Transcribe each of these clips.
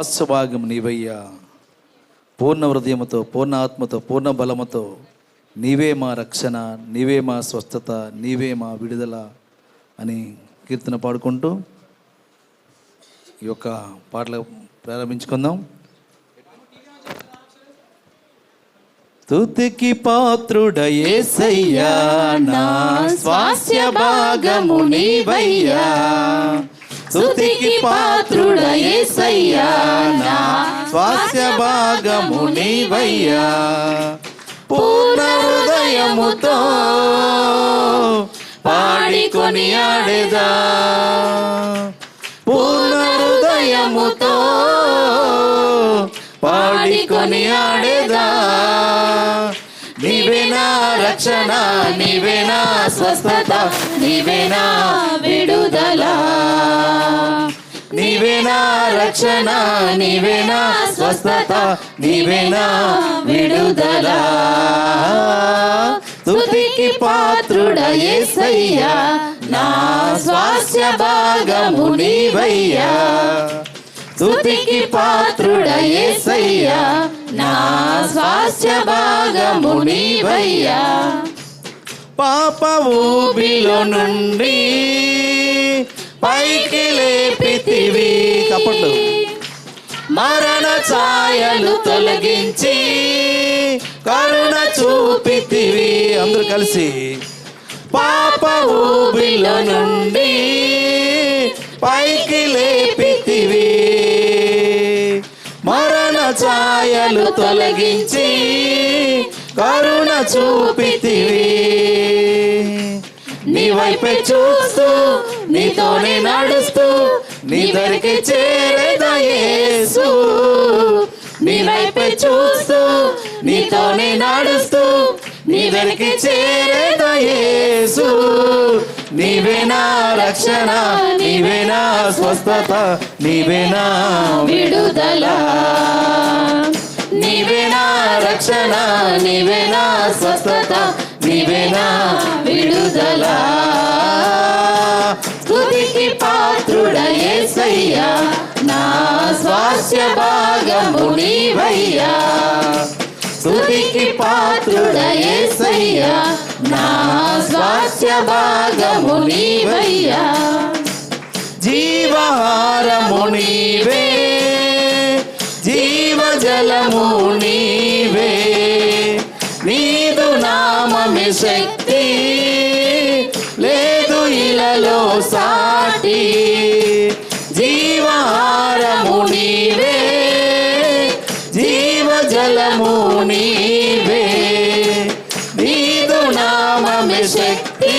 ఆస్వాగ్యం నీవయ్యా. పూర్ణ హృదయముతో, పూర్ణ ఆత్మతో, పూర్ణ బలముతో నీవే మా రక్షణ, నీవే మా స్వస్థత, నీవే మా విడుదల అని కీర్తన పాడుకుంటూ ఈ యొక్క పాటలు ప్రారంభించుకుందాం. స్తుతికి పాత్రుడ యేసయ్యా, నా స్వాస్య భాగము నీవయ్యా. స్తుతికి పాత్రుడ యేసయ్యా, నా స్వాస్య భాగము నీవయ్యా. పూర్ణ హృదయముతో పాడికొని ఆడేదా, పూర్ణ హృదయముతో పాడికొని ఆడేదా. నీవే నా రక్షణ, నీవే నా స్వస్థత, నీవే నా విడుదల. నీవే నా రక్షణ, నీవే నా స్వస్థత, నీవే నా విడుదల. స్తుతికి పాత్రుడ యేసయ్యా, నా స్వాస్య భాగము నీవయ్యా. స్తుతికి పాత్రుడ యేసయ్యా, నా స్వాస్య భాగము నీవయ్యా. పాప ఊబిలో నుండి పైకి లేపితివి, కపట్లు మరణ ఛాయలు తొలగించి కరుణ చూపితివి. అందరూ కలిసి పాప ఊబిలో నుండి పైకి లేపితివి, మరణ ఛాయలు తొలగించి కరుణ చూపితివి. నీ వైపే చూస్తూ, నీతోనే నడుస్తూ, నీ దరికి చేరేదా యేసు. నీ వైపే చూస్తూ, నీతోనే నడుస్తూ, నీ దరికి చేరేదా యేసు. నీవే నా రక్షణ, నీవే నా స్వస్థత, నీవే నా విడుదల. నీవే నా రక్షణ, నీవే నా స్వస్థత, నీవే నా విడుదల. స్తుతికి పాత్రుడ యేసయ్యా, నా స్వాస్య భాగము నీవయ్యా. స్తుతికి పాత్రుడ యేసయ్యా, నా స్వాస్య భాగము నీవయ్యా. జీవహారము నీవే, జీవజలము నీవే. నీదు నామమే శక్తి, లేదు ఇలలో సాటి. జీవహారము నీవే, జీవజలము నీవే. నీదు నామమే శక్తి,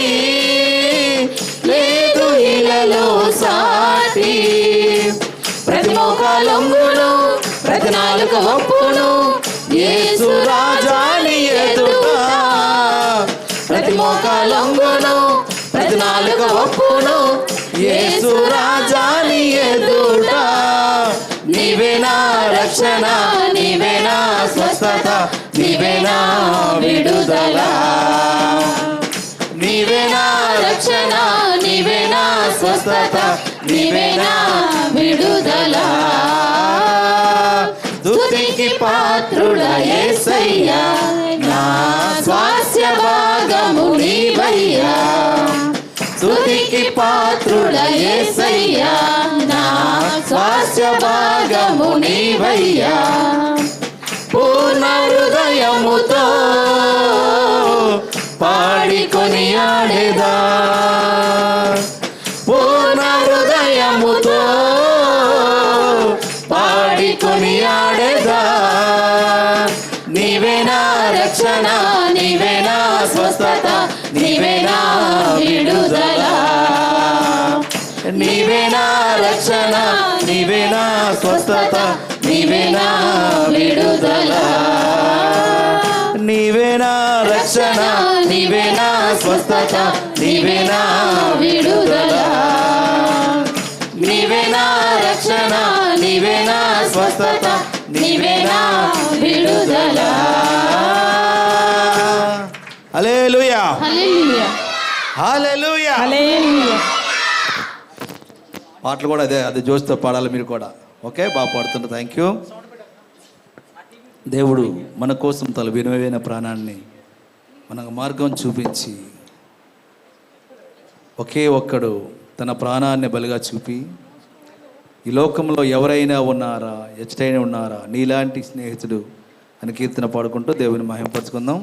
లేదు ఇలలో సాటి. ప్రతి మోకాలొంగును, ప్రతి నాలుక ఒప్పును, యేసు రాజాని ఎదుట. ప్రతి మోకాలొంగును, ప్రతి నాలుక ఒప్పును, యేసు రాజాని ఎదుట. నీవే నా రక్షణ, నీవే నా స్వస్థత, నీవే నా విడుదల. నీవే నా రక్షణ, నీవే నా స్వస్థత, నీవే నా విడుదల. స్తుతికి పాత్రుడ యేసయ్యా, నా స్వాస్య భాగము నీవయ్యా. స్తుతికి పాత్రుడ యేసయ్యా, నా స్వాస్య భాగము నీవయ్యా. పూర్ణ హృదయముతో పాడికొని ఆడేదా, పూర్ణ హృదయముతో పాడికొని ఆడేదా. నీవే నా రక్షణ, నీవే నా స్వస్థత, నీవే నా విడుదల. నీవే నా రక్షణ, నీవే నా స్వస్థత, నీవే నా విడుదల. నీవే నా రక్షణ, నీవే నా స్వస్థత, నీవే నా విడుదల. నీవే నా రక్షణ, నీవే నా స్వస్థత, నీవే నా విడుదల. హల్లెలూయా, హల్లెలూయా, హల్లెలూయా, హల్లెలూయా. పాటలు కూడా అదే జోష్తో పాడాలి మీరు కూడా. ఓకే, బాగా పాడుతుంటారు. Thank you. దేవుడు మన కోసం తన విలువైన ప్రాణాన్ని మనకు మార్గం చూపించి, ఒకే ఒక్కడు తన ప్రాణాన్ని బలిగా చూపి, ఈ లోకంలో ఎవరైనా ఉన్నారా, ఎచ్చటైనా ఉన్నారా నీలాంటి స్నేహితుడు అని కీర్తన పాడుకుంటూ దేవుని మహిమపరచుకుందాం.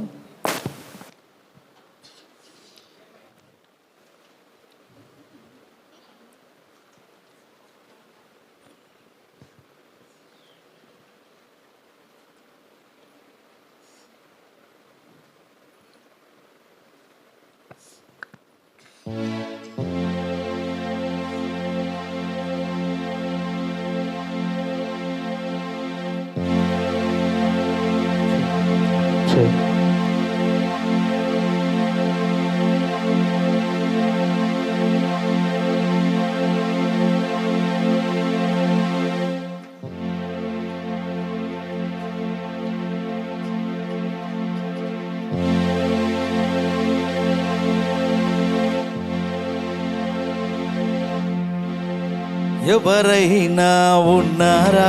ఎవరైనా ఉన్నారా,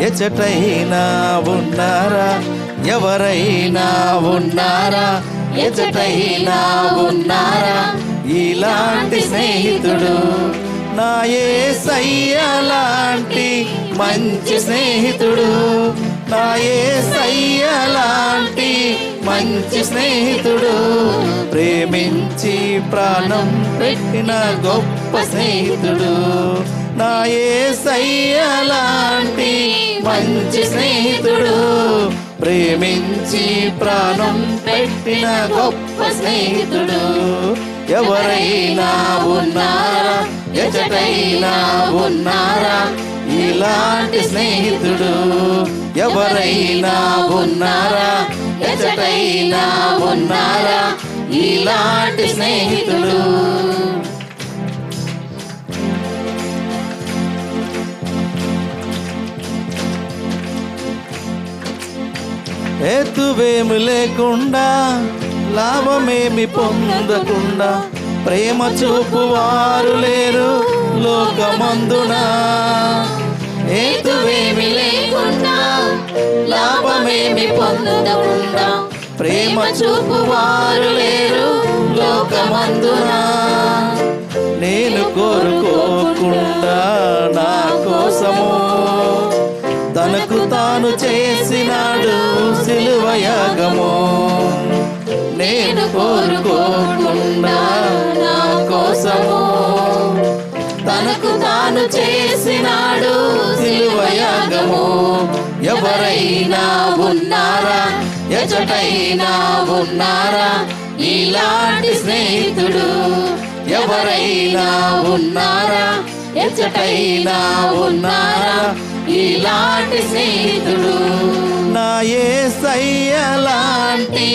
ఎచటైనా ఉన్నారా, ఎవరైనా ఉన్నారా, ఎచటైనా ఉన్నారా, ఇలాంటి స్నేహితుడు నా యేసయ్య లాంటి మంచి స్నేహితుడు, నా యేసయ్య లాంటి మంచి స్నేహితుడు, ప్రేమించి ప్రాణం పెట్టిన గొప్ప స్నేహితుడు, నా యేసయ్య లాంటి మంచి స్నేహితుడు, ప్రేమించి ప్రాణం పెట్టిన గొప్ప స్నేహితుడు. ఎవరైనా ఉన్నారా, ఎచటైనా ఉన్నారా, ఇలాంటి స్నేహితుడు, ఎవరైనా ఉన్నారా, ఎచటైనా ఉన్నారా, ఇలాంటి స్నేహితుడు. హేతువేమి లేకుండా, లాభమేమి పొందకుండా, ప్రేమ చూపువారు లేరు లోకమందున. హేతువేమి లేకుండా, లాభమేమి పొందకుండా, ప్రేమ చూపువారు లేరు లోకమందున. నేను కోరుకోకుండా నా కోసము తనకు తాను చేసినాడు సిలువ యాగము. నేను కోరుకోకుండా నా కోసము తనకు తాను చేసినాడు సిలువ యాగము. ఎవరైనా ఉన్నారా, ఎచటైనా ఉన్నారా, ఇలాంటి స్నేహితుడు, ఎవరైనా ఉన్నారా, ఎచటైనా ఉన్నారా, ఇలాంటి స్నేహితుడు, నా యేసయ్య లాంటి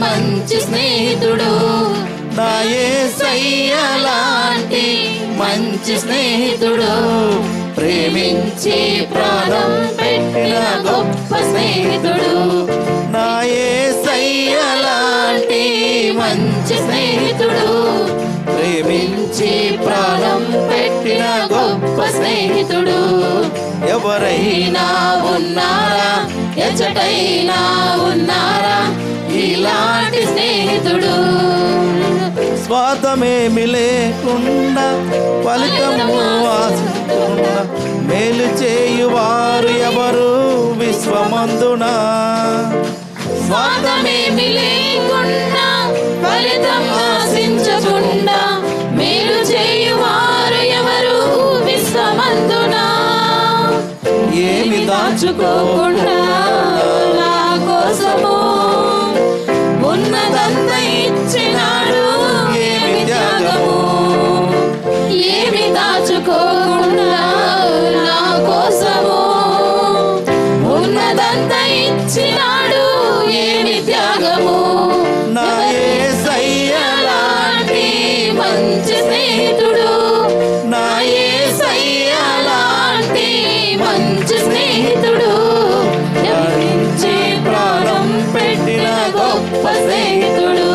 మంచి స్నేహితుడు, నా యేసయ్య లాంటి మంచి స్నేహితుడు, ప్రేమించి ప్రాణం పెట్టిన గొప్ప స్నేహితుడు, నా యేసయ్య లాంటి మంచి స్నేహితుడు, ప్రేమించి ప్రాణం పెట్టిన గొప్ప స్నేహితుడు. ఎవరైనా ఉన్నారా, ఎచటైనా ఉన్నారా, ఇలాంటి స్నేహితుడు, స్వార్థమేమి లేకుండా, ఫలితము ఆశించకుండా, మేలు చేయువారు ఎవరు విశ్వమందున. స్వార్థమేమి లేకుండా, ఫలితం ఆశించకుండా, మేలు చేయువారు ఎవరు విశ్వమందున. ఏమి దాచుకోకుండా నా కోసము ఉన్నదంతా ఇచ్చినాడు, ఏమి త్యాగము. ఏమి దాచుకోకుండా నా కోసము ఉన్నదంతా ఇచ్చినాడు, ఏమి త్యాగము. నా యేసయ్య లాంటి మంచి స్నేహితుడు, నా యేసయ్య లాంటి మంచి స్నేహితుడు, ప్రేమించి ప్రాణం పెట్టిన గొప్ప స్నేహితుడు,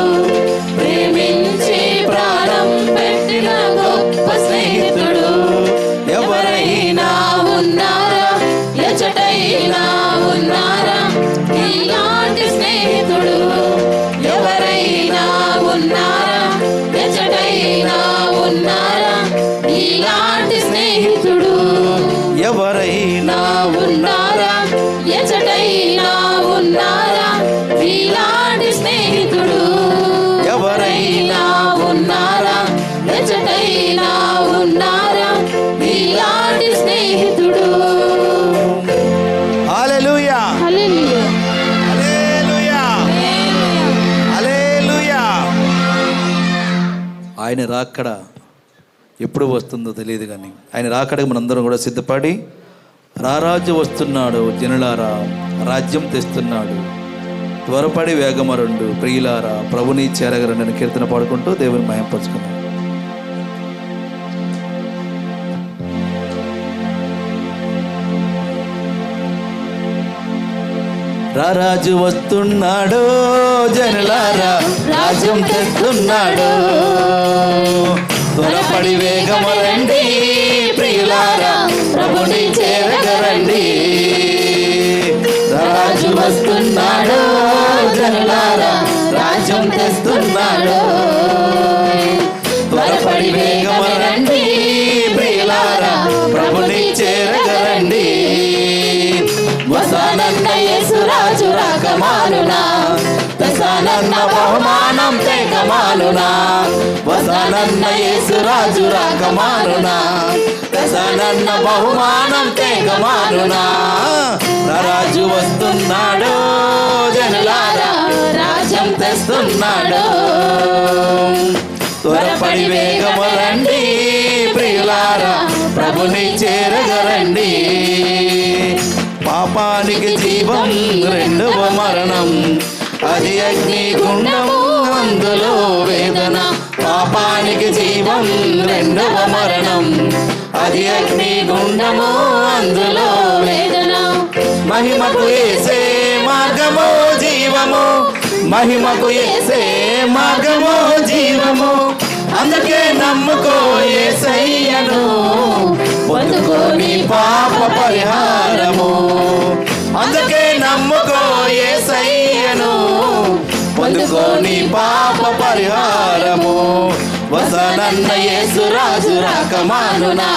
ప్రేమించి ప్రాణం పెట్టిన గొప్ప స్నేహితుడు. ఎవరైనా ఉన్నారా, ఉన్నారా, ఎచటైనా ఉన్నారా నీలాంటి స్నేహితుడు? ఎవరైనా ఉన్నారా, ఎచటైనా ఉన్నారా నీలాంటి స్నేహితుడు? హల్లెలూయా, హల్లెలూయా, హల్లెలూయా, హల్లెలూయా. ఆయన రాకడ ఎప్పుడు వస్తుందో తెలియదు, కానీ ఆయన రాకడకు మనందరం కూడా సిద్ధపడి, రారాజు వస్తున్నాడు జనులారా, రాజ్యం తెస్తున్నాడు, త్వరపడి వేగమరుండు ప్రియులారా, ప్రభుని చేరగరండి అని కీర్తన పాడుకుంటూ దేవుని మహింపరుచుకున్నాం. రారాజు వస్తున్నాడు జనులారా, రాజ్యం తెస్తున్నాడు, త్వరపడి వేగమరండి ప్రియులారా, ప్రభుని చేరగరండి. రాజు వస్తున్నాడు జనులారా, రాజ్యం తెస్తున్నాడు, త్వరపడి వేగమరండి ప్రియులారా, ప్రభుని చేరగరండి. వస్తానన్న యేసు రాజు రాకమానునా, తెస్తానన్న బహుమానం తేకమానునా. వస్తానన్న యేసు రాజు రాకమానునా, తెస్తానన్న బహుమానం తేకమానునా. రాజు వస్తున్నాడు జనులారా, రాజ్యం తెస్తున్నాడు, త్వరపడి వేగమరండి ప్రియులారా, ప్రభుని చేరగరండి. పాపానికి జీవం రెండవ మరణం, అది అగ్ని గుండము అందులో వేదన. పాపానికి జీవం రెండవ మరణం, అది అగ్ని గుండము అందులో వేదన. మహిమకు యేసే మార్గము జీవము, మహిమకు యేసే మార్గము జీవము. అందుకే నమ్ముకో యేసయ్యను, పొందుకో నీ పాప పరిహారము. అందుకే నమ్ముకో యేసయ్యను, పొందుకో నీ పాప పరిహారము. వస్తానన్న యేసు రాజు రాకమానునా,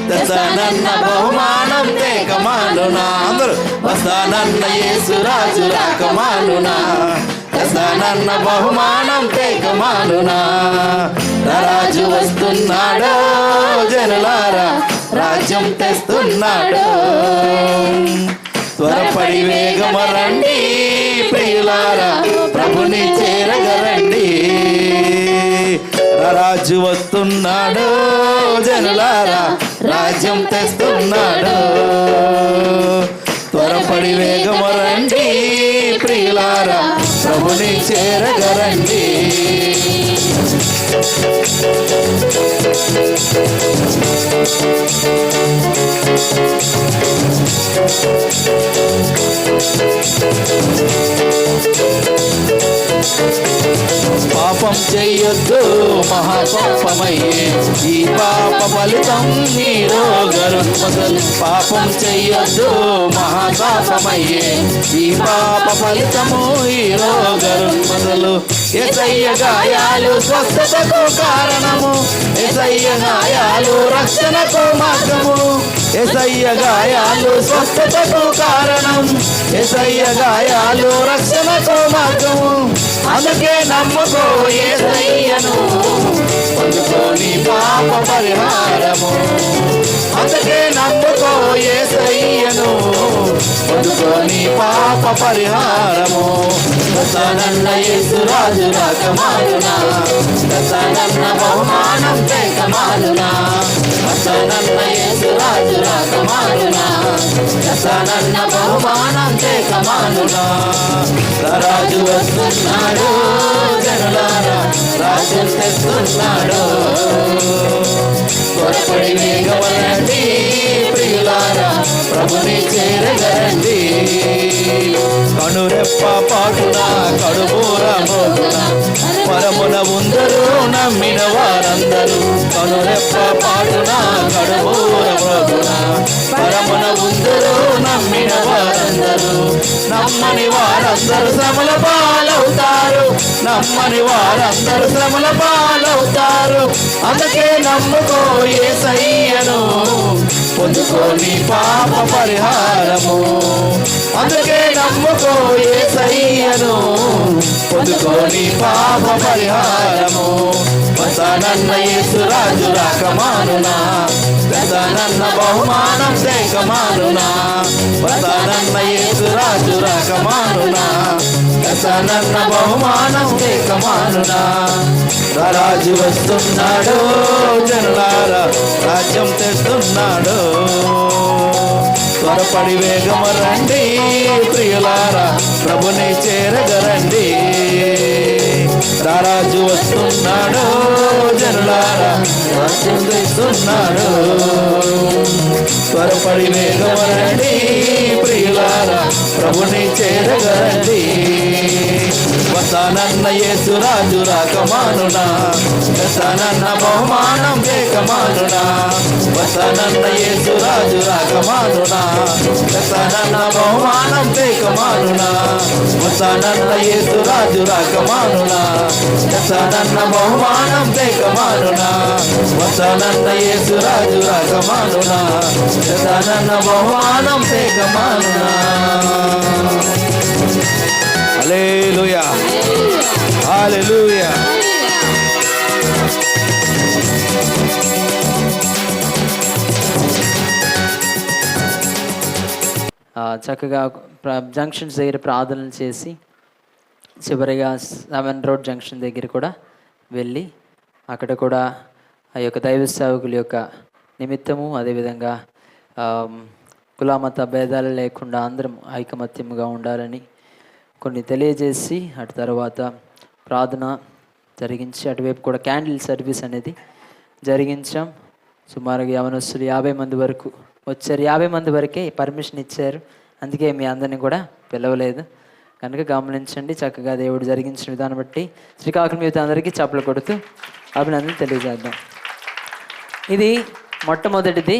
తెస్తానన్న బహుమానం తేకమానునా. అందరూ వస్తానన్న యేసు రాజు రాకమానునా, తెస్తానన్న బహుమానం తేకమానునా. రాజు వస్తున్నాడు జనులారా, రాజ్యం తెస్తున్నాడు, త్వరపడి వేగమరండి ప్రియులారా, ప్రభుని చేరగరండి. రాజు వస్తున్నాడు జనులారా, రాజ్యం తెస్తున్నాడు, త్వరపడి వేగమరండి ప్రియులారా, ప్రభుని చేరగరండి. పాపం చెయ్యొద్దు మహాపాపమయ్యే, ఈ పాప ఫలితం నీలో గరుత్మదలు. పాపం చెయ్యొద్దు మహాపాపమయ్యే, ఈ పాప ఫలితము ఈలో గరుత్మదలు. యేసయ్య గాయాలు స్వస్థతకు కారణము, యేసయ్య గాయాలు రక్షణకు మార్గము. యేసయ్య గాయాలు స్వస్థతకు కారణం, యేసయ్య గాయాలు రక్షణకు మార్గము. అందుకే నమ్ముకో యేసయ్యను, పొందుకో నీ పాప పరిహారము. అందుకే నమ్ముకో యేసయ్యను, పొందుకో నీ పాప పరిహారము. తెస్తానన్న యేసు రాజు రాకమానునా, తెస్తానన్న బహుమానం తేకమానునా. తెస్తానన్న యేసు రాజు రాకమానునా, తెస్తానన్న బహుమానం తేకమానునా. రాజు వస్తున్నాడు జనులారా, రాజ్యం తెస్తున్నాడు, త్వరపడి వేగమరండి ప్రియులారా, ప్రభుని చేరగరండి. కనురెప్ప పాటున కడుబూర మోగున, పరమున ఉందరు నమ్మిన వారందరూ. కనురెప్ప పాటున కడుబూర మోగున, పరమున ఉందరు నమ్మిన వారందరూ. నమ్మని వారందరూ శ్రమల పాలవుతారు, నమ్మని వారందరూ శ్రమల పాలవుతారు. అందుకే నమ్ముకో యేసయ్యను, పొందుకోని పాప పరిహారము. అందుకే నమ్ముకో యేసయ్యను, పొందుకోని పాప పరిహారము. వస్తానన్న యేసు రాజు రాకమానునా, తెస్తానన్న బహుమానం తేకమానునా. వస్తానన్న యేసు రాజు రాకమానునా, తెస్తానన్న బహుమానం తేకమానునా. రాజు వస్తున్నాడు జనులారా, రాజ్యం తెస్తున్నాడు. త్వరపడి వేగము రండి ప్రియులారా, ప్రభుని చేరగరండి. రాజు వస్తున్నాడు జనులారా, రాజ్యం తెస్తున్నాడు. త్వరపడి వేగము రండి ప్రియులారా, ప్రభుని చేరగరండి. వస్తానన్న యేసు రాజు రాకమానునా, తెస్తానన్న బహుమానం తేకమానునా. వస్తానన్న యేసు రాజు రాకమానునా, తెస్తానన్న బహుమానం తేకమానునా. వస్తానన్న యేసు రాజు రాకమానునా, తెస్తానన్న బహుమానం తేకమానునా. వస్తానన్న యేసు రాజు రాకమానునా, తెస్తానన్న బహుమానం తేకమానునా. హల్లెలూయా, హల్లెలూయా. చక్కగా జంక్షన్స్ దగ్గర ప్రార్థనలు చేసి చివరిగా 7 రోడ్ జంక్షన్ దగ్గర కూడా వెళ్ళి అక్కడ కూడా ఆ యొక్క దైవ సేవకుల యొక్క నిమిత్తము, అదేవిధంగా కులమత భేదాలు లేకుండా అందరం ఐకమత్యముగా ఉండాలని కొన్ని తెలియజేసి అటు తర్వాత ప్రార్థన జరిగించి అటువైపు కూడా క్యాండిల్ సర్వీస్ అనేది జరిగించాం. సుమారుగా యవనస్తులు 50 మంది వరకు వచ్చారు. 50 మంది వరకే పర్మిషన్ ఇచ్చారు, అందుకే మీ అందరినీ కూడా పిలవలేదు. కనుక గమనించండి. చక్కగా దేవుడు జరిగించిన విధానం బట్టి శ్రీకాకుళం యూత్ అందరికీ చప్పలు కొడుతూ అభినందనలు తెలియజేద్దాం. ఇది మొట్టమొదటిది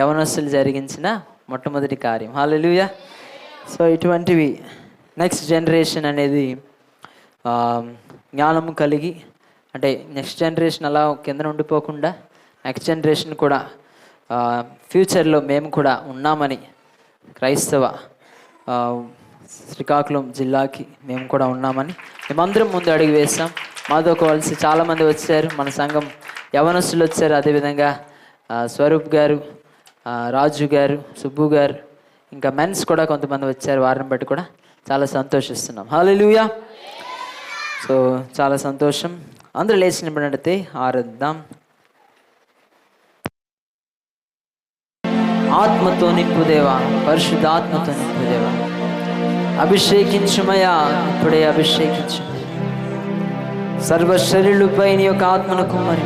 యవనస్తులు జరిగించిన మొట్టమొదటి కార్యం. హల్లెలూయా. సో ఇటువంటివి నెక్స్ట్ జనరేషన్ అనేది జ్ఞానము కలిగి, అంటే నెక్స్ట్ జనరేషన్ అలా కింద ఉండిపోకుండా నెక్స్ట్ జనరేషన్ కూడా ఫ్యూచర్లో మేము కూడా ఉన్నామని క్రైస్తవ శ్రీకాకుళం జిల్లాకి మేము కూడా ఉన్నామని మేమందరం ముందు అడుగు వేస్తాం. మాతో కలిసి చాలామంది వచ్చారు, మన సంఘం యవనస్తులు వచ్చారు. అదేవిధంగా స్వరూప్ గారు, రాజు గారు, సుబ్బు గారు, ఇంకా మెన్స్ కూడా కొంతమంది వచ్చారు. వారిని బట్టి కూడా చాలా సంతోషిస్తున్నాం. హల్లెలూయా. సో చాలా సంతోషం. అందరూ లేచి నిలబడితే ఆరాధిద్దాం. ఆత్మతో నింపుదేవా, పరిశుద్ధ ఆత్మతో నింపుదేవా, అభిషేకించుమయా, ఇప్పుడే అభిషేకించు. సర్వ శరీరులపై నీ యొక్క ఆత్మను కుమ్మరి.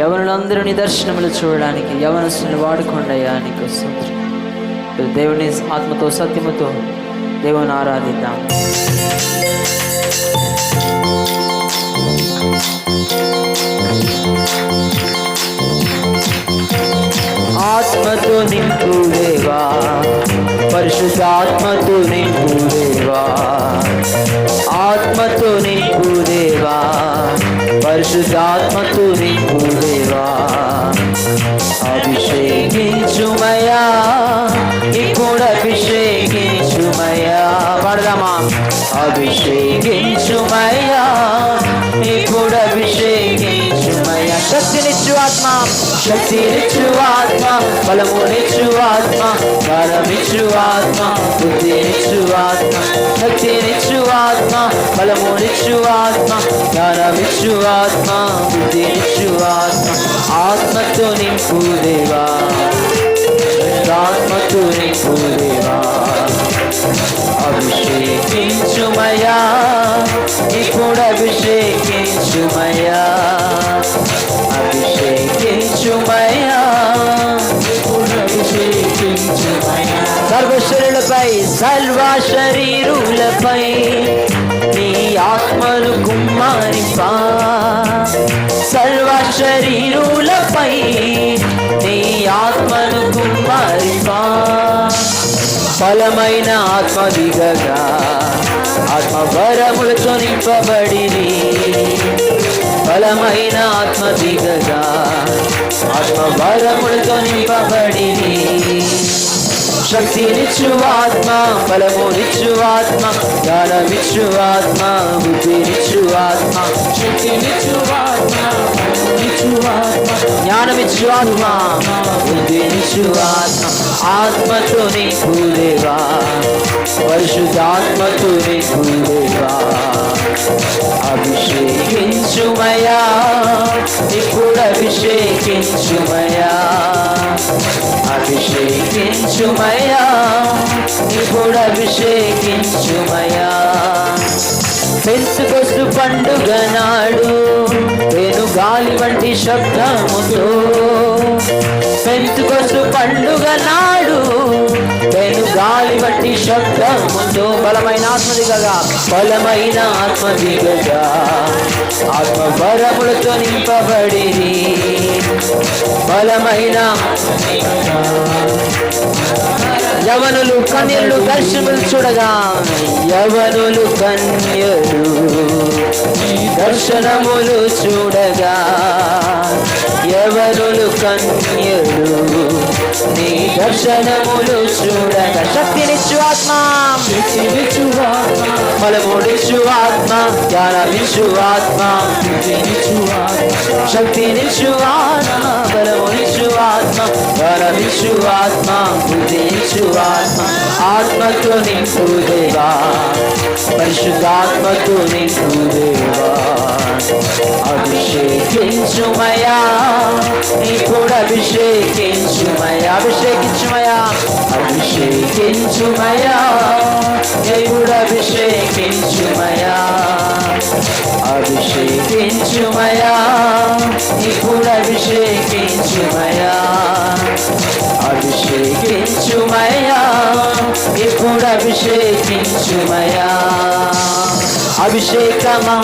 యవనులందరూ నీ దర్శనములు చూడడానికి యవనస్తుని వాడుకోండియా. నీకు స్తోత్రం. దేవుని ఆత్మతో సత్యముతో దేవుని ఆరాధిద్దాం. ఆత్మతో నింపుదేవా, పరిశుద్ధాత్మతో నింపుదేవా, ఆత్మతో నింపుదేవా, పరిశుద్ధాత్మతో నింపుదేవా. అభిషేకించుమయా, ఇప్పుడు అభిషేకించుమయా. పడదామా? అభిషేకించుమయా, ఇప్పుడు అభిషేకించుమయా. శక్తినిచ్చు ఆత్మ, శక్తినిచ్చు ఆత్మ, బలమునిచ్చు ఆత్మ, బలమిచ్చు ఆత్మ, బుద్ధినిచ్చు ఆత్మ, శక్తినిచ్చు ఆత్మ, బలమునిచ్చు ఆత్మ, జ్ఞానమిచ్చు ఆత్మ, బుద్ధినిచ్చు ఆత్మ. ఆత్మతో నింపుదేవా, ఆత్మతో నింపుదేవా. అభిషేకించుమయా, ఇప్పుడు అభిషేకించుమయా, అభిషేకించుమయా, ఇప్పుడు అభిషేకించుమయా. సర్వశరీరులపై, సర్వ శరీరులపై నీ ఆత్మను కుమ్మరింపా. సర్వ శరీరులపై నీ ఆత్మను కుమ్మరింపా. ఫలమైన ఆత్మ దిగగా ఆత్మ వరములతో నింపబడిని. ఫలమైన ఆత్మ దిగగా ఆత్మ వరములతో నింపబడి శక్తినిచ్చు ఆత్మ, బలమునిచ్చు ఆత్మ, జ్ఞానమిచ్చు ఆత్మ, బుద్ధినిచ్చు ఆత్మ, శక్తినిచ్చు ఆత్మ, జ్ఞానమిచ్చు ఆత్మ, బుద్ధినిచ్చు ఆత్మ, ఆత్మతో నింపు దేవా, పరిశుద్ధాత్మతో నింపు దేవా, అభిషేకించుమయా, ఇప్పుడు అభిషేకించుమయా, అభిషేకించుమయా, ఇప్పుడు అభిషేకించుమయా. పెంతుకొస్తు పండుగ నాడు నేను గాలి వంటి శబ్దముతో, పెంతుకొస్తు పండుగ నాడు నేను గాలి వంటి శబ్దముతో, బలమైన ఆత్మదిగగా, బలమైన ఆత్మదిగగా, ఆత్మ వరములతో నింపబడి బలమైన యవనులు కన్యలు దర్శనములు చూడగా, యవనులు కన్యలు దర్శనములు చూడగా, యవనులు కన్యలు నీ దర్శనములు చూడగా, శక్తినిచ్చు ఆత్మ, శక్తినిచ్చు ఆత్మ, బలమునిచ్చు ఆత్మ, జ్ఞానమిచ్చు ఆత్మ, బుద్ధినిచ్చు ఆత్మ, శక్తినిచ్చు ఆత్మ, బలమునిచ్చు ఆత్మ, జ్ఞానమిచ్చు ఆత్మ, బుద్ధినిచ్చు ఆత్మ, ఆత్మతో నింపు దేవా, పరిశుద్ధాత్మతో నింపు దేవా, అభిషేకించుమయా, ఇప్పుడు అభిషేకించుమయా, అభిషేకించుమయా, అభిషేకించుమయా, ఇప్పుడు అభిషేకించుమయా, అభిషేకించుమయా, ఇప్పుడు అభిషేకించుమయా, అభిషేకించుమయా, ఇప్పుడు అభిషేకించుమయా. అభిషేకమా,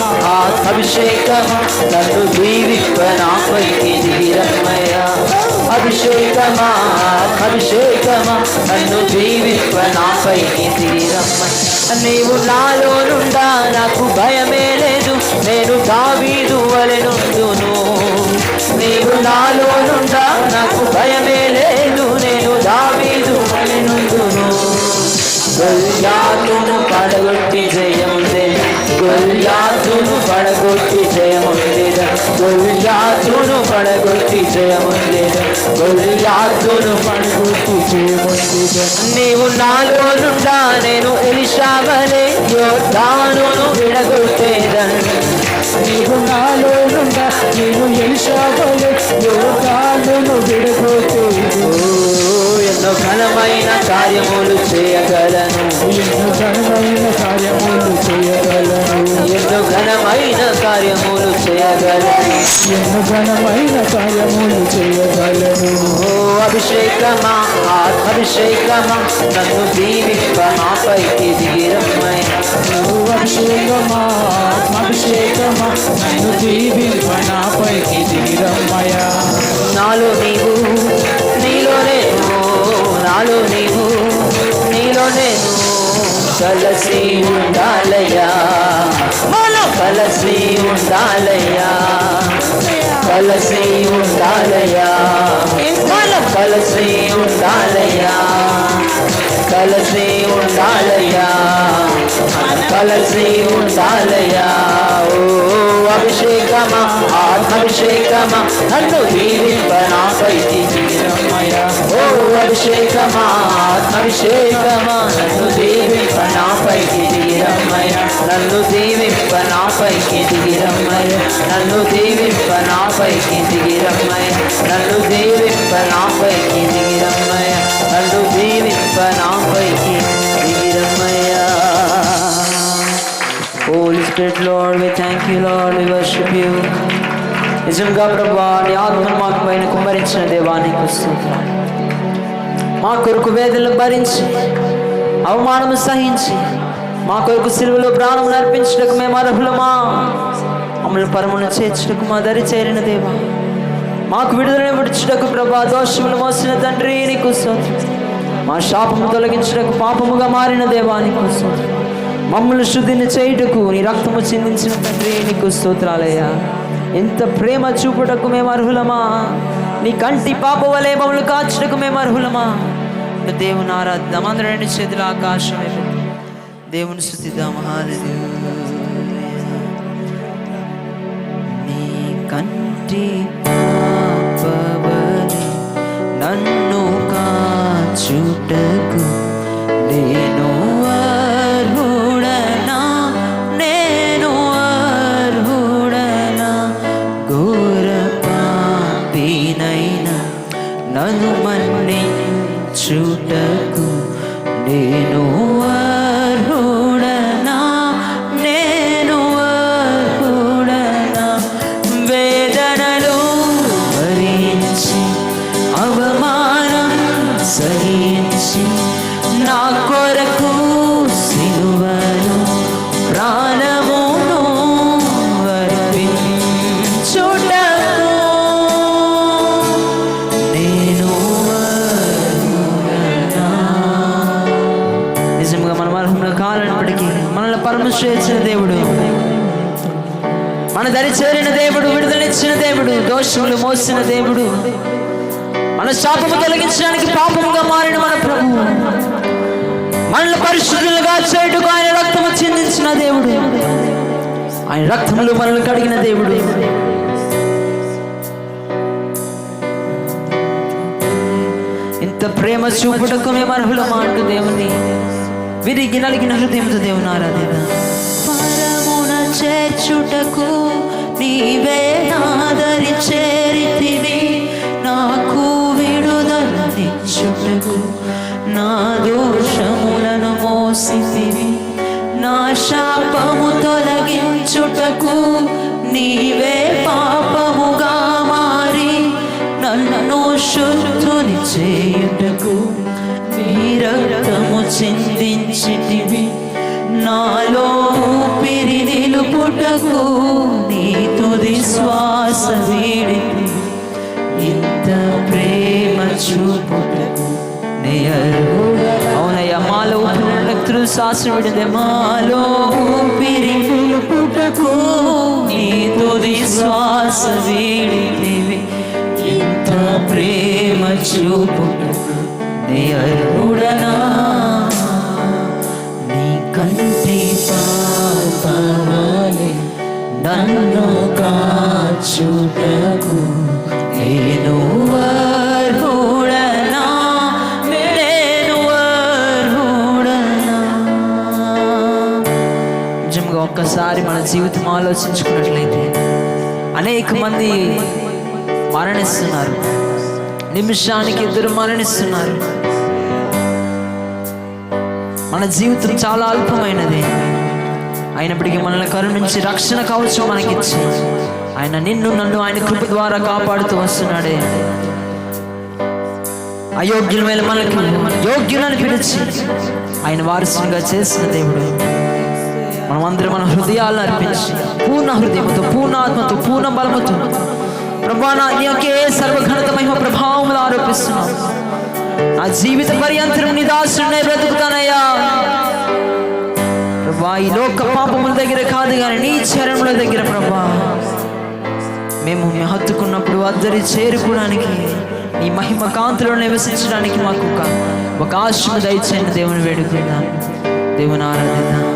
అభిషేకమా, నన్ను దీవింప నాపైకి దిగిరమ్మయ్యా, అభిషేకమా, అభిషేకమా, నన్ను దీవింప నాపైకి దిగిరమ్మ. నీవు నాలో నుండా నాకు భయమే లేదు, నేను దావీదు వలెనుందును, నీవు నాలో నుండా నాకు భయమే లేదు, నేను దావీదు వలెనుందును. గొల్యాతును పడగొట్టి జయముందే, గొల్యాతును పడగొట్టి జయముందేద, గొల్యాతును పడగొట్టి జయముందేద, గొల్యాతును పడగొట్టి జయముందేద. నీవు నాలో నుండా నేను ఎలీషావలే యోర్దానును విడగొట్టేదను, నీవు నాలో నుండా నేను ఎలీషావలే యోర్దానును విడగొట్టేదను. ఎన్నో ఘనమైన కార్యములు చేయగలను, ఎన్నో ఘనమైన కార్యములు చేయగలను, ఎన్నో ఘనమైన కార్యములు చేయగలను, ఎన్నో ఘనమైన కార్యములు చేయగలను. ఓ అభిషేకమా, ఆత్మాభిషేకమా, నన్ను దీవింప నాపైకి దిగిరమ్మయ్య, ఓ అభిషేకమా, ఆత్మాభిషేకమా, నన్ను దీవింప నాపైకి దిగిరమ్మయ్య. నాలో నీవు, నీలో నేను, నాలో నీవు, నీలో నేను కలసి ఉండాలయ్యా, మనం కలసి ఉండాలయ్యా, కలసి ఉండాలయ్యా, మనం కలిసి ఉండాలయ్యా, కలిసి ఉండాలయ్యా, కలిసి ఉండాలయ్యా. ఓ అభిషేకమా, ఆత్మాభిషేకమా, నన్ను దీవింప నాపైకి దిగిరమ్మయ్యా, ఓ అభిషేకమా, ఆత్మాభిషేకమా, నన్ను దీవింప నాపైకి దిగిరమ్మయ్యా, నన్ను దీవింప నాపైకి దిగిరమ్మయ్యా, నన్ను దీవింప నాపైకి దిగిరమ్మయ్యా, నన్ను దీవింప నాపైకి దిగిరమ్మయ్యా, నన్ను దీవింప నాపైకి దిగిరమ్మయ్యా. Holy Spirit, Lord, we thank you, Lord, we worship you. నిజంగా ప్రభువా, నీ ఆత్మను మాకు పైన కుమ్మరించిన దేవానికి స్తుతులు. మా కొరకు వేదనలు భరించి, అవమానము సహించి, మా కొరకు సిలువలో ప్రాణం అర్పించటకు మేము అర్హులమా? మమ్మల్ని పరమున చేర్చుటకు మా దరి చేరిన దేవా, మాకు విడుదల విడుచుటకు ప్రభా, దోషములు మోసిన తండ్రి నీకు స్తోత్రం. మా శాపము తొలగించుటకు పాపముగా మారిన దేవానికి స్తోత్రం. మమ్మల్ని శుద్ధిని చేయుటకు నీ రక్తము చిందించిన తండ్రి నీకు స్తోత్రాలయ్యా. ఎంత ప్రేమ చూపుటకు మేము అర్హులమా? నీ కంటి పాప వలె మమ్మల్ని కాచుటకు మేము అర్హులమా? దేవుని ఆరాధిద్దాం. అందరూ రెండు చేతుల ఆకాశం దేవుని స్తుతిద్దాం. హల్లెలూయా. నీ కంటి పాప వలె నన్ను కాచుటకు నేను అర్హుడనా, నేను అర్హుడనా? ఘోర పాపినైనా నన్ను మన్నించుటకు నేను అర్హుడనా, నేను అర్హుడనా? వేదనలు భరించి అవమానం సహించి నా కొరకు సిలువను ప్రాణమును అర్పించుటకు నేను అర్హుడనా? నిజంగా మనం అర్హులు కానప్పటికీ మనల్ని పరమశ్రేష్ఠ దేవుడు, మన దరి చేరిన దేవుడు, విడుదలిచ్చిన దేవుడు, దోషములు మోసిన దేవుడు, మన శాపము తొలగించడానికి పాపముగా మారిన మన ప్రభు, మనల్ని పరిశుద్ధులుగా చేయుటకు ఆయన రక్తము చిందించిన దేవుడు, ఆయన రక్తములు మనల్ని కడిగిన దేవుడు. ఇంత ప్రేమ చూపుటకు మేము అర్హులమా అంటూ దేవుని విరిగి నలిగిన హృదయంతో దేవుని ఆరాధిద్దాం. పరమున చేర్చుటకు నీవే నాదరి చేరితివి, నాకు విడుదలనిచ్చుటకు నా దోషములను మోసితివి, నా శాపము తొలగించుటకు నీవే పాపముగా మారి నన్ను శుద్ధుని చేయుటకు నీ రక్తము చిందించితివి, నాలో ఊపిరి నిలుపుటకు నీ తుది శ్వాస వీడితివి. ఇంత ప్రేమ చూపుటకు నే అర్హుడా? అవునయ్యా, మాలో ఊపిరి రక్తులు శ్వాస విడితే మాలో ఊపిరి నిలుపుటకు నీ తుది శ్వాస వీడితివి. ఇంత ప్రేమ చూపుటకు నే అర్హుడనా? నీ కంటి పాప వలె నన్ను కాచుటకు నేను అర్హుడనా, నేను అర్హుడనా? నిజంగా ఒక్కసారి మన జీవితం ఆలోచించుకున్నట్లయితే అనేక మంది మరణిస్తున్నారు, నిమిషానికి 2 మరణిస్తున్నారు. మన జీవితం చాలా అల్పమైనది, అయినప్పటికీ మనల్ని కరుణించి రక్షణ కవచం మనకిచ్చి ఆయన నిన్ను నన్ను ఆయన కృప ద్వారా కాపాడుతూ వస్తున్నాడే. అయోగ్యుల మీద మనకి యోగ్యులను పిలిచి ఆయన వారసునిగా చేసిన దేవుడు. మనమందరం మన హృదయాలను అర్పించి పూర్ణ హృదయంతో, పూర్ణ ఆత్మతో, పూర్ణ బలముతో ప్రభా నీకే సర్వఘనత మహిమ ప్రభావములు ఆరోపిస్తున్నాం. నా జీవిత పర్యంతరం నీ దాసుడినే బ్రతుకుతానయ్యా ప్రభా. ఈ లోక పాపముల దగ్గర కాదు కానీ నీ చరణముల దగ్గర ప్రభా మేము హత్తుకున్నప్పుడు అద్దరి చేరుకోవడానికి, నీ మహిమ కాంతిలో నివసించడానికి మాకు ఒక ఆశను దయచేయండి. దేవుని వేడుకుందాం, దేవుని ఆరాధిద్దాం.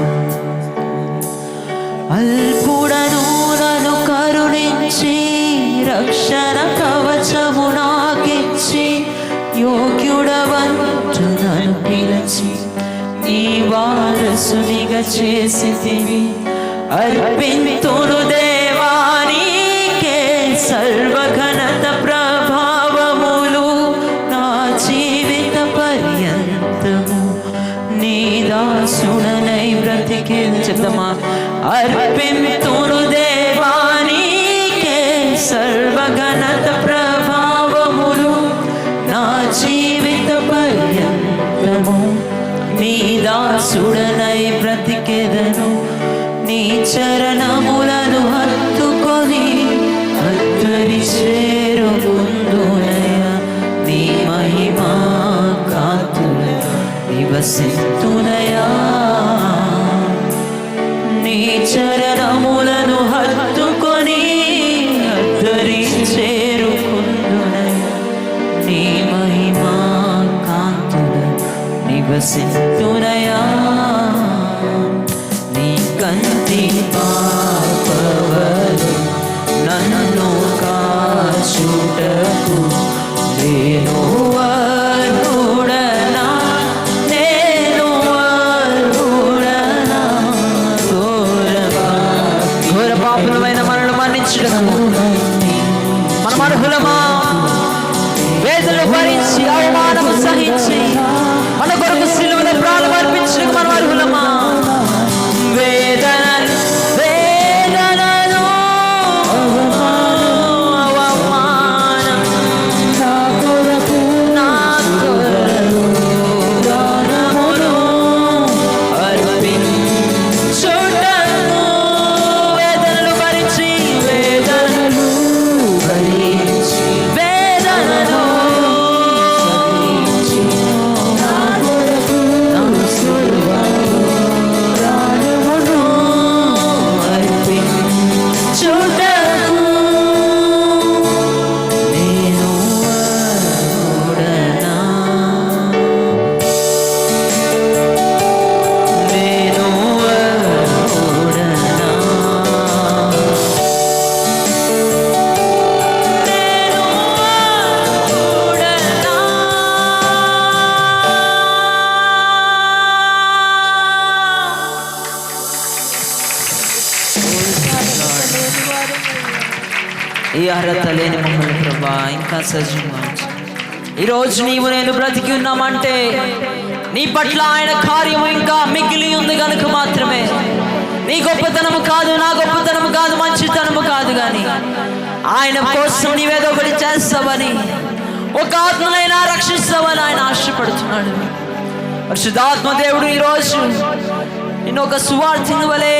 అల్పుడను నన్ను కరుణించి రక్షణ కవచము నాకిచ్చి యోగ్యుడవంతు నన్ను పిలిచి నీ వారసునిగా చేసితివి. అర్పింతును దేవా నీకే సర్వఘనత ప్రభావములు, నా జీవిత పర్యంతము నీ దాసుడనై బ్రతికే చెప్తామా. అర్పింతును దేవా నీకే సర్వఘనత ప్రభావములు, నా జీవిత పర్యంతము నీ దాసుడనై బ్రతికెదను. నీ చరణములను హత్తుకొని అద్దరి చేరుకుందునయ్యా. నీ మహిమా కాంతుల నివసింతునయ్యా. నీ చరణములను హత్తుకొని అద్దరి చేరుకుందునయ్యా. నివసింతునయా నీ కంటి పాపవలె నన్ను కాచుటకు నేను అర్హుడనా నేను అర్హుడనా ఘోర పాపులమైన మనల్ని మన్నించుటకు మనం అర్హులమా? వేదనలు భరించి అవమానము సహించి మన కొరకు సిలువలో ప్రాణం అర్పించడానికి మనం అర్హులమా? వేదనలు వేదనలు అవమానం నా కొరకు దానమును అర్పించుటకు వేదనలు భరించి వేదనలు భరించి వేదనలు ఈ అర్హత లేని మమ్మల్ని ప్రభా ఇంకా సజీవంగా ఉంచు. ఈరోజు నీవు నేను బ్రతికి ఉన్నామంటే నీ పట్ల ఆయన కార్యము ఇంకా మిగిలి ఉంది కనుక మాత్రమే. నీ గొప్పతనము కాదు, నా గొప్పతనము కాదు, మంచితనము కాదు, కానీ ఆయన కోసం నీవేదో ఒకటి చేస్తావని, ఒక ఆత్మనైనా రక్షిస్తావని ఆయన ఆశపడుతున్నాడు. పరిశుద్ధాత్మ దేవుడు ఈరోజు నిన్ను ఒక సువార్తిని వలె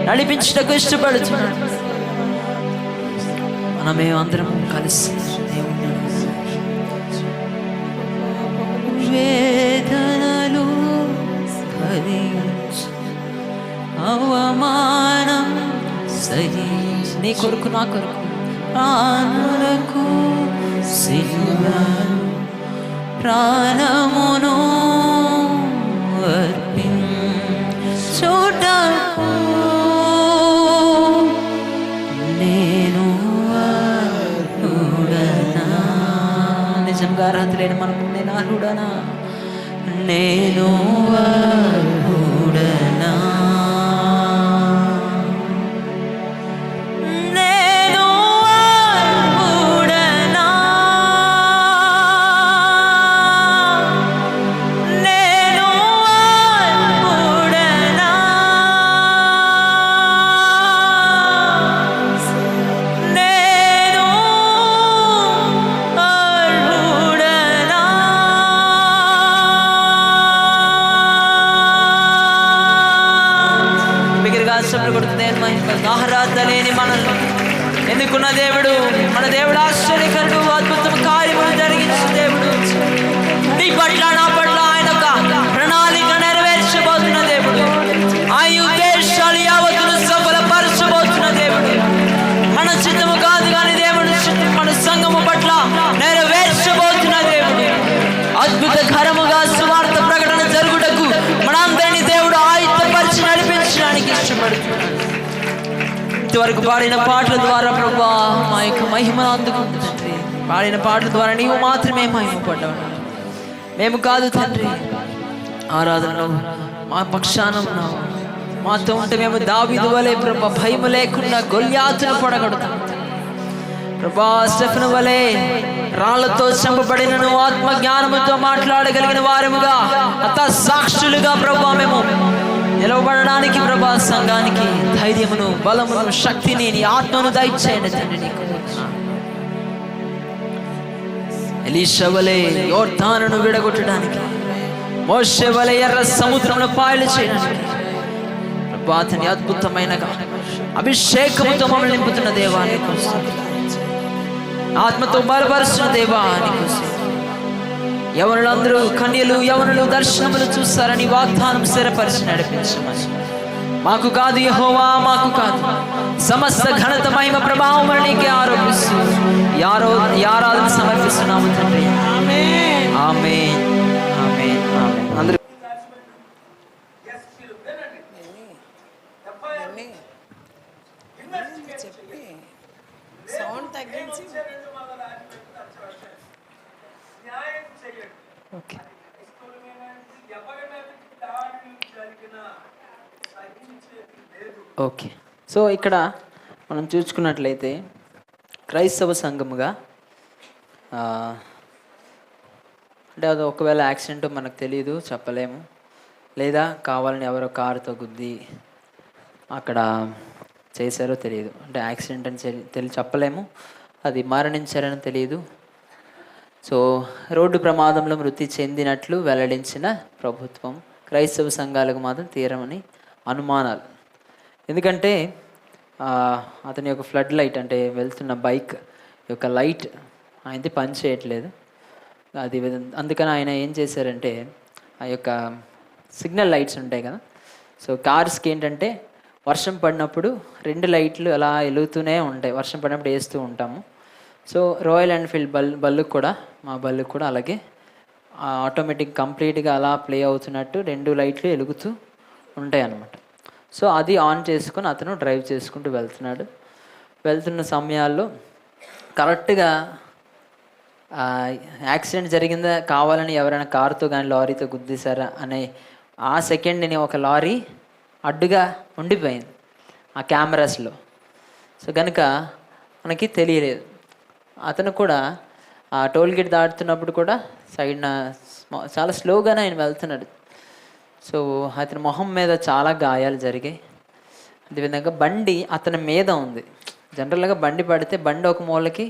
నడిపించటకు ఇష్టపడుతున్నాడు. మనమే అందరం కలిసి వేదనలు భరించి అవమానం సహించి నీ కొరకు నా కొరకు ప్రాణులకు సిలువను ప్రాణమును అర్పించుటకు నేను అర్హుడనా? నిజంగా అర్హత లేని మనం నేను అర్హుడనా? నేను అర్హుడనా? నేను అర్హుడనా? నేను అర్హుడనా? నేను అర్హుడనా? బిగ్గరగా శబ్దం కొడుతుంది. అర్హత లేని మనల్ని ఎన్నుకున్న దేవుడు, మన దేవుడు ఆశ్చర్యకరుడు, అద్భుతం కార్యములు జరిగించిన దేవుడు. నీ పట్ల నా పట్ల ఆయన ఒక ప్రణాళిక నెరవేర్చబోతున్న దేవుడు. ఆ ఉద్దేశాలు యావత్తును సఫలపరచబోతున్న దేవుడు. మన చిత్తము కాదు కానీ దేవుడు చిత్తం మన సంఘము పట్ల నెరవేర్చబోతున్న దేవుడు. అద్భుతకరముగా సువార్త ప్రకటన జరుగుటకు మనందరినీ దేవుడు ఆయుధపరిచి నడిపించడానికి ఇష్టపడుతున్నాడు. ఇంతవరకు పాడిన పాటల ద్వారా ప్రభువా మా యొక్క మహిమను అందుకుంది తండ్రి. పాడిన పాటల ద్వారా నీవు మాత్రమే మహిమ పడ్డావు, మేము కాదు తండ్రి. ఆరాధనలో మా పక్షాన ఉన్నావు, మాతో ఉంటే మేము దావీదు వలె ప్రభా భయము లేకుండా గొల్యాతును పడగొడతాం ప్రభా. స్టెఫెను వలె రాళ్లతో చంపబడినను ఆత్మ జ్ఞానముతో మాట్లాడగలిగిన వారముగా అత సాక్షులుగా ప్రభా మేము నిలవబడడానికి ప్రభా సంఘానికి ధైర్యమును బలమును శక్తిని నీ ఆత్మను దయచేయండి తండ్రి. నీకు ఎలీషా వలె యోర్దానును విడగొట్టడానికి, మోషే వలె ఎర్ర సముద్రంలో పాయలు చేయడానికి ప్రభా అతని అద్భుతమైన అభిషేకముతో మమ్మల్ని నింపుతున్న దేవాన్ని కోసం, ఆత్మతో బలపరుస్తున్న దేవాన్ని కోసం. యవనులందరూ కన్యలు యవనులు దర్శనములు చూస్తారని వాగ్దానం స్థిరపరిచి నడిపించమని. మాకు కాదు యెహోవా, మాకు కాదు, సమస్త ఘనత మహిమ ప్రభావం నీకే ఆరోపిస్తూ ఆరాధన సమర్పిస్తున్నాము తండ్రి. ఆమేన్, ఆమేన్, ఆమేన్. ఓకే. ఓకే. సో ఇక్కడ మనం చూసుకున్నట్లయితే క్రైస్తవ సంఘముగా అంటే అది ఒకవేళ యాక్సిడెంట్ మనకు తెలియదు, చెప్పలేము. లేదా కావాలని ఎవరో కారుతో గుద్ది అక్కడ చేశారో తెలియదు. అంటే యాక్సిడెంట్ అని చెప్పలేము, అది మరణించారని తెలియదు. సో రోడ్డు ప్రమాదంలో మృతి చెందినట్లు వెల్లడించిన ప్రభుత్వం క్రైస్తవ సంఘాలకు మాత్రం తీరమని అనుమానాలు. ఎందుకంటే అతని యొక్క ఫ్లడ్ లైట్ అంటే వెళ్తున్న బైక్ యొక్క లైట్ ఆయనది పని చేయట్లేదు. అది అందుకని ఆయన ఏం చేశారంటే ఆ యొక్క సిగ్నల్ లైట్స్ ఉంటాయి కదా, సో కార్స్కి ఏంటంటే వర్షం పడినప్పుడు 2 లైట్లు అలా వెలుగుతూనే ఉంటాయి, వర్షం పడినప్పుడు వేస్తూ ఉంటాము. సో రాయల్ ఎన్ఫీల్డ్ బల్లుకు కూడా, మా బల్లుకు కూడా అలాగే ఆటోమేటిక్ కంప్లీట్గా అలా ప్లే అవుతున్నట్టు 2 లైట్లు వెలుగుతూ ఉంటాయి అన్నమాట. సో అది ఆన్ చేసుకొని అతను డ్రైవ్ చేసుకుంటూ వెళ్తున్న సమయాల్లో కరెక్ట్గా యాక్సిడెంట్ జరిగిందా, కావాలని ఎవరైనా కారుతో కానీ లారీతో గుద్దేశారా అనే ఆ సెకండ్ని ఒక లారీ అడ్డుగా ఉండిపోయింది ఆ కెమెరాస్లో. సో కనుక మనకి తెలియలేదు. అతను కూడా ఆ టోల్ గేట్ దాటుతున్నప్పుడు కూడా సైడ్న చాలా స్లోగానే ఆయన వెళ్తున్నాడు. సో అతని మొహం మీద చాలా గాయాలు జరిగాయి. అదేవిధంగా బండి అతని మీద ఉంది. జనరల్గా బండి పడితే బండి ఒక మూలకి,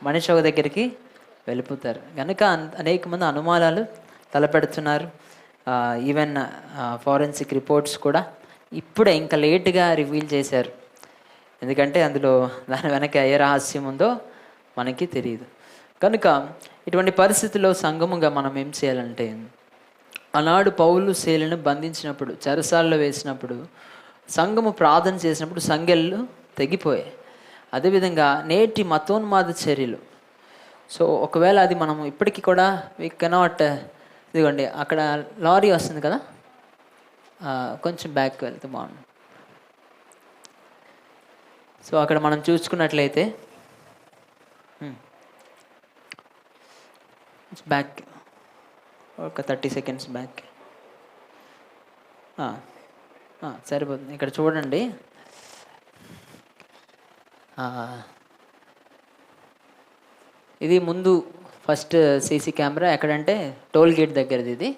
మనిషి ఒక దగ్గరికి వెళ్ళిపోతారు. కనుక అనేక మంది అనుమానాలు తలపెడుతున్నారు. ఈవెన్ ఫారెన్సిక్ రిపోర్ట్స్ కూడా ఇప్పుడే ఇంకా లేటుగా రివీల్ చేశారు. ఎందుకంటే అందులో దాని వెనక ఏ రహస్యం ఉందో మనకి తెలియదు. కనుక ఇటువంటి పరిస్థితుల్లో సంఘముగా మనం ఏం చేయాలంటే, ఆనాడు పౌలు శీలను బంధించినప్పుడు, చెరసాలలో వేసినప్పుడు, సంఘము ప్రార్థన చేసినప్పుడు సంఘాలు తెగిపోయాయి. అదేవిధంగా నేటి మతోన్మాద చర్యలు, సో ఒకవేళ అది మనం ఇప్పటికీ కూడా వి కెనాట్, ఇదిగోండి అక్కడ లారీ వస్తుంది కదా, కొంచెం బ్యాక్ వెళ్తే బాగుంది. సో అక్కడ మనం చూసుకున్నట్లయితే బ్యాక్ ఒక 30 సెకండ్స్ బ్యాక్ సరిపోతుంది. ఇక్కడ చూడండి, ఇది ముందు ఫస్ట్ సీసీ కెమెరా ఎక్కడంటే టోల్ గేట్ దగ్గరది ఇది.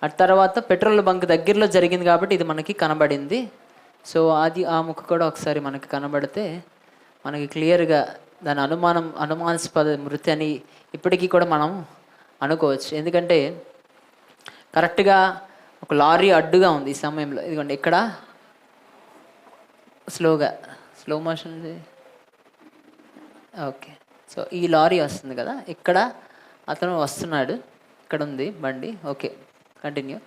ఆ తర్వాత పెట్రోల్ బంక్ దగ్గరలో జరిగింది కాబట్టి ఇది మనకి కనబడింది. సో అది ఆ ముక్క కూడా ఒకసారి మనకి కనబడితే మనకి క్లియర్గా దాని అనుమానాస్పద మృతి అని ఇప్పటికీ కూడా మనం అనుకోవచ్చు. ఎందుకంటే కరెక్ట్గా ఒక లారీ అడ్డుగా ఉంది ఈ సమయంలో. ఇదిగోండి ఇక్కడ స్లో మోషన్, ఓకే. సో ఈ లారీ వస్తుంది కదా, ఇక్కడ అతను వస్తున్నాడు, ఇక్కడ ఉంది బండి, ఓకే కంటిన్యూ.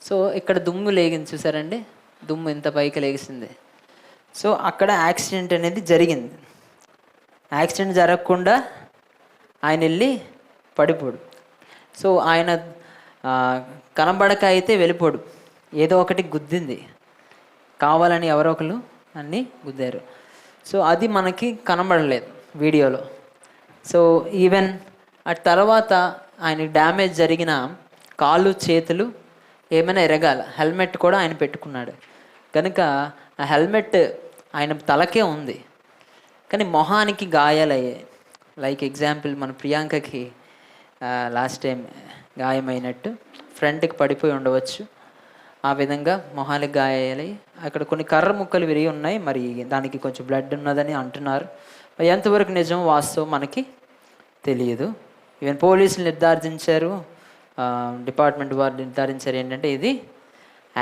సో ఇక్కడ దుమ్ము లేగింది, చూసారండి, దుమ్ము ఇంత పైకి లేగింది. సో అక్కడ యాక్సిడెంట్ అనేది జరిగింది. యాక్సిడెంట్ జరగకుండా ఆయన వెళ్ళి పడిపోడు. సో ఆయన కనబడక అయితే వెళ్ళిపోడు, ఏదో ఒకటి గుద్దింది, కావాలని ఎవరో ఒకరు అన్నీ గుద్దారు. సో అది మనకి కనబడలేదు వీడియోలో. సో ఈవెన్ ఆ తర్వాత ఆయనకి డ్యామేజ్ జరిగిన కాళ్ళు చేతులు ఏమైనా ఎరగాల, హెల్మెట్ కూడా ఆయన పెట్టుకున్నాడు కనుక ఆ హెల్మెట్ ఆయన తలకే ఉంది, కానీ మొహానికి గాయాలయ్యాయి. లైక్ ఎగ్జాంపుల్ మన ప్రియాంకకి లాస్ట్ టైం గాయమైనట్టు ఫ్రంట్కి పడిపోయి ఉండవచ్చు, ఆ విధంగా మొహానికి గాయాలై అక్కడ కొన్ని కర్ర ముక్కలు విరిగి ఉన్నాయి. మరి దానికి కొంచెం బ్లడ్ ఉన్నదని అంటున్నారు. ఎంతవరకు నిజం వాస్తవం మనకి తెలియదు. ఈవెన్ పోలీసులు నిర్ధారించారు, డిపార్ట్మెంట్ వారు నిర్ధారించారు ఏంటంటే ఇది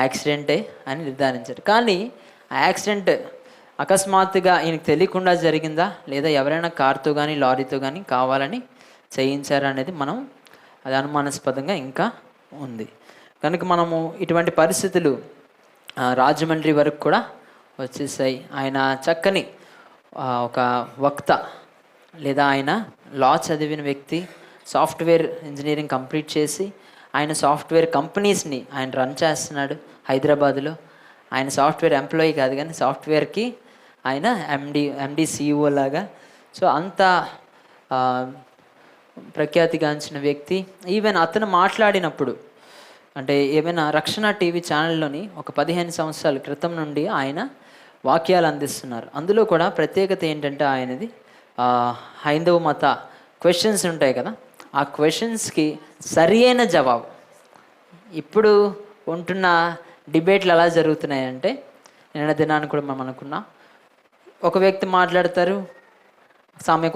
యాక్సిడెంటే అని నిర్ధారించారు. కానీ ఆ యాక్సిడెంట్ అకస్మాత్తుగా ఈయనకు తెలియకుండా జరిగిందా, లేదా ఎవరైనా కార్తో కానీ లారీతో కానీ కావాలని చేయించారా అనేది మనం అది అనుమానాస్పదంగా ఇంకా ఉంది. కనుక మనము ఇటువంటి పరిస్థితులు రాజమండ్రి వరకు కూడా వచ్చేసాయి. ఆయన చక్కని ఒక వక్త, లేదా ఆయన లా చదివిన వ్యక్తి, సాఫ్ట్వేర్ ఇంజనీరింగ్ కంప్లీట్ చేసి ఆయన సాఫ్ట్వేర్ కంపెనీస్ని ఆయన రన్ చేస్తున్నాడు హైదరాబాద్లో. ఆయన సాఫ్ట్వేర్ ఎంప్లాయీ కాదు కానీ సాఫ్ట్వేర్కి ఆయన ఎండి సిఇఓ లాగా. సో అంత ప్రఖ్యాతిగాంచిన వ్యక్తి. ఈవెన్ అతను మాట్లాడినప్పుడు అంటే ఏమైనా రక్షణ టీవీ ఛానల్లోని ఒక 15 సంవత్సరాల క్రితం నుండి ఆయన వాక్యాలు అందిస్తున్నారు. అందులో కూడా ప్రత్యేకత ఏంటంటే ఆయనది హైందవ మత క్వశ్చన్స్ ఉంటాయి కదా, ఆ క్వశ్చన్స్కి సరి అయిన జవాబు. ఇప్పుడు ఉంటున్న డిబేట్లు ఎలా జరుగుతున్నాయంటే, నిన్న దినాన్ని కూడా మనం అనుకున్నాం, ఒక వ్యక్తి మాట్లాడతారు,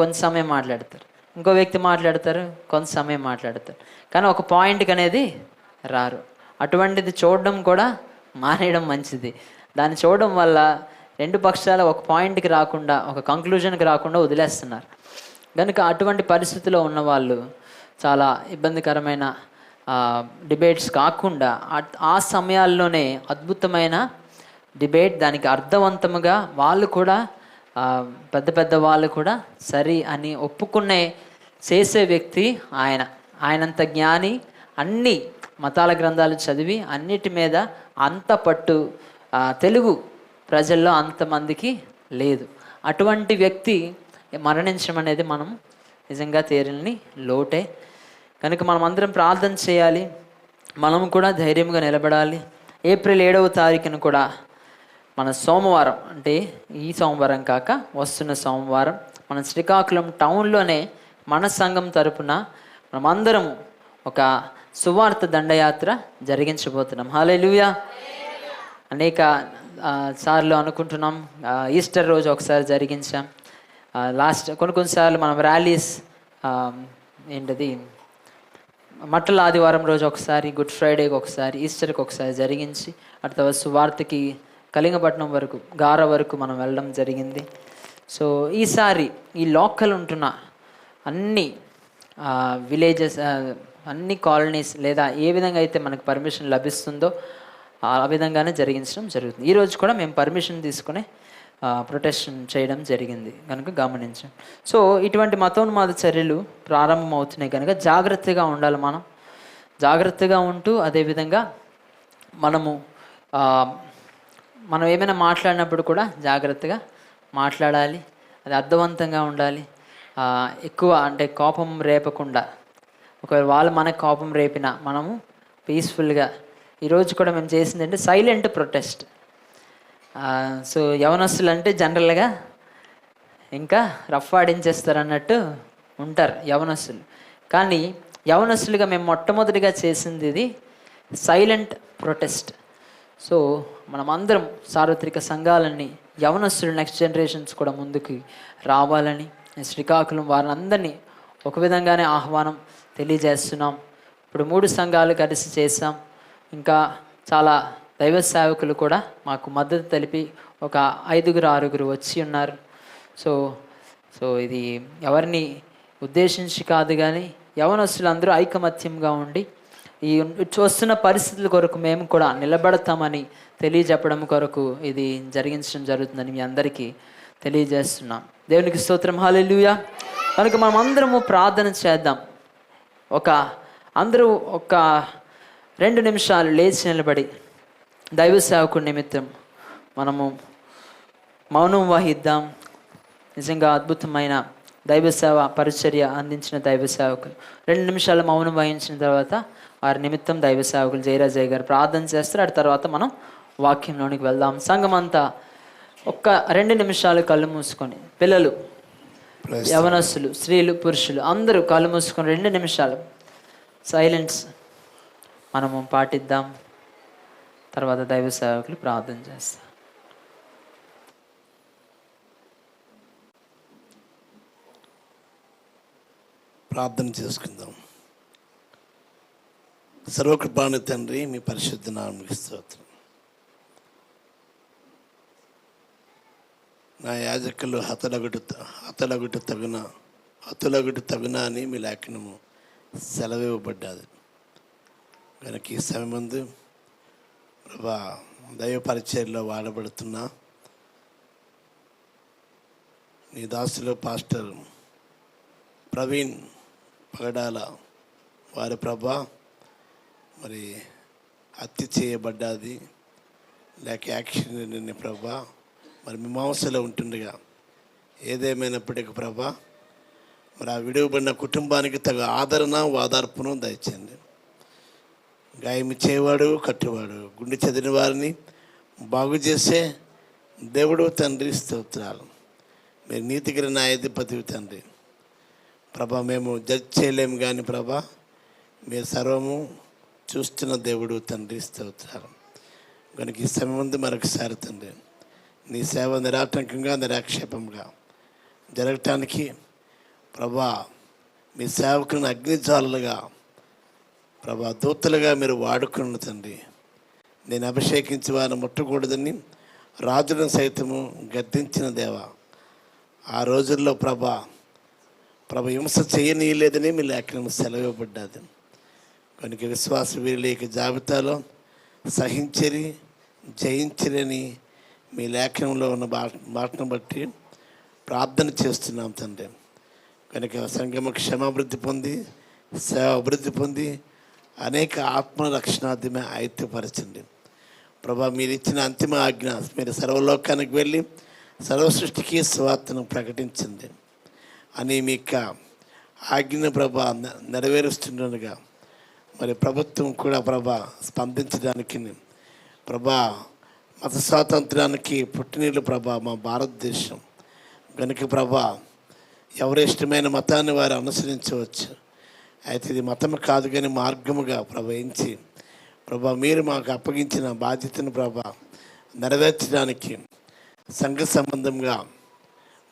కొంత సమయం మాట్లాడతారు, ఇంకో వ్యక్తి మాట్లాడతారు, కొంత సమయం మాట్లాడతారు, కానీ ఒక పాయింట్కి అనేది రారు. అటువంటిది చూడడం కూడా మానేయడం మంచిది. దాన్ని చూడడం వల్ల రెండు పక్షాలు ఒక పాయింట్కి రాకుండా, ఒక కంక్లూజన్కి రాకుండా వదిలేస్తున్నారు. కనుక అటువంటి పరిస్థితిలో ఉన్నవాళ్ళు చాలా ఇబ్బందికరమైన డిబేట్స్ కాకుండా ఆ సమయాల్లోనే అద్భుతమైన డిబేట్, దానికి అర్థవంతముగా వాళ్ళు కూడా పెద్ద పెద్ద వాళ్ళు కూడా సరి అని ఒప్పుకునే చేసే వ్యక్తి ఆయనంత జ్ఞాని, అన్ని మతాల గ్రంథాలు చదివి అన్నిటి మీద అంత పట్టు తెలుగు ప్రజల్లో అంతమందికి లేదు. అటువంటి వ్యక్తి మరణించడం అనేది మనం నిజంగా తీరని లోటే. కనుక మనం అందరం ప్రార్థన చేయాలి, మనం కూడా ధైర్యంగా నిలబడాలి. ఏప్రిల్ 7వ తారీఖున కూడా మన సోమవారం, అంటే ఈ సోమవారం కాక వస్తున్న సోమవారం, మన శ్రీకాకుళం టౌన్లోనే మన సంఘం తరపున మనమందరం ఒక సువార్త దండయాత్ర జరిగించబోతున్నాం. హల్లెలూయా. అనేక సార్లు అనుకుంటున్నాం, ఈస్టర్ రోజు ఒకసారి జరిగించాం, కొన్నిసార్లు మనం ర్యాలీస్ ఏంటది మట్టల ఆదివారం రోజు ఒకసారి, గుడ్ ఫ్రైడేకి ఒకసారి, ఈస్టర్కి ఒకసారి జరిగించి అటు తర్వాత సువార్తకి కళింగపట్నం వరకు, గార వరకు మనం వెళ్ళడం జరిగింది. సో ఈసారి ఈ లోకల్ ఉంటున్న అన్ని విలేజెస్, అన్ని కాలనీస్ లేదా ఏ విధంగా అయితే మనకు పర్మిషన్ లభిస్తుందో ఆ విధంగానే జరిగించడం జరుగుతుంది. ఈరోజు కూడా మేము పర్మిషన్ తీసుకుని ప్రొటెక్షన్ చేయడం జరిగింది కనుక గమనించాం. సో ఇటువంటి మతోన్మాద చర్యలు ప్రారంభమవుతున్నాయి కనుక జాగ్రత్తగా ఉండాలి. జాగ్రత్తగా ఉంటూ అదేవిధంగా మనం ఏమైనా మాట్లాడినప్పుడు కూడా జాగ్రత్తగా మాట్లాడాలి, అది అర్థవంతంగా ఉండాలి. ఎక్కువ అంటే కోపం రేపకుండా, ఒకవేళ వాళ్ళు మనకు కోపం రేపినా మనము పీస్ఫుల్గా. ఈరోజు కూడా మేము చేసింది అంటే సైలెంట్ ప్రొటెస్ట్. సో యవనస్తులు అంటే జనరల్గా ఇంకా రఫ్ ఆడించేస్తారు అన్నట్టు ఉంటారు యవనస్తులు, కానీ యవనస్తులుగా మేము మొట్టమొదటిగా చేసింది ఇది సైలెంట్ ప్రొటెస్ట్. సో మనమందరం సార్వత్రిక సంఘాలన్నీ యవనస్తులు, నెక్స్ట్ జనరేషన్స్ కూడా ముందుకు రావాలని శ్రీకాకుళం వారందరినీ ఒక విధంగానే ఆహ్వానం తెలియజేస్తున్నాం. ఇప్పుడు 3 సంఘాలు కలిసి చేసాం, ఇంకా చాలా దైవ సేవకులు కూడా మాకు మద్దతు తెలిపి ఒక 5-6 వచ్చి ఉన్నారు. సో ఇది ఎవరిని ఉద్దేశించి కాదు, కానీ యవనస్తులందరూ ఐకమత్యంగా ఉండి ఈ చూస్తున్న పరిస్థితుల కొరకు మేము కూడా నిలబడతామని తెలియజెప్పడం కొరకు ఇది జరిగించడం జరుగుతుందని మీ అందరికీ తెలియజేస్తున్నాం. దేవునికి స్తోత్రం. హల్లెలూయా. కనుక మనం అందరము ప్రార్థన చేద్దాం. అందరూ ఒక 2 నిమిషాలు లేచి నిలబడి దైవ సేవకుడి నిమిత్తం మనము మౌనం వహిద్దాం. నిజంగా అద్భుతమైన దైవ సేవ పరిచర్య అందించిన దైవ సేవకులు 2 నిమిషాలు మౌనం వహించిన తర్వాత వారి నిమిత్తం దైవ సేవకులు జయరాజయ్య గారు ప్రార్థన చేస్తారు. ఆ తర్వాత మనం వాక్యంలోనికి వెళ్దాం. సంఘం అంతా ఒక్క 2 నిమిషాలు కళ్ళు మూసుకొని, పిల్లలు, యవనస్తులు, స్త్రీలు, పురుషులు అందరూ కళ్ళు మూసుకొని 2 నిమిషాలు సైలెన్స్ మనము పాటిద్దాం. తర్వాత దైవ సేవకులు ప్రార్థన చేస్తారు. ప్రార్థన చేసుకుందాం. సర్వకృపాను తండ్రి, మీ పరిశుద్ధ నామమునకు స్తోత్రం. నా యాజకులు హతులగుట తగున అని మీ లేఖనము సెలవివ్వబడ్డది కనుక ఈ సమయమందు ప్రభా దైవ పరిచర్యలో వాడబడుతున్న నీ దాసులు పాస్టర్ ప్రవీణ్ పగడాల వారి ప్రభా మరి హత్య చేయబడ్డది లేక యాక్సిడెంట్ ప్రభా మరి మీమాంసలో ఉంటుండగా ఏదేమైనప్పటికీ ప్రభా మరి ఆ విడువబడిన కుటుంబానికి తగ ఆదరణ ఓదార్పును దయచేయండి. గాయం చేయవాడు, కట్టువాడు, గుండె చెదిరిన వారిని బాగు చేసే దేవుడు తండ్రి, స్తోత్రాలు. మీరు నీతిగిరి న్యాయాధిపతివి తండ్రి. ప్రభా, మేము జడ్జ్ చేయలేము కానీ ప్రభా, మీరు సర్వము చూస్తున్న దేవుడు తండ్రి, స్తోత్రాలు. కనుక ఈ సమయం ఉంది మరొకసారి తండ్రి, నీ సేవ నిరాటంకంగా నిరాక్షేపంగా జరగటానికి ప్రభా, మీ సేవకులను అగ్నిజ్వాలలుగా ప్రభా, దూతలుగా మీరు వాడుకున్న తండ్రి. నేను అభిషేకించి వారిని ముట్టకూడదని రాజులను సైతము గద్దించిన దేవ. ఆ రోజుల్లో ప్రభ హింస చేయనీయలేదని మీ లేఖనం సెలవివ్వబడ్డది. కనుక విశ్వాస వీరుల జాబితాలో సహించరి జయించరని మీ లేఖనంలో ఉన్న మాటను బట్టి ప్రార్థన చేస్తున్నాం తండ్రి. కనుక సంఘము క్షమాభివృద్ధి పొంది, సేవ అభివృద్ధి పొంది, అనేక ఆత్మ రక్షణార్థమే ఆయుత్యపరచండి ప్రభా. మీరు ఇచ్చిన అంతిమ ఆజ్ఞ, మీరు సర్వలోకానికి వెళ్ళి సర్వ సృష్టికి స్వార్థను ప్రకటించింది అని మీ యొక్క ఆజ్ఞను ప్రభా నెరవేరుస్తుండగా మరి ప్రభుత్వం కూడా ప్రభా స్పందించడానికి ప్రభా మత స్వాతంత్రానికి పుట్టినీళ్ళు ప్రభా మా భారతదేశం. కనుక ప్రభా ఎవరి ఇష్టమైన మతాన్ని వారు అనుసరించవచ్చు. అయితే ఇది మతము కాదు కానీ మార్గముగా ప్రవహించి ప్రభా మీరు మాకు అప్పగించిన బాధ్యతను ప్రభా నెరవేర్చడానికి సంఘ సంబంధంగా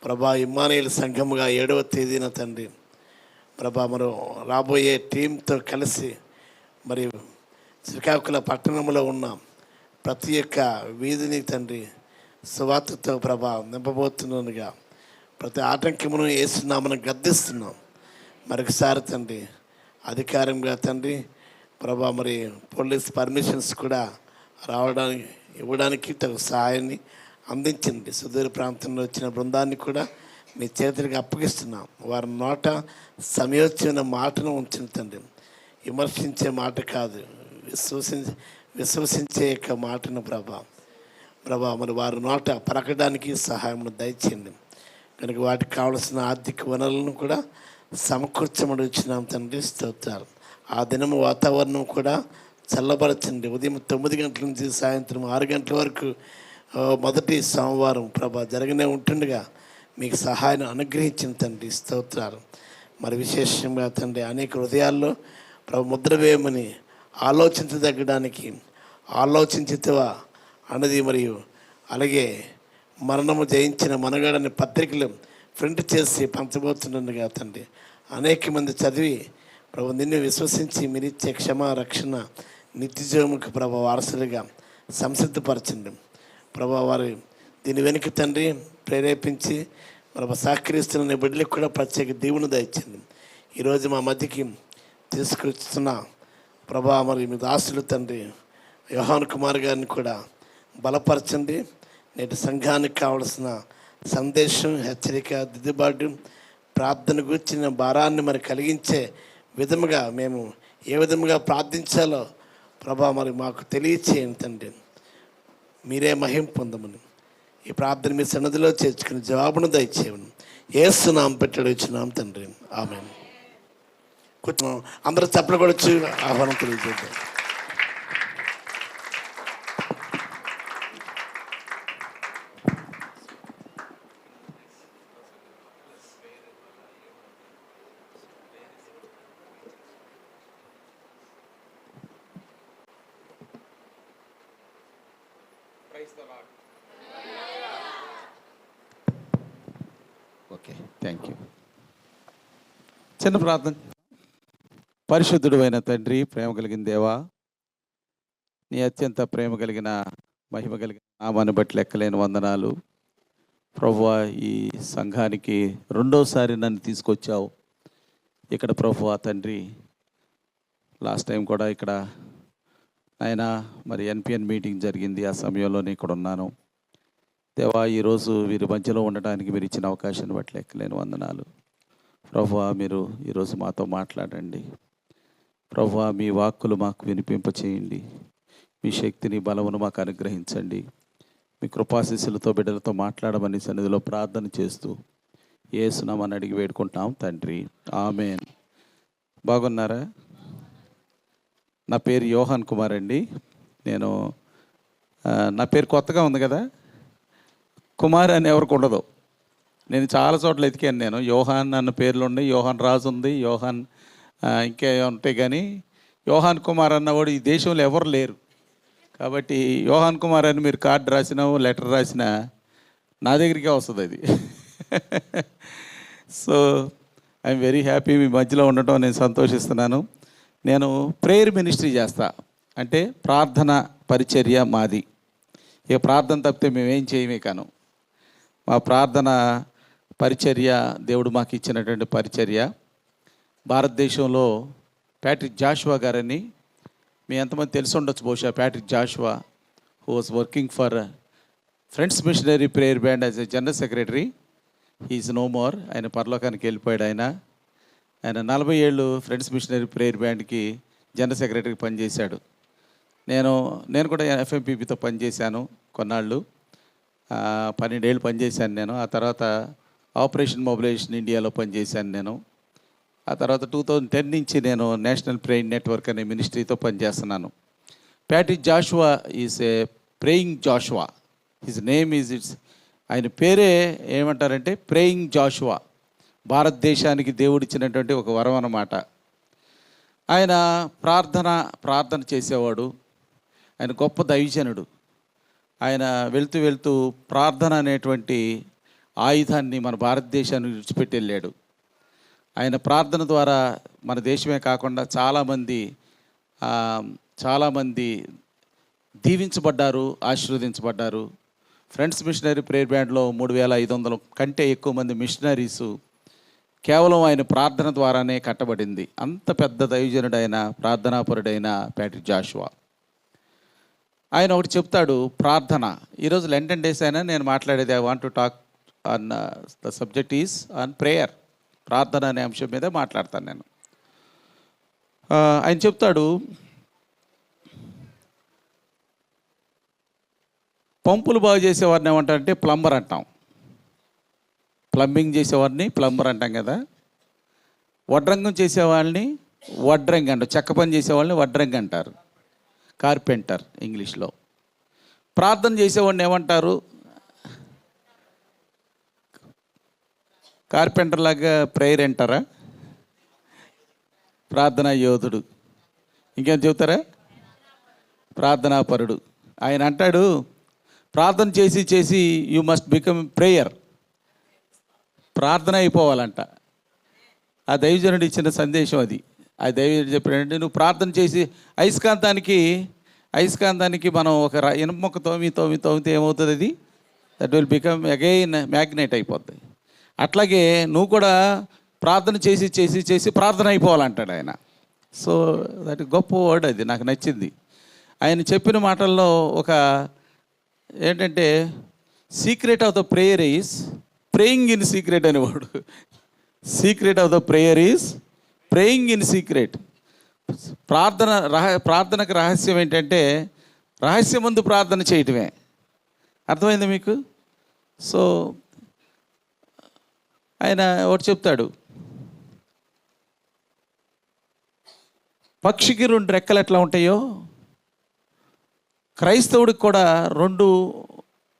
ప్రభా ఇమ్మానుయేలు సంఘముగా 7వ తేదీన తండ్రి ప్రభా మనం రాబోయే టీంతో కలిసి మరి శ్రీకాకుళ పట్టణంలో ఉన్న ప్రతి ఒక్క వీధిని తండ్రి సువార్తతో ప్రభా నింపబోతున్నగా ప్రతి ఆటంకమును యేసునామమున గద్దిస్తున్నాం. మరొకసారి తండ్రి అధికారంగా తండ్రి ప్రభా మరి పోలీస్ పర్మిషన్స్ కూడా ఇవ్వడానికి తగు సహాయాన్ని అందించండి. సుదూర ప్రాంతంలో వచ్చిన బృందాన్ని కూడా మీ చేతులకు అప్పగిస్తున్నాం. వారి నోట సమయోచిత మాటను ఉంచిన తండ్రి, విమర్శించే మాట కాదు, విశ్వసించే యొక్క మాటను ప్రభా మరి వారి నోట పలకడానికి సహాయం దయచేయండి. కనుక వాటికి కావలసిన ఆర్థిక వనరులను కూడా సమకూర్చమని వచ్చినాం తండ్రి, స్తోత్రాలు. ఆ దినము వాతావరణం కూడా చల్లబరచండి. ఉదయం 9 గంటల నుంచి సాయంత్రం 6 గంటల వరకు మొదటి సోమవారం ప్రభా జరగనే ఉంటుండగా మీకు సహాయం అనుగ్రహించిన తండ్రి, స్తోత్రాలు. మరి విశేషంగా తండ్రి అనేక హృదయాల్లో ప్రభు ముద్ర వేయమని ఆలోచించదగ్గడానికి ఆలోచించుతవా అన్నది మరియు అలాగే మరణము జయించిన మనగాడని పత్రికలు ప్రింట్ చేసి పంచబోతుండగా తండ్రి అనేక మంది చదివి ప్రభు నిన్ను విశ్వసించి మీరిచ్చే క్షమ రక్షణ నిత్యజీవముకు ప్రభు వారసులుగా సంసిద్ధపరచండి ప్రభు. వారు దీని వెనుక తండ్రి ప్రేరేపించి ప్రభు సహకరిస్తున్న బిడ్డలకు కూడా ప్రత్యేక దీవుని దయచింది. ఈరోజు మా మధ్యకి తీసుకొస్తున్న ప్రభా మరి మీ దాసులు తండ్రి యోహాన్ కుమార్ గారిని కూడా బలపరచండి. నేటి సంఘానికి కావలసిన సందేశం, హెచ్చరిక, దిద్దుబాటు, ప్రార్థన గురించిన భారాన్ని మరి కలిగించే విధముగా మేము ఏ విధముగా ప్రార్థించాలో ప్రభా మరి మాకు తెలియచేయండి తండ్రి. మీరే మహిమ పొందమని ఈ ప్రార్థన మీ సన్నదిలో చేర్చుకుని జవాబును దయచేయమని యేసు నామమున పెట్టాడు ఇచ్చినాం తండ్రి, ఆమేన్. కూర్చున్నాం, అందరూ చప్పట్లు కొడొచ్చు, ఆహ్వానం తెలియజేద్దాం. Okay, thank you. చిన్న ప్రార్థన. పరిశుద్ధుడు అయిన తండ్రి, ప్రేమ కలిగిన దేవా, నీ అత్యంత ప్రేమ కలిగిన మహిమ కలిగిన నామాన్ని బట్టి లెక్కలేని వందనాలు ప్రభువా. ఈ సంఘానికి 2వసారి నన్ను తీసుకొచ్చావు ఇక్కడ ప్రభువా తండ్రి. లాస్ట్ టైం కూడా ఇక్కడ ఆయన మరి ఎన్పిఎన్ మీటింగ్ జరిగింది, ఆ సమయంలోనే ఇక్కడ ఉన్నాను దేవా. ఈరోజు వీరి మధ్యలో ఉండటానికి మీరు ఇచ్చిన అవకాశాన్ని బట్టి లెక్కలేని వందనాలు ప్రభువా. మీరు ఈరోజు మాతో మాట్లాడండి ప్రభువా. మీ వాక్కులు మాకు వినిపింప చేయండి. మీ శక్తిని బలమును మాకు అనుగ్రహించండి. మీ కృపాశీస్సులతో బిడ్డలతో మాట్లాడమని సన్నిధిలో ప్రార్థన చేస్తూ యేసునామని అడిగి వేడుకుంటాం తండ్రి, ఆమేన్. బాగున్నారా? నా పేరు యోహాన్ కుమార్ అండి. నేను నా పేరు కొత్తగా ఉంది కదా, కుమార్ అని ఎవరికి ఉండదు. నేను చాలా చోట్ల ఎతికాను. నేను యోహాన్ అన్న పేర్లు ఉన్నాయి, యోహాన్ రాజు ఉంది, యోహాన్ ఇంకా ఉంటాయి, కానీ యోహాన్ కుమార్ అన్నవాడు ఈ దేశంలో ఎవరు లేరు. కాబట్టి యోహాన్ కుమార్ అని మీరు కార్డు రాసినా, లెటర్ రాసినా నా దగ్గరికే వస్తుంది అది. సో ఐఎమ్ వెరీ హ్యాపీ మీ మధ్యలో ఉండటం నేను సంతోషిస్తున్నాను. నేను ప్రేయర్ మినిస్ట్రీ చేస్తా, అంటే ప్రార్థన పరిచర్య మాది. ఇక ప్రార్థన తప్పితే మేమేం చేయమే కాను. మా ప్రార్థన పరిచర్య దేవుడు మాకు ఇచ్చినటువంటి పరిచర్య. భారతదేశంలో ప్యాట్రిక్ జాషువా గారని మీ ఎంతమంది తెలిసి ఉండొచ్చు బహుశా. Patrick Joshua who was working for Friends Missionary Prayer Band as a general secretary. He is no more. ఆయన పరలోకానికి వెళ్ళిపోయాడు. ఆయన 40 ఏళ్ళు ఫ్రెండ్స్ మిషనరీ ప్రేయర్ బ్యాండ్కి జనరల్ సెక్రటరీకి పనిచేశాడు. నేను కూడా ఎఫ్ఎంపీపీతో పనిచేశాను కొన్నాళ్ళు. 12 ఏళ్ళు పనిచేశాను నేను. ఆ తర్వాత ఆపరేషన్ మొబిలైజేషన్ ఇండియాలో పనిచేశాను నేను. ఆ తర్వాత 2010 నుంచి నేను నేషనల్ ప్రేయింగ్ నెట్వర్క్ అనే మినిస్ట్రీతో పనిచేస్తున్నాను. Patrick Joshua is a praying Joshua. His name is ఆయన పేరే ఏమంటారంటే ప్రేయింగ్ జాషువా. భారతదేశానికి దేవుడిచ్చినటువంటి ఒక వరం అన్నమాట. ఆయన ప్రార్థన చేసేవాడు. ఆయన గొప్ప దైవజనుడు. ఆయన వెళ్తూ ప్రార్థన అనేటువంటి ఆయుధాన్ని మన భారతదేశానికి విడిచిపెట్టి వెళ్ళాడు. ఆయన ప్రార్థన ద్వారా మన దేశమే కాకుండా చాలామంది దీవించబడ్డారు, ఆశీర్వదించబడ్డారు. ఫ్రెండ్స్ మిషనరీ ప్రేయర్ బ్యాండ్లో 3500 కంటే ఎక్కువ మంది మిషనరీసు కేవలం ఆయన ప్రార్థన ద్వారానే కట్టబడింది. అంత పెద్ద దైవజనుడైన ప్రార్థనాపరుడైన ప్యాట్రిక్ జాషువా. ఆయన ఒకటి చెప్తాడు, ప్రార్థన. ఈరోజు లెంటన్ డేస్ అయినా నేను మాట్లాడేది, I want to talk on the subject is on prayer. ప్రార్థన అనే అంశం మీద మాట్లాడతాను నేను. ఆయన చెప్తాడు, పంపులు బాగు చేసేవారిని ఏమంటారంటే ప్లంబర్ అంటాం. ప్లంబింగ్ చేసేవారిని ప్లంబర్ అంటాం కదా. వడ్రంగం చేసేవాళ్ళని వడ్రంగి అంటారు. చెక్క పని చేసేవాళ్ళని వడ్రంగి అంటారు, కార్పెంటర్ ఇంగ్లీష్లో. ప్రార్థన చేసేవాడిని ఏమంటారు? కార్పెంటర్ లాగా ప్రేయర్ అంటారా? ప్రార్థనా యోధుడు. ఇంకేం చెబుతారా? ప్రార్థనాపరుడు. ఆయన అంటాడు, ప్రార్థన చేసి యూ మస్ట్ బికమ్ ప్రేయర్. ప్రార్థన అయిపోవాలంట. ఆ దైవజనుడు ఇచ్చిన సందేశం అది. ఆ దైవజనుడు చెప్పాడంటే, నువ్వు ప్రార్థన చేసి అయస్కాంతానికి మనం ఒక ఇనుప మొక్క తోమితే ఏమవుతుంది? అది that will become again magnet అయిపోద్ది. అట్లాగే నువ్వు కూడా ప్రార్థన చేసి ప్రార్థన అయిపోవాలంటాడు ఆయన. సో దట్ గొప్ప వర్డ్ అది, నాకు నచ్చింది. ఆయన చెప్పిన మాటల్లో ఒక ఏంటంటే, secret of the prayer is praying in secret అనేవాడు. Secret of the prayer is praying in secret. ప్రార్థనకు రహస్యం ఏంటంటే రహస్యమందు ప్రార్థన చేయటమే. అర్థమైంది మీకు? సో ఆయన ఒకటి చెప్తాడు, పక్షికి 2 రెక్కలు ఎట్లా ఉంటాయో క్రైస్తవుడికి కూడా 2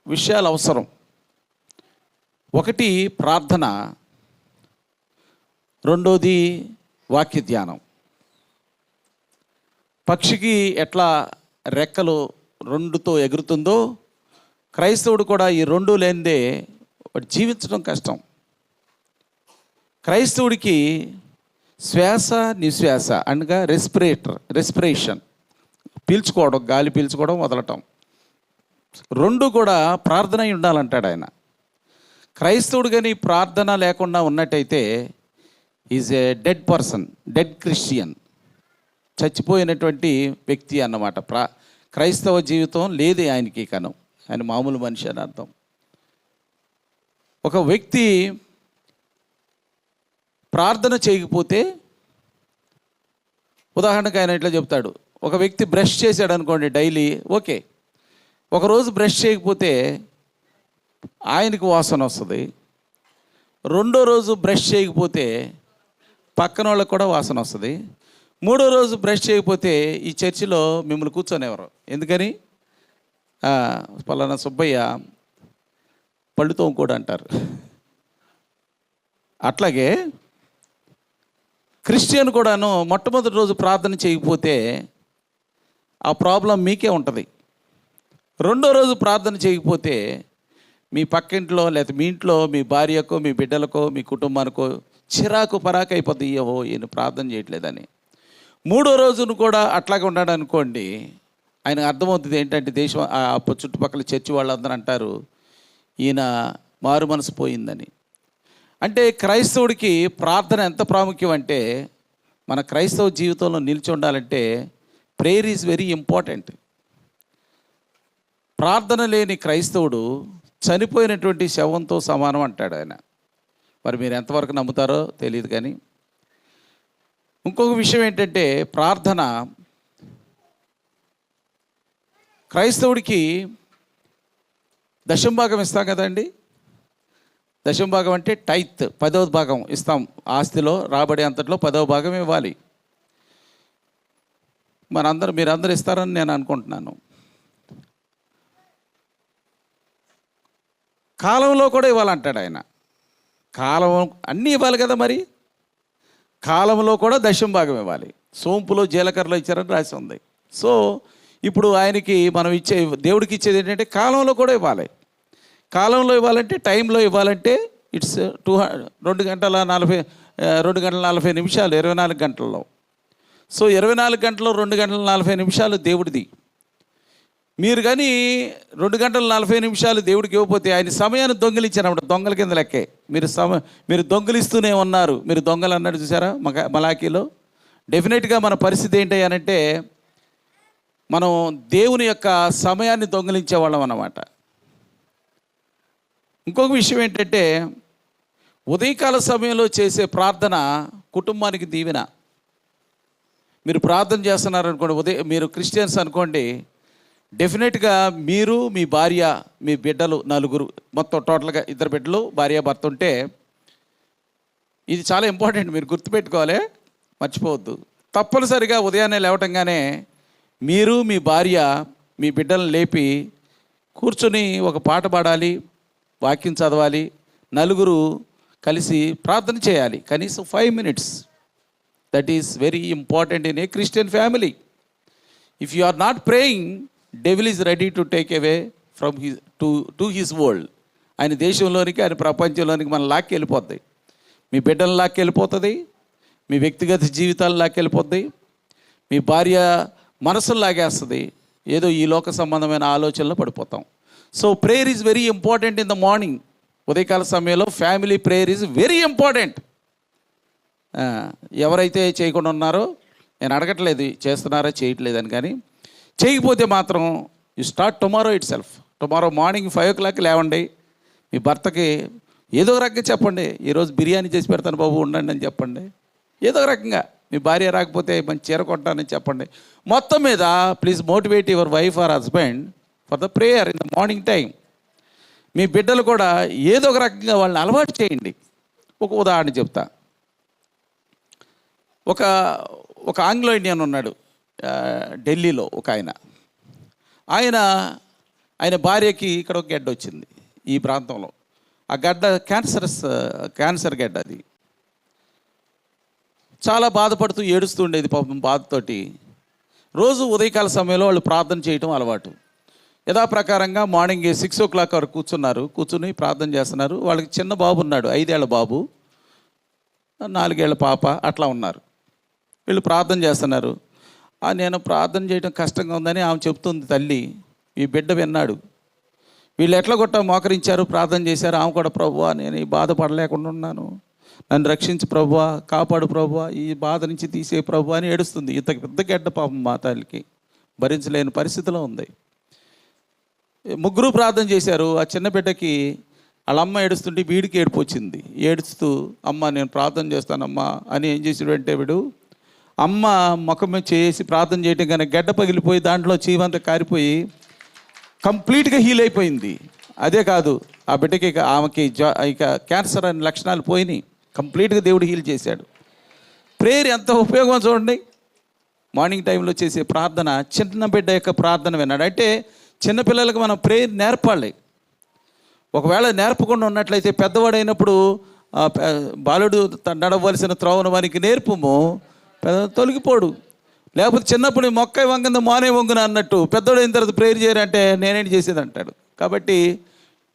విషయాలు అవసరం. ఒకటి ప్రార్థన, రెండోది వాక్య ధ్యానం. పక్షికి ఎట్లా రెక్కలు 2తో ఎగురుతుందో క్రైస్తవుడు కూడా ఈ 2 లేనిదే వాడు జీవించడం కష్టం. క్రైస్తవుడికి శ్వాస నిశ్వాస అనగా రెస్పిరేషన్, పీల్చుకోవడం, గాలి పీల్చుకోవడం, వదలటం, 2 కూడా ప్రార్థన అయి ఉండాలంటాడు ఆయన. క్రైస్తవుడు కానీ ప్రార్థన లేకుండా ఉన్నట్టయితే is a dead person, dead Christian, చచ్చిపోయినటువంటి వ్యక్తి అన్నమాట. క్రైస్తవ జీవితం లేదు ఆయనకి. ఆయన మామూలు మనిషి అని అర్థం. ఒక వ్యక్తి ప్రార్థన చేయకపోతే, ఉదాహరణకు ఆయన ఇట్లా చెప్తాడు, ఒక వ్యక్తి బ్రష్ చేశాడు అనుకోండి డైలీ, ఓకే. ఒకరోజు బ్రష్ చేయకపోతే ఆయనకు వాసన వస్తుంది, రెండో రోజు బ్రష్ చేయకపోతే పక్కన వాళ్ళకి కూడా వాసన వస్తుంది. మూడో రోజు బ్రష్ చేయకపోతే ఈ చర్చిలో మిమ్మల్ని కూర్చొనేవారు. ఎందుకని? పలానా సుబ్బయ్య పళ్ళు తోముకోడు అంటారు. అట్లాగే క్రిస్టియన్ కూడాను మొట్టమొదటి రోజు ప్రార్థన చేయకపోతే ఆ ప్రాబ్లం మీకే ఉంటుంది. రెండో రోజు ప్రార్థన చేయకపోతే మీ పక్కింట్లో లేదా మీ ఇంట్లో మీ భార్యకో మీ బిడ్డలకో మీ కుటుంబానికో చిరాకు పరాకు అయిపోద్ది, అయ్యో ఈయన ప్రార్థన చేయట్లేదని. మూడో రోజును కూడా అట్లాగే ఉన్నాడు అనుకోండి, ఆయనకు అర్థమవుతుంది ఏంటంటే దేశం చుట్టుపక్కల చర్చి వాళ్ళందరూ అంటారు ఈయన మారు మనసు పోయిందని. అంటే క్రైస్తవుడికి ప్రార్థన ఎంత ప్రాముఖ్యం అంటే, మన క్రైస్తవ జీవితంలో నిలిచి ఉండాలంటే ప్రేయర్ ఈజ్ వెరీ ఇంపార్టెంట్. ప్రార్థన లేని క్రైస్తవుడు చనిపోయినటువంటి శవంతో సమానం అంటాడు ఆయన. మరి మీరు ఎంతవరకు నమ్ముతారో తెలియదు. కానీ ఇంకొక విషయం ఏంటంటే, ప్రార్థన క్రైస్తవుడికి దశంభాగం ఇస్తాం కదండి. దశంభాగం అంటే టైత్, 10వ భాగం ఇస్తాం. ఆస్తిలో రాబడి అంతట్లో 10వ భాగం ఇవ్వాలి. మీరందరూ ఇస్తారని నేను అనుకుంటున్నాను. కాలంలో కూడా ఇవ్వాలంటాడు ఆయన. కాలం అన్నీ ఇవ్వాలి కదా, మరి కాలంలో కూడా దశంభాగం ఇవ్వాలి. సోంపులో జీలకర్రలో ఇచ్చారని రాసి ఉంది. సో ఇప్పుడు ఆయనకి మనం దేవుడికి ఇచ్చేది ఏంటంటే కాలంలో కూడా ఇవ్వాలి. కాలంలో ఇవ్వాలంటే, టైంలో ఇవ్వాలంటే ఇట్స్ 2 గంటల 40 నిమిషాలు 24 గంటల్లో. సో 24 గంటల్లో 2 గంటల 40 నిమిషాలు దేవుడిది. మీరు కానీ 2 గంటల 40 నిమిషాలు దేవుడికి ఇవ్వకపోతే ఆయన సమయాన్ని దొంగిలించారన్నమాట. దొంగల కింద లెక్కే. మీరు దొంగిలిస్తూనే ఉన్నారు. మీరు దొంగలు అన్నాడు చూసారా మలాకీలో. డెఫినెట్గా మన పరిస్థితి ఏంటి అనంటే, మనం దేవుని యొక్క సమయాన్ని దొంగిలించేవాళ్ళం అన్నమాట. ఇంకొక విషయం ఏంటంటే, ఉదయకాల సమయంలో చేసే ప్రార్థన కుటుంబానికి దీవెన. మీరు ప్రార్థన చేస్తున్నారనుకోండి, మీరు క్రిస్టియన్స్ అనుకోండి, డెఫినెట్గా మీరు, మీ భార్య, మీ బిడ్డలు, 4 మొత్తం టోటల్గా 2 బిడ్డలు, భార్య, భర్త ఉంటే ఇది చాలా ఇంపార్టెంట్. మీరు గుర్తుపెట్టుకోవాలి, మర్చిపోవద్దు. తప్పనిసరిగా ఉదయాన్నే లేవటంగానే మీరు, మీ భార్య, మీ బిడ్డలను లేపి కూర్చొని ఒక పాట పాడాలి, వాక్యం చదవాలి, 4 కలిసి ప్రార్థన చేయాలి. కనీసం 5 minutes. That is very important in a Christian family. If you are not praying, devil is ready to take away from to his world. ఆయన దేశంలోనికి, ఆయన ప్రపంచంలోనికి మనం లాక్కి వెళ్ళిపోద్ది. మీ బిడ్డలను లాక్కి వెళ్ళిపోతుంది, మీ వ్యక్తిగత జీవితాలు లాక్కి వెళ్ళిపోద్ది, మీ భార్య మనసును లాగేస్తుంది. ఏదో ఈ లోక సంబంధమైన ఆలోచనలో పడిపోతాం. So prayer is very important in the morning. ఉదయకాల సమయంలో family prayer is very important. ఎవరైతే చేయకుండా ఉన్నారో, నేను అడగట్లేదు చేస్తున్నారా చేయట్లేదని, కానీ చేయకపోతే మాత్రం you start tomorrow it self. Tomorrow morning 5 o'clock లేవండి. మీ భర్తకి ఏదో ఒక రకంగా చెప్పండి, ఈరోజు బిర్యానీ చేసి పెడతాను బాబు ఉండండి అని చెప్పండి. ఏదో ఒక రకంగా. మీ భార్య రాకపోతే మంచి చీర కొంటానని చెప్పండి. మొత్తం మీద please motivate your wife or husband for the prayer in the morning time. మీ బిడ్డలు కూడా ఏదో ఒక రకంగా వాళ్ళని అలవాటు చేయండి. ఒక ఉదాహరణ చెప్తా. ఒక ఆంగ్లో ఇండియన్ ఉన్నాడు ఢిల్లీలో. ఒక ఆయన భార్యకి ఇక్కడ ఒక గడ్డ వచ్చింది ఈ ప్రాంతంలో. ఆ గడ్డ క్యాన్సర్ గడ్డ. అది చాలా బాధపడుతూ ఏడుస్తూ ఉండేది పాపం. బాధతోటి రోజు ఉదయకాల సమయంలో వాళ్ళు ప్రార్థన చేయటం అలవాటు. యథాప్రకారంగా మార్నింగ్ 6 o'clock వరకు కూర్చుని ప్రార్థన చేస్తున్నారు. వాళ్ళకి చిన్న బాబు ఉన్నాడు, 5 ఏళ్ల బాబు, 4 ఏళ్ల పాప, అట్లా ఉన్నారు. వీళ్ళు ప్రార్థన చేస్తున్నారు. నేను ప్రార్థన చేయడం కష్టంగా ఉందని ఆమె చెప్తుంది తల్లి. ఈ బిడ్డ విన్నాడు. వీళ్ళు ఎట్లా కొట్టా మోకరించారు, ప్రార్థన చేశారు. ఆమె కూడా, ప్రభువా నేను ఈ బాధపడలేకుండా ఉన్నాను, నన్ను రక్షించు ప్రభువా, కాపాడు ప్రభువా, ఈ బాధ నుంచి తీసే ప్రభువా అని ఏడుస్తుంది. ఇంత పెద్ద గడ్డ పాపం మా తల్లికి భరించలేని పరిస్థితిలో ఉంది. 3 ప్రార్థన చేశారు. ఆ చిన్న బిడ్డకి వాళ్ళ అమ్మ ఏడుస్తుంటే వీడికి ఏడుపు వచ్చింది. ఏడుస్తూ అమ్మ నేను ప్రార్థన చేస్తానమ్మా అని ఏం చేసాడంటే, వీడు అమ్మ ముఖం చేసి ప్రార్థన చేయటం కానీ గడ్డ పగిలిపోయి దాంట్లో చీమంతా కారిపోయి కంప్లీట్గా హీల్ అయిపోయింది. అదే కాదు, ఆ బిడ్డకి ఆమెకి ఇక క్యాన్సర్ అనే లక్షణాలు పోయినాయి. కంప్లీట్గా దేవుడు హీల్ చేశాడు. ప్రేయర్ ఎంత ఉపయోగం చూడండి. మార్నింగ్ టైంలో చేసే ప్రార్థన, చిన్న బిడ్డ యొక్క ప్రార్థన విన్నాడు అంటే చిన్నపిల్లలకు మనం ప్రేయర్ నేర్పాలి. ఒకవేళ నేర్పకుండా ఉన్నట్లయితే పెద్దవాడైనప్పుడు బాలుడు నడవలసిన త్రోవను వానికి నేర్పము, తొలగిపోడు. లేకపోతే చిన్నప్పుడు మొక్క వంగంద మోనే వంగున అన్నట్టు పెద్దోడు అయిన తర్వాత ప్రేయర్ చేయరంటే నేనేంటి చేసేది అంటాడు. కాబట్టి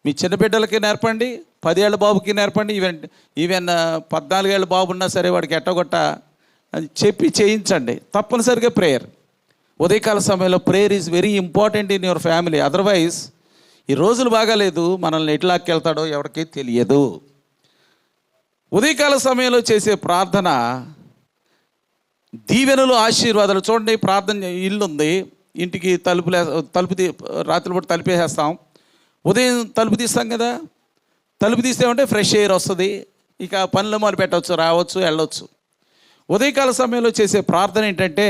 మీ చిన్న బిడ్డలకి నేర్పండి, 10 ఏళ్ళ బాబుకి నేర్పండి, ఈవెన్ 14 ఏళ్ళ బాబు ఉన్నా సరే వాడికి ఎట్టగొట్ట అని చెప్పి చేయించండి. తప్పనిసరిగా ప్రేయర్, ఉదయకాల సమయంలో prayer is very important in your family. Otherwise ఈ రోజులు బాగాలేదు, మనల్ని ఎట్లాకెళ్తాడో ఎవరికీ తెలియదు. ఉదయకాల సమయంలో చేసే ప్రార్థన దీవెనలు, ఆశీర్వాదాలు. చూడండి, ప్రార్థన ఇల్లు ఉంది, ఇంటికి తలుపు రాత్రిపూట తలుపేసేస్తాం, ఉదయం తలుపు తీస్తాం కదా. తలుపు తీస్తేమంటే ఫ్రెష్ ఎయిర్ వస్తుంది, ఇక పనులు మొదలు పెట్టవచ్చు, రావచ్చు, వెళ్ళవచ్చు. ఉదయకాల సమయంలో చేసే ప్రార్థన ఏంటంటే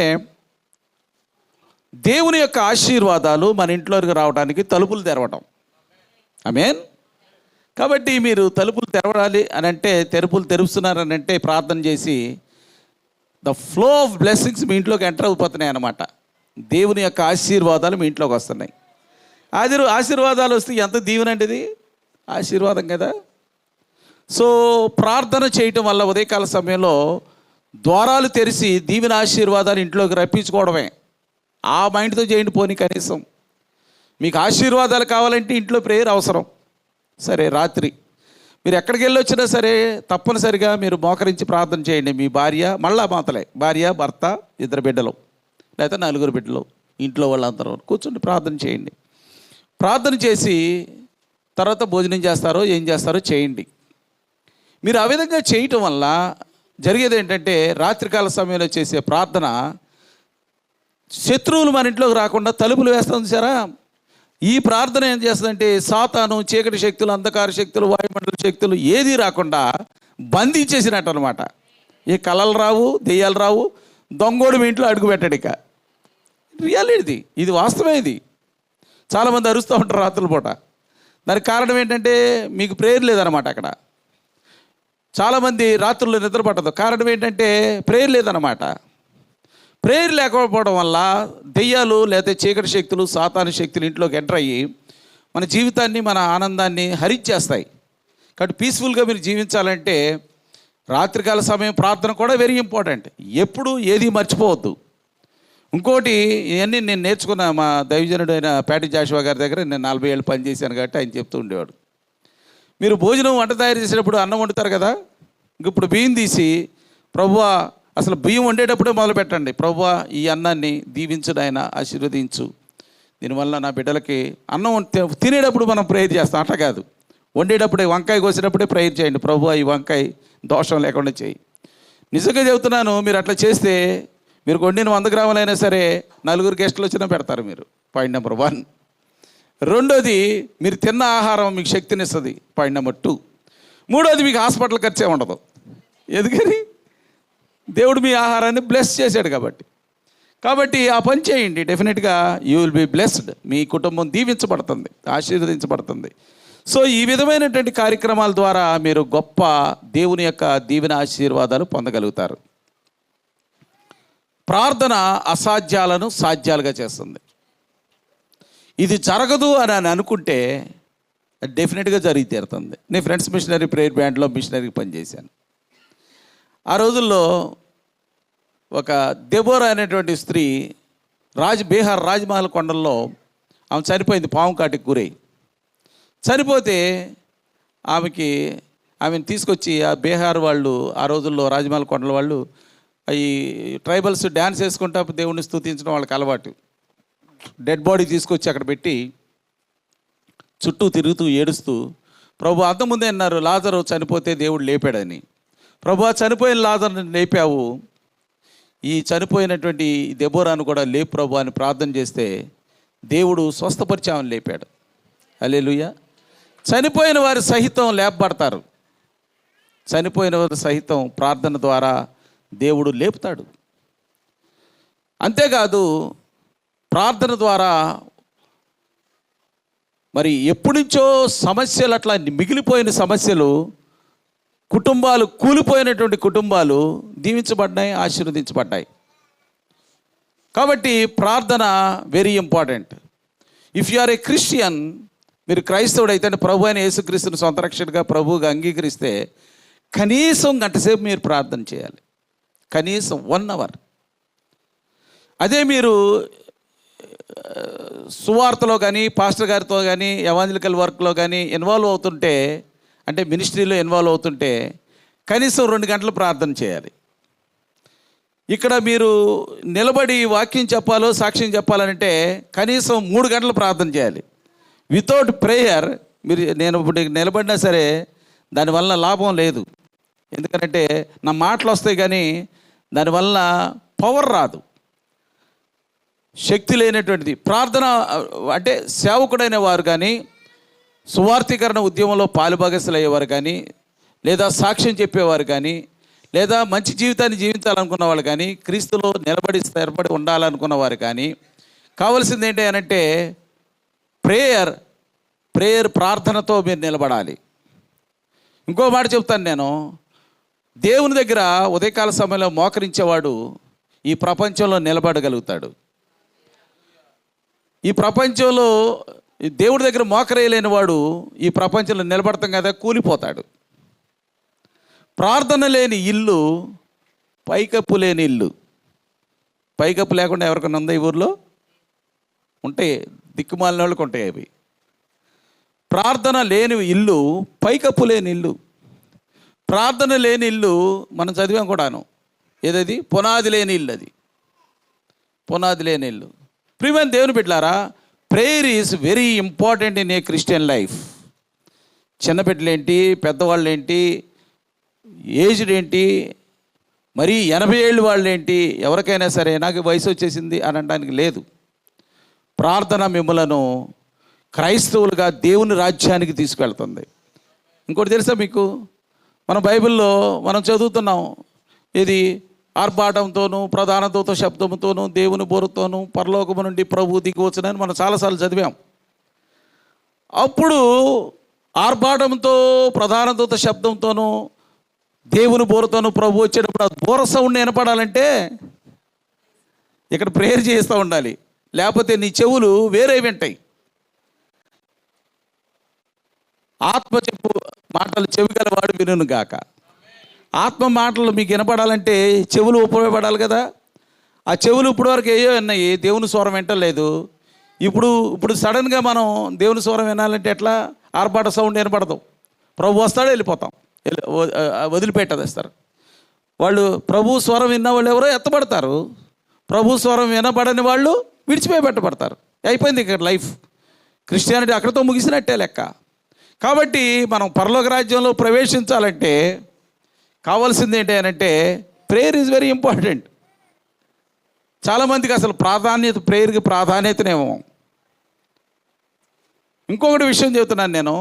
దేవుని యొక్క ఆశీర్వాదాలు మన ఇంట్లోకి రావడానికి తలుపులు తెరవటం. ఆమేన్. కాబట్టి మీరు తలుపులు తెరవాలి అని అంటే, తెరుస్తున్నారని అంటే ప్రార్థన చేసి ద ఫ్లో ఆఫ్ బ్లెస్సింగ్స్ మీ ఇంట్లోకి ఎంటర్ అయిపోతున్నాయి అన్నమాట. దేవుని యొక్క ఆశీర్వాదాలు మీ ఇంట్లోకి వస్తున్నాయి. ఆశీర్వాదాలు వస్తే ఎంత దీవెనండి, ఇది ఆశీర్వాదం కదా. సో ప్రార్థన చేయటం వల్ల ఉదయకాల సమయంలో ద్వారాలు తెరిచి దీవెన ఆశీర్వాదాలు ఇంట్లోకి రప్పించుకోవడమే. ఆ మైండ్తో చేయండి. పోనీ కనీసం మీకు ఆశీర్వాదాలు కావాలంటే ఇంట్లో ప్రేయర్ అవసరం. సరే, రాత్రి మీరు ఎక్కడికి వెళ్ళి వచ్చినా సరే తప్పనిసరిగా మీరు మోకరించి ప్రార్థన చేయండి. మీ భార్య, మళ్ళా మాతలే, భార్య, భర్త, 2 బిడ్డలు లేకపోతే 4 బిడ్డలు, ఇంట్లో వాళ్ళందరూ కూర్చుని ప్రార్థన చేయండి. ప్రార్థన చేసి తర్వాత భోజనం చేస్తారో ఏం చేస్తారో చేయండి. మీరు ఆ విధంగా చేయటం వల్ల జరిగేది ఏంటంటే, రాత్రికాల సమయంలో చేసే ప్రార్థన శత్రువులు మన ఇంట్లోకి రాకుండా తలుపులు వేస్తుంది సరా. ఈ ప్రార్థన ఏం చేస్తుందంటే సాతాను, చీకటి శక్తులు, అంధకార శక్తులు, వాయుమండల శక్తులు ఏది రాకుండా బంధించేసినట్టు అనమాట. ఏ కళలు రావు, దెయ్యాలు రావు, దొంగోడు మీ ఇంట్లో అడుగు పెట్టాడు. ఇక రియాలిటీ ఇది, వాస్తవమే. ఇది చాలామంది అరుస్తూ ఉంటారు రాత్రుల పూట. దానికి కారణం ఏంటంటే మీకు ప్రేయర్ లేదనమాట. అక్కడ చాలామంది రాత్రుల్లో నిద్ర పట్టదు, కారణం ఏంటంటే ప్రేయర్ లేదనమాట. ప్రేయర్ లేకపోవడం వల్ల దెయ్యాలు లేదా చీకటి శక్తులు, సాతాను శక్తులు ఇంట్లోకి ఎంటర్ అయ్యి మన జీవితాన్ని, మన ఆనందాన్ని హరించేస్తాయి. కాబట్టి పీస్ఫుల్గా మీరు జీవించాలంటే రాత్రికాల సమయం ప్రార్థన కూడా వెరీ ఇంపార్టెంట్. ఎప్పుడు ఏది మర్చిపోవద్దు. ఇంకోటి, ఇవన్నీ నేను నేర్చుకున్న మా దైవజనుడు అయిన ప్యాటి జాషువా గారి దగ్గర నేను 40 ఏళ్ళు పనిచేశాను కాబట్టి ఆయన చెప్తూ ఉండేవాడు. మీరు భోజనం, వంట తయారు చేసేటప్పుడు అన్నం వండుతారు కదా, ఇప్పుడు బియ్యం తీసి ప్రభువా, అసలు బియ్యం వండేటప్పుడే మొదలు పెట్టండి, ప్రభువా ఈ అన్నాన్ని దీవించు నాయన, ఆశీర్వదించు, దీనివల్ల నా బిడ్డలకి అన్నం తినేటప్పుడు మనం ప్రేయర్ చేస్తాం. అట్లా కాదు, వండేటప్పుడే, వంకాయ కోసేటప్పుడే ప్రేయర్ చేయండి, ప్రభువా ఈ వంకాయ దోషం లేకుండా చేయి. నిజంగా చెబుతున్నాను, మీరు అట్లా చేస్తే మీరు వండిన 100 గ్రాములైనా సరే 4 గెస్టులు వచ్చినా పెడతారు మీరు. Point number 1. రెండోది, మీరు తిన్న ఆహారం మీకు శక్తినిస్తుంది. Point number 2. మూడోది, మీకు హాస్పిటల్ ఖర్చే ఉండదు. ఎందుకని? దేవుడు మీ ఆహారాన్ని బ్లెస్ చేశాడు కాబట్టి ఆ పని చేయండి. డెఫినెట్గా యూ విల్ బి బ్లెస్డ్. మీ కుటుంబం దీవించబడుతుంది, ఆశీర్వదించబడుతుంది. సో ఈ విధమైనటువంటి కార్యక్రమాల ద్వారా మీరు గొప్ప దేవుని యొక్క దీవెన ఆశీర్వాదాలు పొందగలుగుతారు. ప్రార్థన అసాధ్యాలను సాధ్యాలుగా చేస్తుంది. ఇది జరగదు అని అనుకుంటే డెఫినెట్గా జరిగి తీరుతుంది. నేను ఫ్రెండ్స్ మిషనరీ ప్రేయర్ బ్యాండ్లో మిషనరీకి పనిచేశాను. ఆ రోజుల్లో ఒక దెబోరా అనేటువంటి స్త్రీ బీహార్ రాజ్మహల్ కొండల్లో ఆమె చనిపోయింది, పాము కాటికి గురై. చనిపోతే ఆమెను తీసుకొచ్చి ఆ బీహార్ వాళ్ళు, ఆ రోజుల్లో రాజ్మహల్ కొండల వాళ్ళు, ఈ ట్రైబల్స్ డ్యాన్స్ వేసుకుంటా దేవుణ్ణి స్తుతించడం వాళ్ళకి అలవాటు. డెడ్ బాడీ తీసుకొచ్చి అక్కడ పెట్టి చుట్టూ తిరుగుతూ ఏడుస్తూ, ప్రభు అంతకుముందే అన్నారు లాజరు చనిపోతే దేవుడు లేపాడని. ప్రభు చనిపోయిన లాజరుని లేపావు, ఈ చనిపోయినటువంటి దెబోరాను కూడా లేపు ప్రభు అని ప్రార్థన చేస్తే దేవుడు స్వస్థపరిచామని లేపాడు. హల్లెలూయా. చనిపోయిన వారు సహితం లేపబడతారు. చనిపోయిన వారు సహితం ప్రార్థన ద్వారా దేవుడు లేపుతాడు. అంతేకాదు, ప్రార్థన ద్వారా మరి ఎప్పటి నుంచో సమస్యలు అట్లా మిగిలిపోయిన సమస్యలు, కుటుంబాలు కూలిపోయినటువంటి కుటుంబాలు దీవించబడ్డాయి, ఆశీర్వదించబడ్డాయి. కాబట్టి ప్రార్థన very important. If you are a Christian, మీరు క్రైస్తవుడు అయితే, ప్రభు అయిన యేసుక్రీస్తుని సొంత రక్షకుడిగా ప్రభువుగా అంగీకరిస్తే కనీసం గంటసేపు మీరు ప్రార్థన చేయాలి, కనీసం 1 hour. అదే మీరు సువార్తలో కానీ పాస్టర్ గారితో కానీ ఎవాంజలికల్ వర్క్లో కానీ ఇన్వాల్వ్ అవుతుంటే, అంటే మినిస్ట్రీలో ఇన్వాల్వ్ అవుతుంటే కనీసం 2 గంటలు ప్రార్థన చేయాలి. ఇక్కడ మీరు నిలబడి వాక్యం చెప్పాలో సాక్ష్యం చెప్పాలంటే కనీసం 3 గంటలు ప్రార్థన చేయాలి. వితౌట్ ప్రేయర్ నేను ఇప్పుడు నిలబడినా సరే దానివల్ల లాభం లేదు. ఎందుకంటే నా మాటలు వస్తాయి కానీ దానివల్ల పవర్ రాదు, శక్తి లేనటువంటిది. ప్రార్థన అంటే సేవకుడైన వారు కానీ, సువార్థీకరణ ఉద్యమంలో పాలుభాగస్తులు అయ్యేవారు కానీ, లేదా సాక్ష్యం చెప్పేవారు కానీ, లేదా మంచి జీవితాన్ని జీవించాలనుకున్న వాళ్ళు కానీ, క్రీస్తులో నిలబడి స్థిరపడి ఉండాలనుకున్న వారు కానీ కావాల్సింది ఏంటి అనంటే ప్రేయర్ ప్రార్థనతో మీరు నిలబడాలి. ఇంకో మాట చెప్తాను నేను, దేవుని దగ్గర ఉదయకాల సమయంలో మోకరించేవాడు ఈ ప్రపంచంలో నిలబడగలుగుతాడు. ఈ ప్రపంచంలో దేవుడి దగ్గర మోకరేయలేని వాడు ఈ ప్రపంచంలో నిలబడతాం కదా కూలిపోతాడు. ప్రార్థన లేని ఇల్లు పైకప్పు లేని ఇల్లు. పైకప్పు లేకుండా ఎవరికైనా ఉందా ఈ ఊర్లో? ఉంటాయి, దిక్కుమాలిన వాళ్ళకి ఉంటాయి అవి. ప్రార్థన లేని ఇల్లు పైకప్పు లేని ఇల్లు. ప్రార్థన లేని ఇల్లు మనం చదివాం కూడాను, ఏదది? పునాది లేని ఇల్లు. అది పునాది లేని ఇల్లు. ప్రియమైన దేవుని బిడ్డలారా, prayer is very important in a Christian life. చిన్నబిడ్డలేంటి, పెద్దవాళ్ళు ఏంటి, ఏజ్డ్ ఏంటి, మరీ 80 ఏళ్ళు వాళ్ళు ఏంటి, ఎవరికైనా సరే నాకు వయసు వచ్చేసింది అని అనడానికి లేదు. ప్రార్థన మిమ్మలను క్రైస్తవులుగా దేవుని రాజ్యానికి తీసుకెళ్తుంది. ఇంకోటి తెలుసా మీకు? మన బైబిల్లో మనం చదువుతున్నాం, ఇది ఆర్భాటంతోనూ ప్రధాన దూత శబ్దంతోనూ దేవుని బోరుతోనూ పరలోకము నుండి ప్రభు దిగి వచ్చునని మనం చాలాసార్లు చదివాం. అప్పుడు ఆర్భాటంతో ప్రధాన దూత శబ్దంతోనూ దేవుని బోరుతోనూ ప్రభు వచ్చేటప్పుడు ఆ బోర సౌండ్ వినపడాలంటే ఇక్కడ ప్రేయర్ చేస్తూ ఉండాలి, లేకపోతే నీ చెవులు వేరే వింటాయి. ఆత్మ చెప్పు మాటలు చెవిగలవాడు వినును గాక. ఆత్మ మాటలు మీకు వినపడాలంటే చెవులు ఉపయోగపడాలి కదా. ఆ చెవులు ఇప్పుడు వరకు ఏయో విన్నాయి, దేవుని స్వరం వింటలేదు. ఇప్పుడు సడన్గా మనం దేవుని స్వరం వినాలంటే ఎట్లా? ఆర్భాట సౌండ్ వినపడదు. ప్రభు వస్తాడో వెళ్ళిపోతాం, వదిలిపెట్టేస్తారు. వాళ్ళు ప్రభు స్వరం విన్న వాళ్ళు ఎవరో ఎత్తబడతారు, ప్రభు స్వరం వినబడని వాళ్ళు విడిచిపెట్టబడతారు. అయిపోయింది ఇక్కడ లైఫ్. క్రిస్టియానిటీ అక్కడితో ముగిసినట్టే లెక్క. కాబట్టి మనం పరలోక రాజ్యంలో ప్రవేశించాలంటే కావాల్సింది ఏంటి అని అంటే ప్రేయర్ ఈజ్ వెరీ ఇంపార్టెంట్. చాలామందికి అసలు ప్రేయర్కి ప్రాధాన్యతనేమో. ఇంకొకటి విషయం చెబుతున్నాను నేను,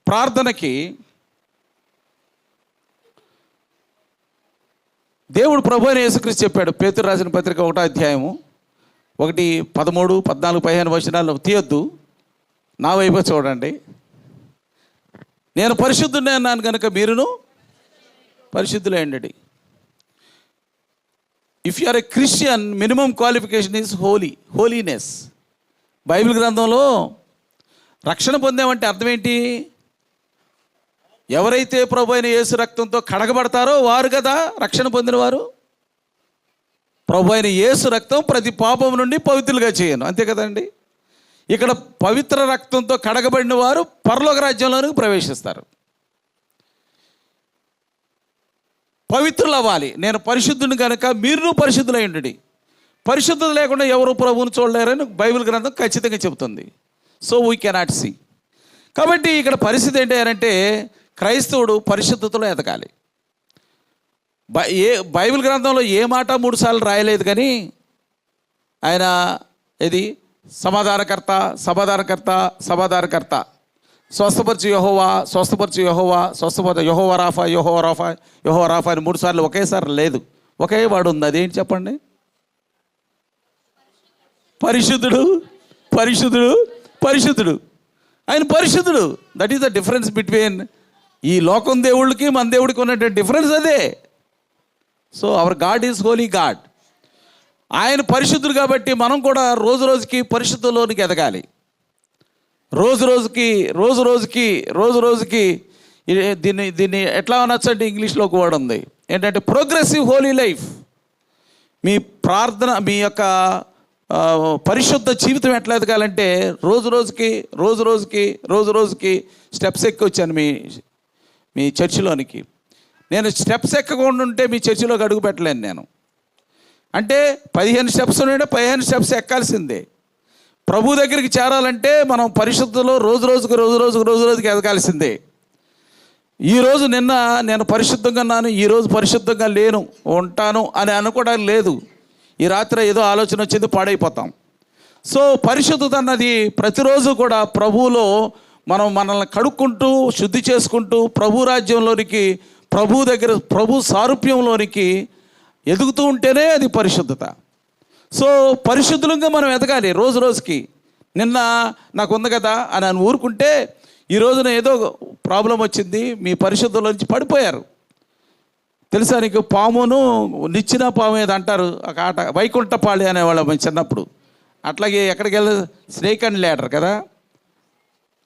ప్రార్థనకి దేవుడు ప్రభు అయిన యేసుక్రీస్తు చెప్పాడు. పేతురు రాసిన పత్రిక 1వ అధ్యాయము 1, 13, 14, 15 వచనాలు తీయొద్దు, నా వైపు చూడండి. నేను పరిశుద్ధుడే అన్నాను కనుక మీరును పరిశుద్ధులే అండి. If you are a Christian, minimum qualification is holiness. Bible గ్రంథంలో రక్షణ పొందామంటే అర్థం ఏంటి? ఎవరైతే ప్రభు అయిన యేసు రక్తంతో కడగబడతారో వారు కదా రక్షణ పొందినవారు. ప్రభు అయిన యేసు రక్తం ప్రతి పాపం నుండి పవిత్రులుగా చేయను, అంతే కదండి. ఇక్కడ పవిత్ర రక్తంతో కడగబడిన వారు పరలోక రాజ్యంలోనికి ప్రవేశిస్తారు. పవిత్రులు అవ్వాలి. నేను పరిశుద్ధుని కనుక మీరు పరిశుద్ధులై ఉండండి. పరిశుద్ధత లేకుండా ఎవరు ప్రభువుని చూడలేరని బైబిల్ గ్రంథం ఖచ్చితంగా చెబుతుంది. So we cannot see. కాబట్టి ఇక్కడ పరిస్థితి ఏంటి అంటే క్రైస్తవుడు పరిశుద్ధతలో ఎదగాలి. బైబిల్ గ్రంథంలో ఏ మాట 3 సార్లు రాయలేదు, కానీ ఆయన ఇది సమాధానకర్త, స్వస్థపరచు యెహోవా, యెహోవా రాఫా అని 3 సార్లు ఒకేసారి లేదు, ఒకే వాడు ఉంది. అదేంటి చెప్పండి? పరిశుద్ధుడు. ఆయన పరిశుద్ధుడు. That is the difference between ఈ లోకం దేవుడికి మన దేవుడికి ఉన్నటువంటి డిఫరెన్స్ అదే. So our God is Holi God. ఆయన పరిశుద్ధుడు కాబట్టి మనం కూడా రోజు రోజుకి పరిశుద్ధంలోనికి ఎదగాలి. రోజు రోజుకి దీన్ని ఎట్లా అనొచ్చంటే ఇంగ్లీష్లో ఒక వర్డ్ ఉంది ఏంటంటే ప్రోగ్రెసివ్ హోలీ లైఫ్. మీ ప్రార్థన, మీ యొక్క పరిశుద్ధ జీవితం ఎట్లా ఎదగాలంటే రోజు రోజుకి స్టెప్స్ ఎక్కి వచ్చాను మీ చర్చిలోనికి. నేను స్టెప్స్ ఎక్కకుండా ఉంటే మీ చర్చిలోకి అడుగు పెట్టలేను నేను. అంటే 15 స్టెప్స్ ఉంటే 15 స్టెప్స్ ఎక్కాల్సిందే. ప్రభు దగ్గరికి చేరాలంటే మనం పరిశుద్ధలో రోజు రోజుకి ఎదగాల్సిందే. ఈరోజు నేను పరిశుద్ధంగా ఉన్నాను, ఈరోజు పరిశుద్ధంగా లేను, ఉంటాను అని అనుకోవడానికి లేదు. ఈ రాత్రి ఏదో ఆలోచన వచ్చింది, పాడైపోతాం. సో పరిశుద్ధత అన్నది ప్రతిరోజు కూడా ప్రభువులో మనల్ని కడుక్కుంటూ శుద్ధి చేసుకుంటూ ప్రభు రాజ్యంలోనికి, ప్రభు సారూప్యంలోనికి ఎదుగుతూ ఉంటేనే అది పరిశుద్ధత. సో పరిశుద్ధులంగా మనం ఎదగాలి రోజు రోజుకి. నిన్న నాకు ఉంది కదా అని ఊరుకుంటే ఈ రోజున ఏదో ప్రాబ్లం వచ్చింది, మీ పరిశుద్ధంలో నుంచి పడిపోయారు. తెలుసా నీకు? పామును నిచ్చిన పాము ఏదో అంటారు ఒక ఆట, వైకుంఠపాళి అనేవాళ్ళం మేము చిన్నప్పుడు. అట్లాగే ఎక్కడికి వెళ్ళి స్నేక్ అండ్ ల్యాడర్ కదా,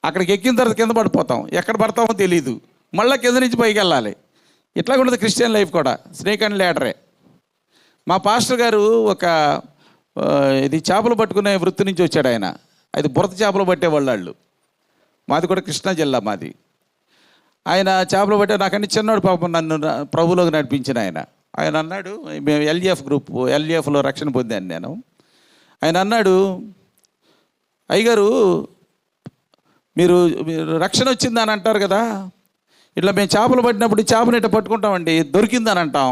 అక్కడికి ఎక్కిన తర్వాత కింద పడిపోతాం, ఎక్కడ పడతామో తెలియదు, మళ్ళీ కింద నుంచి పైకి వెళ్ళాలి. ఇట్లా ఉండదు క్రిస్టియన్ లైఫ్ కూడా, స్నేక్ అండ్ ల్యాడరే. మా పాస్టర్ గారు ఒక ఇది చేపలు పట్టుకునే వృత్తి నుంచి వచ్చాడు ఆయన. అది బురద చేపలు పట్టేవాళ్ళు. మాది కూడా కృష్ణా జిల్లా మాది. ఆయన చేపలు పట్టే నాకన్నీ చిన్నాడు పాపం, నన్ను ప్రభువులోకి నడిపించిన ఆయన అన్నాడు, మేము ఎల్ఈఎఫ్లో రక్షణ పొందాను నేను. ఆయన అన్నాడు, అయ్యగారు మీరు రక్షణ వచ్చిందని అంటారు కదా, ఇట్లా మేము చేపలు పట్టినప్పుడు చేపని ఇట్లా పట్టుకుంటామండి, దొరికిందని అంటాం,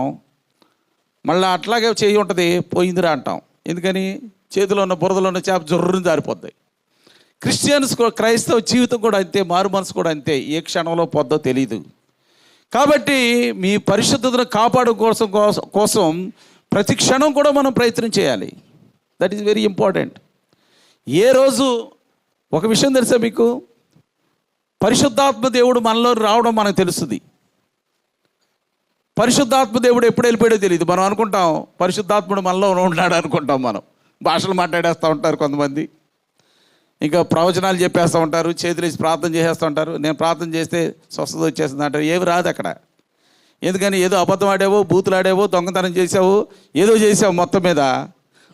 మళ్ళీ అట్లాగే చేయి ఉంటుంది పోయిందిరా అంటాం. ఎందుకని? చేతిలో ఉన్న బురదలో ఉన్న చేప జొర్రుని జారిపోద్ది. క్రిస్టియన్స్ క్రైస్తవ జీవితం కూడా అంతే, మారు మనసు కూడా అంతే, ఏ క్షణంలో పోద్దో తెలీదు. కాబట్టి మీ పరిశుద్ధతను కాపాడు కోసం ప్రతి క్షణం కూడా మనం ప్రయత్నం చేయాలి. That is very important. ఏ రోజు ఒక విషయం తెలుసా మీకు? పరిశుద్ధాత్మ దేవుడు మనలో రావడం మనకు తెలుస్తుంది. పరిశుద్ధాత్మ దేవుడు ఎప్పుడు వెళ్ళిపోయాడో తెలియదు. మనం అనుకుంటాం పరిశుద్ధాత్ముడు మనలో ఉన్నాడు అనుకుంటాం. మనం భాషలు మాట్లాడేస్తూ ఉంటారు కొంతమంది, ఇంకా ప్రవచనాలు చెప్పేస్తూ ఉంటారు, చేతులేసి ప్రార్థన చేసేస్తూ ఉంటారు. నేను ప్రార్థన చేస్తే స్వస్థత వచ్చేస్తుంది అంటారు. ఏమి రాదు అక్కడ. ఎందుకని? ఏదో అబద్ధం ఆడావో, బూతులు ఆడావో, దొంగతనం చేసావు, ఏదో చేసావు, మొత్తం మీద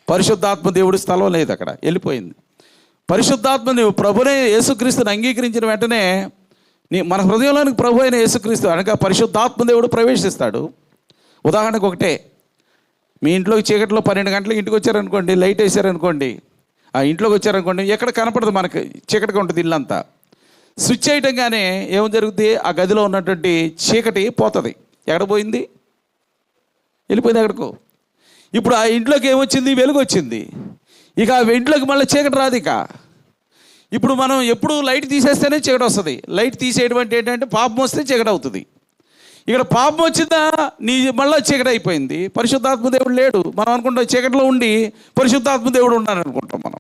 పరిశుద్ధాత్మ దేవుడి స్థలం లేదు అక్కడ, వెళ్ళిపోయింది. పరిశుద్ధాత్మ నువ్వు ప్రభునే యేసుక్రీస్తుని అంగీకరించిన వెంటనే మన హృదయంలోనికి ప్రభు అయిన యేసుక్రీస్తు అనగా పరిశుద్ధాత్మ దేవుడు ప్రవేశిస్తాడు. ఉదాహరణకు ఒకటే, మీ ఇంట్లోకి చీకట్లో 12 గంటలకు ఇంటికి వచ్చారనుకోండి, లైట్ వేసారనుకోండి, ఆ ఇంట్లోకి వచ్చారనుకోండి, ఎక్కడ కనపడదు మనకి, చీకటిగా ఉంటుంది ఇల్లంతా. స్విచ్ చేయటంగానే ఏం జరుగుతుంది? ఆ గదిలో ఉన్నటువంటి చీకటి పోతుంది. ఎక్కడ పోయింది? వెళ్ళిపోయింది ఎక్కడికో. ఇప్పుడు ఆ ఇంట్లోకి ఏమొచ్చింది? వెలుగు వచ్చింది. ఇక ఆ ఇంట్లోకి మళ్ళీ చీకటి రాదు. ఇక ఇప్పుడు మనం ఎప్పుడు లైట్ తీసేస్తేనే చీకటి వస్తుంది. లైట్ తీసేయడం అంటే ఏంటంటే పాపం వస్తే చీకటి అవుతుంది. ఇక్కడ పాపం వచ్చిందా మళ్ళీ చీకటి అయిపోయింది. పరిశుద్ధాత్మ దేవుడు లేడు. మనం అనుకుంటాం చీకటిలో ఉండి పరిశుద్ధాత్మ దేవుడు ఉన్నాడు అనుకుంటాం మనం.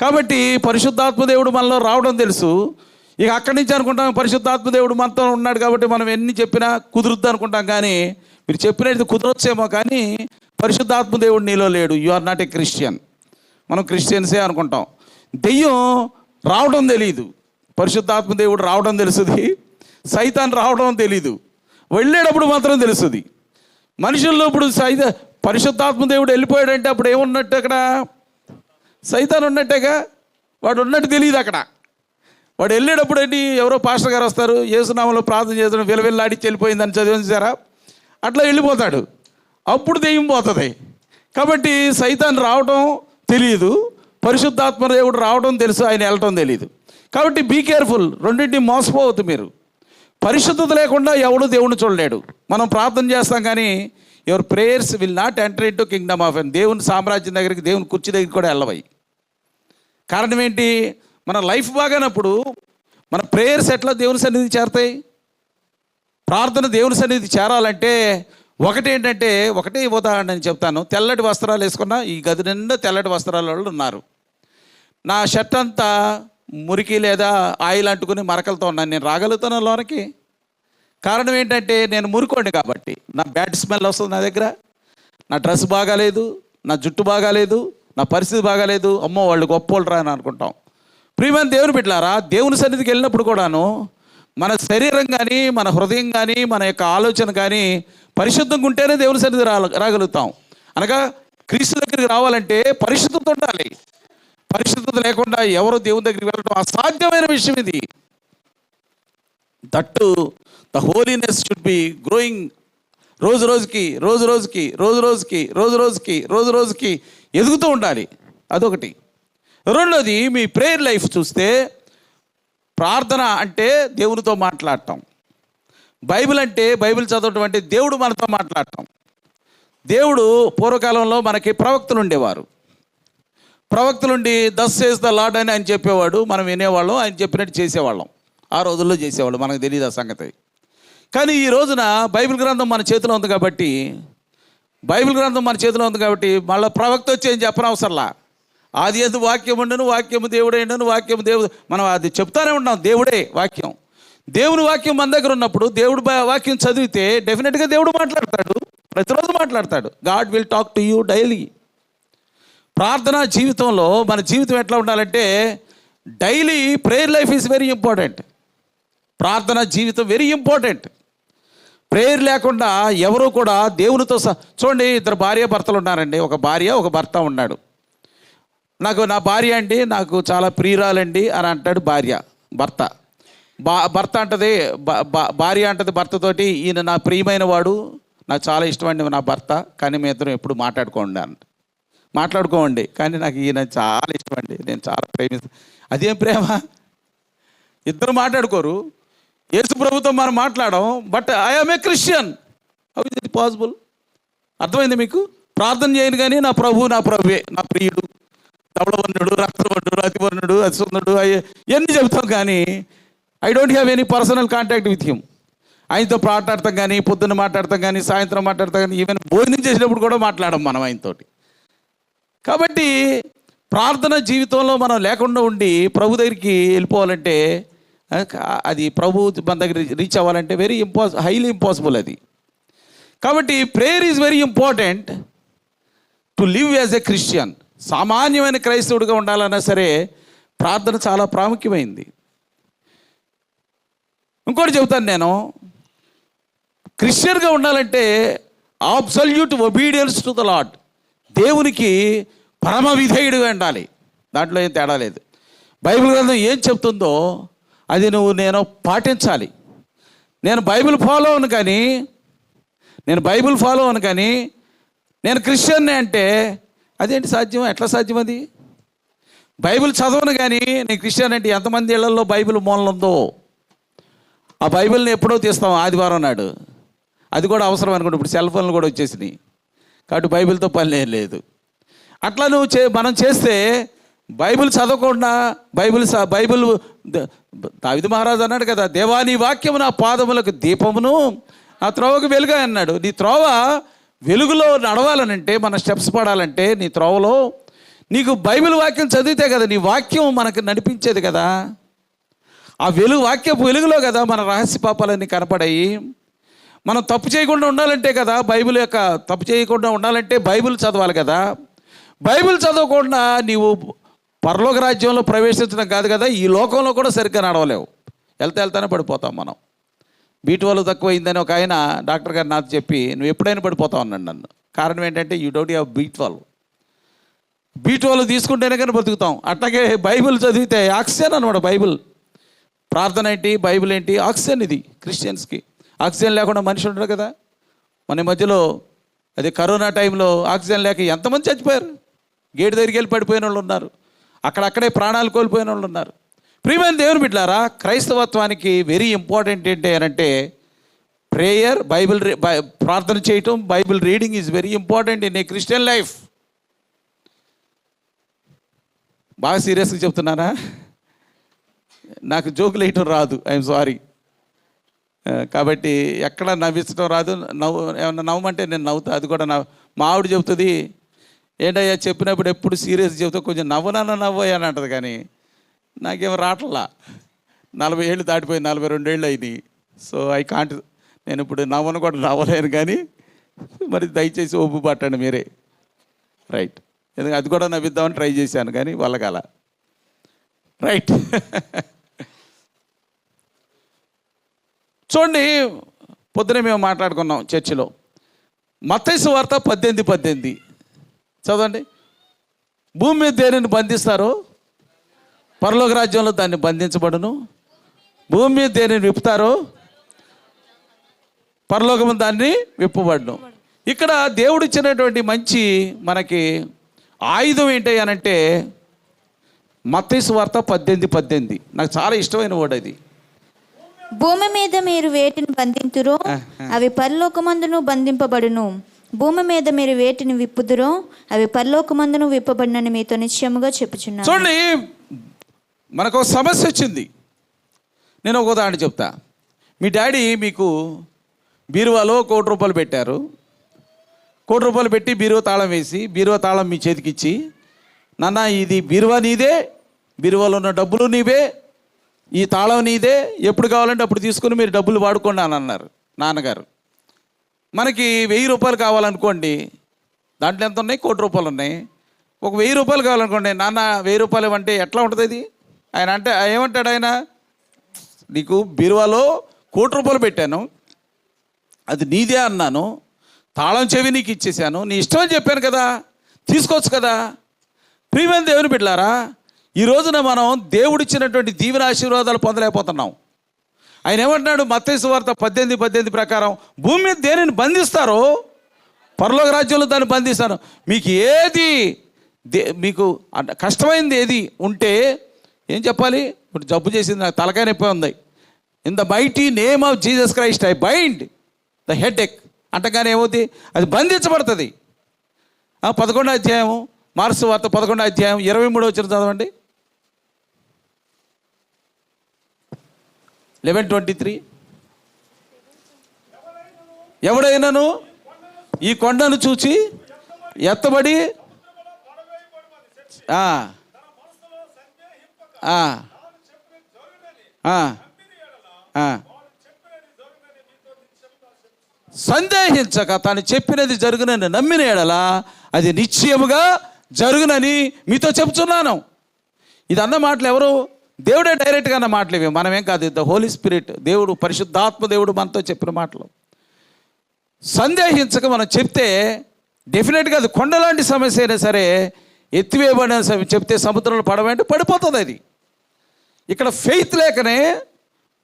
కాబట్టి పరిశుద్ధాత్మ దేవుడు మనలో రావడం తెలుసు. ఇక అక్కడి నుంచి అనుకుంటాం పరిశుద్ధాత్మ దేవుడు మనతో ఉన్నాడు కాబట్టి మనం ఎన్ని చెప్పినా కుదురుద్ది అనుకుంటాం. కానీ మీరు చెప్పినది కుదరొచ్చేమో, కానీ పరిశుద్ధాత్మ దేవుడు నీలో లేడు. You are not a Christian. మనం క్రిస్టియన్సే అనుకుంటాం. దెయ్యం రావడం తెలీదు, పరిశుద్ధాత్మ దేవుడు రావడం తెలుస్తుంది. సైతాన్ రావడం తెలీదు, వెళ్ళేటప్పుడు మాత్రం తెలుస్తుంది. మనుషుల్లో ఇప్పుడు పరిశుద్ధాత్మ దేవుడు వెళ్ళిపోయాడంటే అప్పుడు ఏమున్నట్టు? అక్కడ సైతాన్ ఉన్నట్టేగా, వాడు ఉన్నట్టు తెలియదు అక్కడ. వాడు వెళ్ళేటప్పుడు ఏంటి? ఎవరో పాస్టర్ గారు వస్తారు, యేసునామంలో ప్రార్థన చేస్తాడు, విలవిల్లాడిచ్చి వెళ్ళిపోయిందని చదివించారా, అట్లా వెళ్ళిపోతాడు. అప్పుడు దెయ్యం పోతుంది. కాబట్టి సైతాన్ రావడం తెలియదు, పరిశుద్ధాత్మ దేవుడు రావడం తెలుసు, ఆయన వెళ్ళటం తెలియదు. కాబట్టి బీ కేర్ఫుల్, రెండింటిని మోసపోవద్దు మీరు. పరిశుద్ధత లేకుండా ఎవడు దేవుని చూడలేడు. మనం ప్రార్థన చేస్తాం కానీ your prayers will not enter in to Kingdom of haven. దేవుని సామ్రాజ్యం దగ్గరికి, దేవుని కుర్చీ దగ్గరికి కూడా వెళ్ళవై. కారణం ఏంటి? మన లైఫ్ బాగానప్పుడు మన ప్రేయర్స్ ఎట్లా దేవుని సన్నిధి చేరతాయి? ప్రార్థన దేవుని సన్నిధి చేరాలంటే ఒకటే ఉదాహరణ నేను చెప్తాను. తెల్లటి వస్త్రాలు వేసుకున్న ఈ గది నిండా తెల్లటి వస్త్రాల వాళ్ళు ఉన్నారు. నా షర్ట్ అంతా మురికి లేదా ఆయిల్ అంటుకుని మరకలతో ఉన్నాను, నేను రాగలుగుతాను లోనకి? కారణం ఏంటంటే నేను మురికోండి కాబట్టి. నా బ్యాడ్ స్మెల్ వస్తుంది నా దగ్గర, నా డ్రెస్ బాగాలేదు, నా జుట్టు బాగాలేదు, నా పరిస్థితి బాగాలేదు, అమ్మో వాళ్ళు గొప్పోళ్ళు రా అని అనుకుంటాం. ప్రియమైన దేవుని బిడ్డలారా, దేవుని సన్నిధికి వెళ్ళినప్పుడు కూడాను మన శరీరం కానీ, మన హృదయం కానీ, మన యొక్క ఆలోచన కానీ పరిశుద్ధంగా ఉంటేనే దేవుని సన్నిధి రాగలుగుతాం. అనగా క్రీస్తు దగ్గరికి రావాలంటే పరిశుద్ధత ఉండాలి. పరిశుద్ధత లేకుండా ఎవరు దేవుని దగ్గరికి వెళ్ళడం అసాధ్యమైన విషయం ఇది. That the holiness should be growing రోజు రోజుకి ఎదుగుతూ ఉండాలి. అదొకటి. రెండోది, మీ ప్రేయర్ లైఫ్ చూస్తే ప్రార్థన అంటే దేవునితో మాట్లాడటం, బైబిల్ అంటే బైబిల్ చదవటం అంటే దేవుడు మనతో మాట్లాడటం. దేవుడు పూర్వకాలంలో మనకి ప్రవక్తలు ఉండేవారు. ప్రవక్తలుండి దస్ సేస్ ద లార్డ్ అని ఆయన చెప్పేవాడు, మనం వినేవాళ్ళం, ఆయన చెప్పినట్టు చేసేవాళ్ళం. ఆ రోజుల్లో చేసేవాళ్ళు, మనకు తెలియదు ఆ సంగతి. కానీ ఈ రోజున బైబిల్ గ్రంథం మన చేతిలో ఉంది కాబట్టి మళ్ళీ ప్రవక్త వచ్చి ఏం చెప్పనవసరంలా. ఆది యందు వాక్యం ఉండను, వాక్యము దేవుడే ఉండను, వాక్యము దేవుడు, మనం అది చెప్తానే ఉన్నాం. దేవుడే వాక్యం. దేవుని వాక్యం మన దగ్గర ఉన్నప్పుడు దేవుడు వాక్యం చదివితే డెఫినెట్గా దేవుడు మాట్లాడతాడు, ప్రతిరోజు మాట్లాడతాడు. God will talk to you daily. ప్రార్థనా జీవితంలో మన జీవితం ఎట్లా ఉండాలంటే daily prayer life is very important. ప్రార్థనా జీవితం వెరీ ఇంపార్టెంట్. ప్రేయర్ లేకుండా ఎవరు కూడా దేవునితో చూడండి, ఇద్దరు భార్య భర్తలు ఉన్నారండి, ఒక భార్య ఒక భర్త ఉన్నాడు. నా భార్య అండి నాకు చాలా ప్రియురాలండి అని అంటాడు భర్త. భర్త అంటది భార్య అంటది భర్తతోటి, ఈయన నా ప్రియమైన వాడు, నాకు చాలా ఇష్టమండి నా భర్త, కానీ మీ ఇద్దరం ఎప్పుడు మాట్లాడుకోండి కానీ నాకు ఈయన చాలా ఇష్టమండి, నేను చాలా ప్రేమిస్తాను. అదేం ప్రేమ? ఇద్దరు మాట్లాడుకోరు. యేసు ప్రభుతో మనం మాట్లాడడం, but I'm a Christian. How is it possible? అర్థమైంది మీకు? ప్రార్థన చేయను కానీ నా ప్రభువే, నా ప్రియుడు, ధవళవర్ణుడు, రక్తవర్ణుడు, అతివర్ణుడు, అతిసుందరుడు ఇవన్నీ చెబుతాం కానీ I don't have any personal contact with him. ఆయనతో మాట్లాడతాం కానీ, పొద్దున్న మాట్లాడతాం కానీ, సాయంత్రం మాట్లాడతాం కానీ, ఈవెన్ భోజనం చేసినప్పుడు కూడా మాట్లాడడం మనం ఆయనతోటి. కాబట్టి ప్రార్థన జీవితంలో మనం లేకుండా ఉండి ప్రభు దగ్గరికి వెళ్ళిపోవాలంటే, అది ప్రభు మన దగ్గర రీచ్ అవ్వాలంటే హైలీ ఇంపాసిబుల్ అది. కాబట్టి prayer is very important to live as a Christian. సామాన్యమైన క్రైస్తవుడిగా ఉండాలన్నా సరే ప్రార్థన చాలా ప్రాముఖ్యమైంది. ఇంకోటి చెబుతాను నేను, క్రిస్టియన్గా ఉండాలంటే absolute obedience to the lord. దేవునికి పరమ విధేయుడిగా ఉండాలి, దాంట్లో ఏం తేడా లేదు. బైబిల్ గ్రంథం ఏం చెప్తుందో అది నేను పాటించాలి. నేను బైబిల్ ఫాలో అవ్వను కానీ నేను క్రిస్టియన్నే అంటే అదేంటి సాధ్యం? ఎట్లా సాధ్యం అది? బైబిల్ చదవను కానీ నేను క్రిస్టియన్ అంటే ఎంతమంది ఇళ్లలో బైబిల్ మూలన ఉందో? ఆ బైబిల్ని ఎప్పుడో తీస్తాం ఆదివారం నాడు, అది కూడా అవసరం అనుకుంటే ఇప్పుడు సెల్ ఫోన్లు కూడా వచ్చేసినాయి కాబట్టి బైబిల్తో పని లేదు. అట్లా మనం చేస్తే బైబిల్ చదవకుండా బైబిల్ దావీదు మహారాజు అన్నాడు కదా, దేవా నీ వాక్యము నా పాదములకు దీపమును నా త్రోవకు వెలుగా అన్నాడు. నీ త్రోవ వెలుగులో నడవాలనంటే, మన స్టెప్స్ పడాలంటే నీ త్రోవలో నీకు బైబిల్ వాక్యం చదివితే కదా నీ వాక్యం మనకు నడిపించేది కదా. ఆ వాక్యపు వెలుగులో కదా మన రహస్య పాపాలన్నీ కనపడాయి. మనం తప్పు చేయకుండా ఉండాలంటే కదా తప్పు చేయకుండా ఉండాలంటే బైబిల్ చదవాలి కదా. బైబిల్ చదవకుండా నీవు పరలోక రాజ్యంలో ప్రవేశించడం కాదు కదా, ఈ లోకంలో కూడా సరిగ్గా నడవలేవు. వెళ్తానే పడిపోతాం మనం. B12 తక్కువైందని ఒక ఆయన డాక్టర్ గారు నాకు చెప్పి, నువ్వు ఎప్పుడైనా పడిపోతావు అన్నాడు నన్ను. కారణం ఏంటంటే యూ డోంట్ హ్యావ్ B12 తీసుకుంటేనే కానీ బతుకుతాం. అట్లాగే బైబిల్ చదివితే ఆక్సిజన్ అనమాట. బైబిల్ ప్రార్థన ఏంటి, బైబిల్ ఏంటి, ఆక్సిజన్. ఇది క్రిస్టియన్స్కి ఆక్సిజన్ లేకుండా మనిషి ఉండడు కదా. మన మధ్యలో అదే కరోనా టైంలో ఆక్సిజన్ లేక ఎంతమంది చచ్చిపోయారు. గేటు దగ్గరికి వెళ్ళి పడిపోయిన వాళ్ళు ఉన్నారు, అక్కడక్కడే ప్రాణాలు కోల్పోయిన వాళ్ళు ఉన్నారు. ప్రియమైన దేవుని బిడ్డలారా, క్రైస్తవత్వానికి వెరీ ఇంపార్టెంట్ ఏంటి అని అంటే ప్రేయర్, ప్రార్థన చేయటం, Bible reading is very important in a Christian life. బాగా సీరియస్గా చెప్తున్నారా? నాకు జోకులు వేయటం రాదు, ఐఎమ్ సారీ. కాబట్టి ఎక్కడ నవ్వించడం రాదు. ఏమన్నా నవ్వమంటే నేను నవ్వుతా, అది కూడా మా ఆవిడ చెబుతుంది, ఏంటయ్యా చెప్పినప్పుడు ఎప్పుడు సీరియస్ చెబుతా, కొంచెం నవ్వనన్న నవ్వయ్యా అని అంటది. కానీ నాకేం రావట్లా. 40 ఏళ్ళు దాటిపోయి 42 ఏళ్ళు అయినాయి. సో ఐ కాంట్, నేను ఇప్పుడు నవ్వను కూడా నవ్వలేను. కానీ మరి దయచేసి ఒప్పు పట్టండి మీరే. రైట్, ఎందుకంటే అది కూడా నవ్విద్దామని ట్రై చేశాను కానీ వాళ్ళకల. రైట్. చూడండి, పొద్దున మేము మాట్లాడుకున్నాం చర్చిలో. మత్తయి సువార్త 18:18 చదవండి. భూమి మీద దేనిని బంధిస్తారో పరలోక రాజ్యంలో దాన్ని బంధించబడును. భూమి మీద దేనిని విప్పుతారో పరలోకము దాన్ని విప్పబడును. ఇక్కడ దేవుడు ఇచ్చినటువంటి మంచి మనకి ఆయుధం ఏంటి అనంటే మత్తయి సువార్త 18:18 నాకు చాలా ఇష్టమైన వర్డ్ అది. భూమి మీద మీరు వేటిని బంధింతురో అవి పరలోకమందును బంధింపబడును. భూమి మీద మీరు వేటిని విప్పుదురో అవి పరలోకమందును విప్పబడినని మీతో నిశ్చయముగా చెప్పుచున్నాను. చూడండి, మనకు ఒక సమస్య వచ్చింది. నేను ఒక ఉదాహరణ చెప్తా. మీ డాడీ మీకు బీరువాలో ₹1,00,00,000 పెట్టారు. ₹1,00,00,000 పెట్టి బీరువా తాళం వేసి బీరువా తాళం మీ చేతికిచ్చి, నాన్న ఇది బీరువా నీదే, బీరువాలో ఉన్న డబ్బులు నీవే, ఈ తాళం నీదే, ఎప్పుడు కావాలంటే అప్పుడు తీసుకుని మీరు డబ్బులు వాడుకోండి అని అన్నారు నాన్నగారు. మనకి ₹1,000 కావాలనుకోండి, దాంట్లో ఎంత ఉన్నాయి? ₹1,00,00,000 ఉన్నాయి. ఒక ₹1,000 కావాలనుకోండి, నాన్న ₹1,000 అంటే ఎట్లా ఉంటుంది అది? ఆయన అంటే ఏమంటాడు ఆయన, నీకు బీరువాలో ₹1,00,00,000 పెట్టాను, అది నీదే అన్నాను, తాళం చెవి నీకు ఇచ్చేసాను, నీ ఇష్టం అని చెప్పాను కదా, తీసుకోవచ్చు కదా. ప్రియమైన దేవుని బిడ్డలారా, ఈ రోజున మనం దేవుడిచ్చినటువంటి దీవెన ఆశీర్వాదాలు పొందలేకపోతున్నాం. ఆయన ఏమంటున్నాడు మత్తయి సువార్త 18:18 ప్రకారం, భూమి మీద దేనిని బంధిస్తారో పరలోక రాజ్యంలో దాన్ని బంధిస్తాను. మీకు ఏది మీకు కష్టమైంది ఏది ఉంటే ఏం చెప్పాలి? ఇప్పుడు జబ్బు చేసింది, నాకు తలకాయ నొప్పి ఉంది, in the mighty name of Jesus Christ I bind the head ఎక్ అంటగానే ఏమవుతుంది? అది బంధించబడుతుంది. 11వ అధ్యాయం మార్క్స్ వార్త 11వ అధ్యాయం 23వ వచనం చదవండి. 11:23 ఎవడైనాను ఈ కొండను చూచి ఎత్తబడి సందేహించక తాను చెప్పినది జరుగునని నమ్మిన ఎడల అది నిశ్చయముగా జరుగునని మీతో చెప్తున్నాను. ఇది అన్న మాటలు ఎవరు? దేవుడే డైరెక్ట్గా అన్న మాటలు ఇవి, మనమేం కాదు. ద హోలీ స్పిరిట్, దేవుడు, పరిశుద్ధాత్మ దేవుడు మనతో చెప్పిన మాటలు. సందేహించక మనం చెప్తే డెఫినెట్గా అది కొండలాంటి సమస్య అయినా సరే ఎత్తివేయబడిన చెప్తే సముద్రంలో పడమంటే పడిపోతుంది అది. ఇక్కడ ఫెయిత్ లేకనే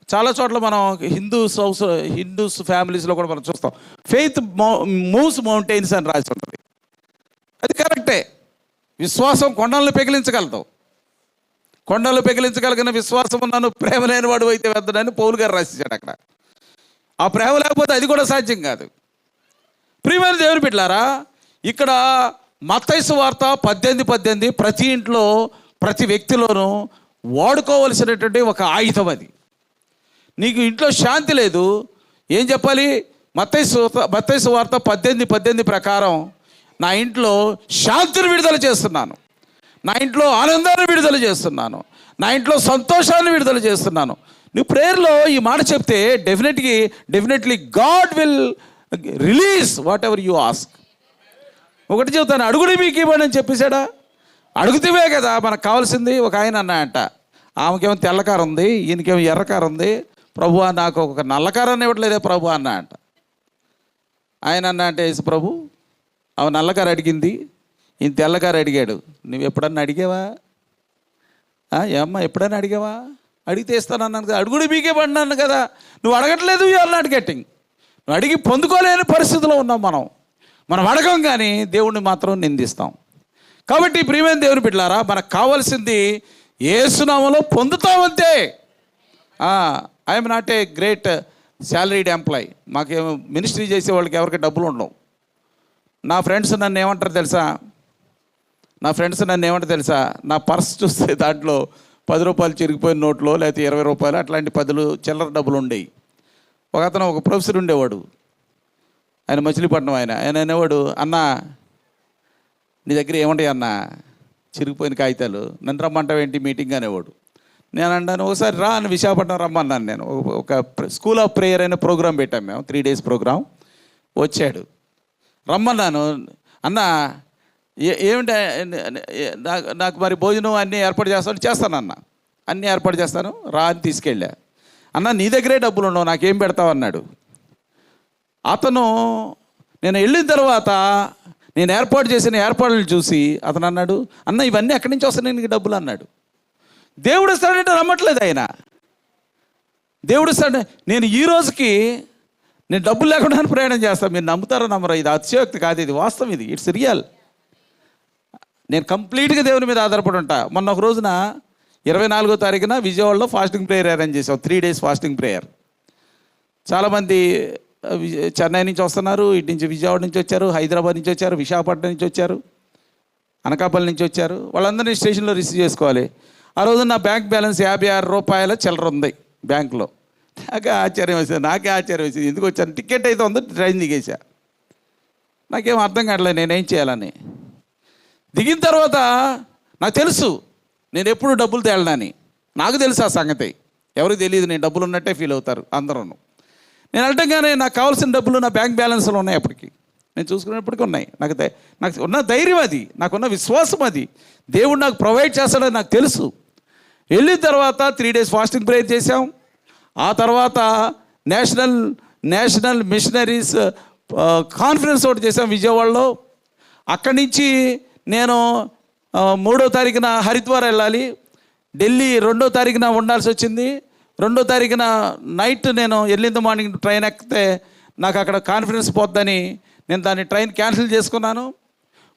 చాలా చోట్ల మనం హిందూస్ ఫ్యామిలీస్లో కూడా మనం చూస్తాం, ఫెయిత్ మూవ్స్ మౌంటైన్స్ అని రాసి ఉంటుంది. అది కరెక్టే. విశ్వాసం కొండలను పెకిలించగలదు. కొండలు పెకిలించగలిగిన విశ్వాసం ఉన్నాను, ప్రేమ లేని వాడు అయితే వెళ్తాడని పౌలు గారు రాసిచ్చాడు అక్కడ. ఆ ప్రేమ లేకపోతే అది కూడా సాధ్యం కాదు. ప్రియమైన దేవుని బిడ్డలారా, ఇక్కడ మత్తయి సువార్త 18:18 ప్రతి ఇంట్లో ప్రతి వ్యక్తిలోనూ వాడుకోవలసినటువంటి ఒక ఆయుధం అది. నీకు ఇంట్లో శాంతి లేదు, ఏం చెప్పాలి? మత్తయి సువార్త 18:18 ప్రకారం నా ఇంట్లో శాంతిని విడుదల చేస్తున్నాను, నా ఇంట్లో ఆనందాన్ని విడుదల చేస్తున్నాను, నా ఇంట్లో సంతోషాన్ని విడుదల చేస్తున్నాను. నువ్వు ప్రేయర్లో ఈ మాట చెప్తే definitely God will release what ever you ask. ఒకటి చెబుతాను, అడుగుడి మీకు ఇవ్వండి అని చెప్పేశాడా? అడుగుతావే కదా మనకు కావాల్సింది. ఒక ఆయన అన్నాయంట, ఆమెకేమో తెల్లకారు ఉంది, ఈయనకేమో ఎర్రకారు ఉంది, ప్రభువా నాకు ఒక నల్లకారాన్ని ఇవ్వట్లేదే ప్రభు అన్నా అంట. ఆయన అన్నా అంటే, యేసు ప్రభు ఆమె నల్లకారు అడిగింది, ఈయన తెల్లకారు అడిగాడు, నువ్వు ఎప్పుడన్నా అడిగావా? ఏమ్మా ఎప్పుడైనా అడిగావా? అడిగితే ఇస్తానన్నాను కదా, అడుగుడు మీకే పడినాను కదా, నువ్వు అడగట్లేదు, యు ఆర్ నాట్ గెట్టింగ్. నువ్వు అడిగి పొందుకోలేని పరిస్థితిలో ఉన్నాం మనం అడగం కానీ దేవుణ్ణి మాత్రం నిందిస్తాం. కాబట్టి ప్రియమైన దేవుని బిడ్డలారా, మనకు కావాల్సింది యేసు నామములో పొందుతామంతే. I'm not a great salaried employee. మాకేమో మినిస్ట్రీ చేసే వాళ్ళకి ఎవరికి డబ్బులు ఉండవు. నా ఫ్రెండ్స్ నన్ను ఏమంటారు తెలుసా? నా పర్స్ చూస్తే దాంట్లో ₹10 చిరిగిపోయిన నోట్లో, లేకపోతే ₹20 అట్లాంటి 10 చిల్లర డబ్బులు ఉండేవి. ఒక ప్రొఫెసర్ ఉండేవాడు, ఆయన మచిలీపట్నం ఆయన అనేవాడు, అన్న నీ దగ్గర ఏముంటాయి అన్న చిరిగిపోయిన కాగితాలు, నన్ను రమ్మంటావేంటి మీటింగ్ అనేవాడు. నేను అన్నాను ఒకసారి రా అని విశాఖపట్నం రమ్మన్నాను. నేను ఒక స్కూల్ ఆఫ్ ప్రేయర్ అనే ప్రోగ్రాం పెట్టాం మేము, 3 days ప్రోగ్రాం. వచ్చాడు, రమ్మన్నాను. అన్న ఏమిటి నాకు మరి భోజనం అన్నీ ఏర్పాటు చేస్తాను అన్న, అన్నీ ఏర్పాటు చేస్తాను రా అని తీసుకెళ్ళా. అన్న నీ దగ్గరే డబ్బులు ఉండవు, నాకేం పెడతావు అన్నాడు. అతను నేను వెళ్ళిన తర్వాత నేను ఏర్పాటు చేసిన ఏర్పాట్లు చూసి అతను అన్నాడు, అన్న ఇవన్నీ ఎక్కడి నుంచి వస్తాయి నీకు డబ్బులు అన్నాడు. దేవుడు ఇస్తాడంటే నమ్మట్లేదు ఆయన. దేవుడు ఇస్తాడు. నేను ఈ రోజుకి నేను డబ్బులు లేకుండా ప్రయాణం చేస్తాను. మీరు నమ్ముతారో నమ్మరో, ఇది అతిశయోక్తి కాదు, ఇది వాస్తవం, ఇది ఇట్స్ రియల్. నేను కంప్లీట్గా దేవుని మీద ఆధారపడి ఉంటా. మొన్న ఒక రోజున 24వ తారీఖున విజయవాడలో ఫాస్టింగ్ ప్రేయర్ అరేంజ్ చేసాం, 3 days ఫాస్టింగ్ ప్రేయర్. చాలామంది చెన్నై నుంచి వస్తున్నారు, ఇటు నుంచి విజయవాడ నుంచి వచ్చారు, హైదరాబాద్ నుంచి వచ్చారు, విశాఖపట్నం నుంచి వచ్చారు, అనకాపల్లి నుంచి వచ్చారు. వాళ్ళందరినీ స్టేషన్లో రిసీవ్ చేసుకోవాలి. ఆ రోజు నా బ్యాంక్ బ్యాలెన్స్ 56 రూపాయల చిల్లర ఉంది బ్యాంకులో. నాకే ఆశ్చర్యం వేసింది. ఎందుకు వచ్చాను? టికెట్ అయితే ఉంది, ట్రైన్ దిగేసా. నాకేం అర్థం కావట్లేదు నేనేం చేయాలని. దిగిన తర్వాత నాకు తెలుసు నేను ఎప్పుడు డబ్బులు తేలనని. నాకు తెలుసు ఆ సంగతి, ఎవరికి తెలియదు. నేను డబ్బులు ఉన్నట్టే ఫీల్ అవుతారు అందరూ. నేను వెళ్ళటంగానే నాకు కావాల్సిన డబ్బులు నా బ్యాంక్ బ్యాలెన్స్లో ఉన్నాయి. అప్పటికి నేను చూసుకునేప్పటికీ ఉన్నాయి. నాకు ఉన్న ధైర్యం అది, నాకున్న విశ్వాసం అది. దేవుడు నాకు ప్రొవైడ్ చేస్తాడని నాకు తెలుసు. వెళ్ళిన తర్వాత 3 days ఫాస్టింగ్ ప్రేయర్ చేసాం. ఆ తర్వాత నేషనల్ మిషనరీస్ కాన్ఫరెన్స్ ఒకటి చేసాం విజయవాడలో. అక్కడి నుంచి నేను 3వ తారీఖున హరిద్వార్ వెళ్ళాలి. ఢిల్లీ 2వ తారీఖున ఉండాల్సి వచ్చింది. 2వ తారీఖున నైట్ నేను early in the morning train ఎక్కితే నాకు అక్కడ కాన్ఫరెన్స్ పోద్దని నేను దాన్ని ట్రైన్ క్యాన్సిల్ చేసుకున్నాను.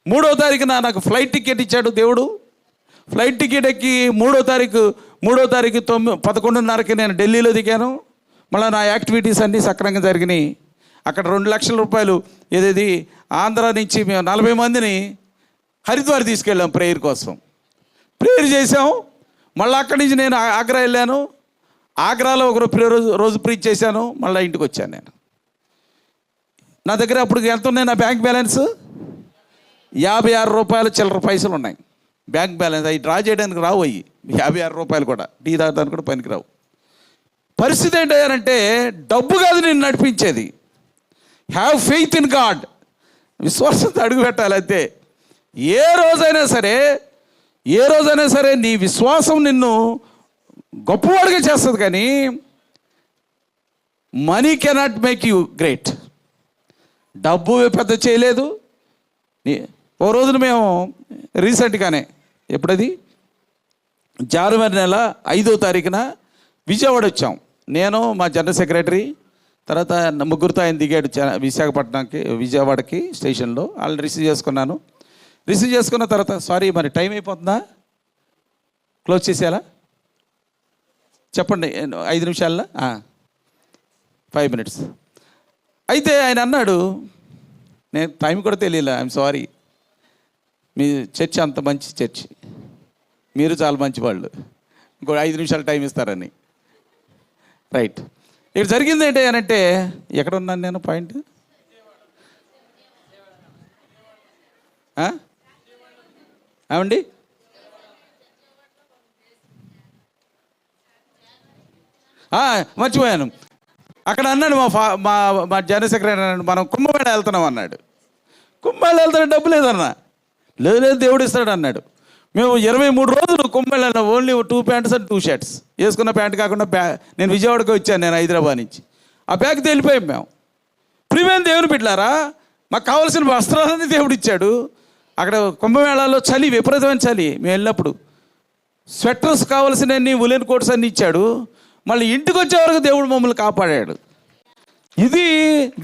3వ తారీఖున నాకు ఫ్లైట్ టికెట్ ఇచ్చాడు దేవుడు. ఫ్లైట్ టికెట్ ఎక్కి 3వ తారీఖు 11:30కి నేను ఢిల్లీలో దిగాను. మళ్ళీ నా యాక్టివిటీస్ అన్నీ సక్రమంగా జరిగినాయి. అక్కడ 2 లక్షల రూపాయలు ఏదేది ఆంధ్ర నుంచి మేము 40 మందిని హరిద్వార్ తీసుకెళ్ళాం ప్రేయర్ కోసం. ప్రేయర్ చేసాం. మళ్ళీ అక్కడి నుంచి నేను ఆగ్రా వెళ్ళాను. ఆగ్రాలో ఒక రోజు ప్రీచ్ చేశాను. మళ్ళీ ఇంటికి వచ్చాను. నేను నా దగ్గర అప్పుడు ఎంత ఉన్నాయి? నా బ్యాంక్ బ్యాలెన్స్ 56 రూపాయల చిల్లర పైసలు ఉన్నాయి బ్యాంక్ బ్యాలెన్స్. అవి డ్రా చేయడానికి రావు. అయ్యి 56 రూపాయలు కూడా టీ తాగడానికి కూడా పనికిరావు. పరిస్థితి ఏంటంటే డబ్బు కాదు నేను నడిపించేది. హ్యావ్ ఫెయిత్ ఇన్ గాడ్, విశ్వాసంతో అడుగు పెట్టాలి అంతే. ఏ రోజైనా సరే నీ విశ్వాసం నిన్ను గొప్పవాడిగా చేస్తుంది. కానీ money cannot make you great. డబ్బు పెద్ద చేయలేదు. ఓ రోజున మేము రీసెంట్గానే, ఎప్పుడది జనవరి నెల 5వ తారీఖున విజయవాడ వచ్చాం. నేను మా జనరల్ సెక్రటరీ, తర్వాత ముగ్గురితో ఆయన దిగాడు విశాఖపట్నంకి, విజయవాడకి స్టేషన్లో. వాళ్ళని రిసీవ్ చేసుకున్నాను. రిసీవ్ చేసుకున్న తర్వాత సారీ మరి టైం అయిపోతుందా? క్లోజ్ చేసేయాలా? చెప్పండి. 5 నిమిషాల్లో 5 minutes. అయితే ఆయన అన్నాడు, నేను టైం కూడా తెలియలే, ఐఎమ్ సారీ, మీ చర్చ్ అంత మంచి చర్చ్, మీరు చాలా మంచి వాళ్ళు, ఇంకో 5 నిమిషాలు టైం ఇస్తారని. రైట్. ఇక్కడ జరిగింది ఏంటి అని అంటే, ఎక్కడ ఉన్నాను నేను? పాయింట్ ఏమండి? మర్చిపోయాను. అక్కడ అన్నాడు మా జనరల్ సెక్రటరీ అన్నాడు, మనం కుంభమేళ వెళ్తున్నాం అన్నాడు. కుంభమేళ వెళ్తాడు, డబ్బు లేదన్నా. లేదు దేవుడు ఇస్తాడు అన్నాడు. మేము 23 రోజులు Kumbh Mela, only 2 pants and 2 shirts వేసుకున్న ప్యాంట్ కాకుండా నేను విజయవాడకి వచ్చాను, నేను హైదరాబాద్ నుంచి. ఆ బ్యాగ్తో వెళ్ళిపోయాం మేము. ప్రియమైన దేవుని బిడ్డలారా, మాకు కావాల్సిన వస్త్రాలన్నీ దేవుడు ఇచ్చాడు. అక్కడ కుంభమేళాలో చలి, విపరీతమైన చలి. మేము వెళ్ళినప్పుడు స్వెటర్స్ కావాల్సినవన్నీ, ఉలెన్ కోట్స్ అన్నీ ఇచ్చాడు. మళ్ళీ ఇంటికి వచ్చే వరకు దేవుడు మమ్మల్ని కాపాడాడు. ఇది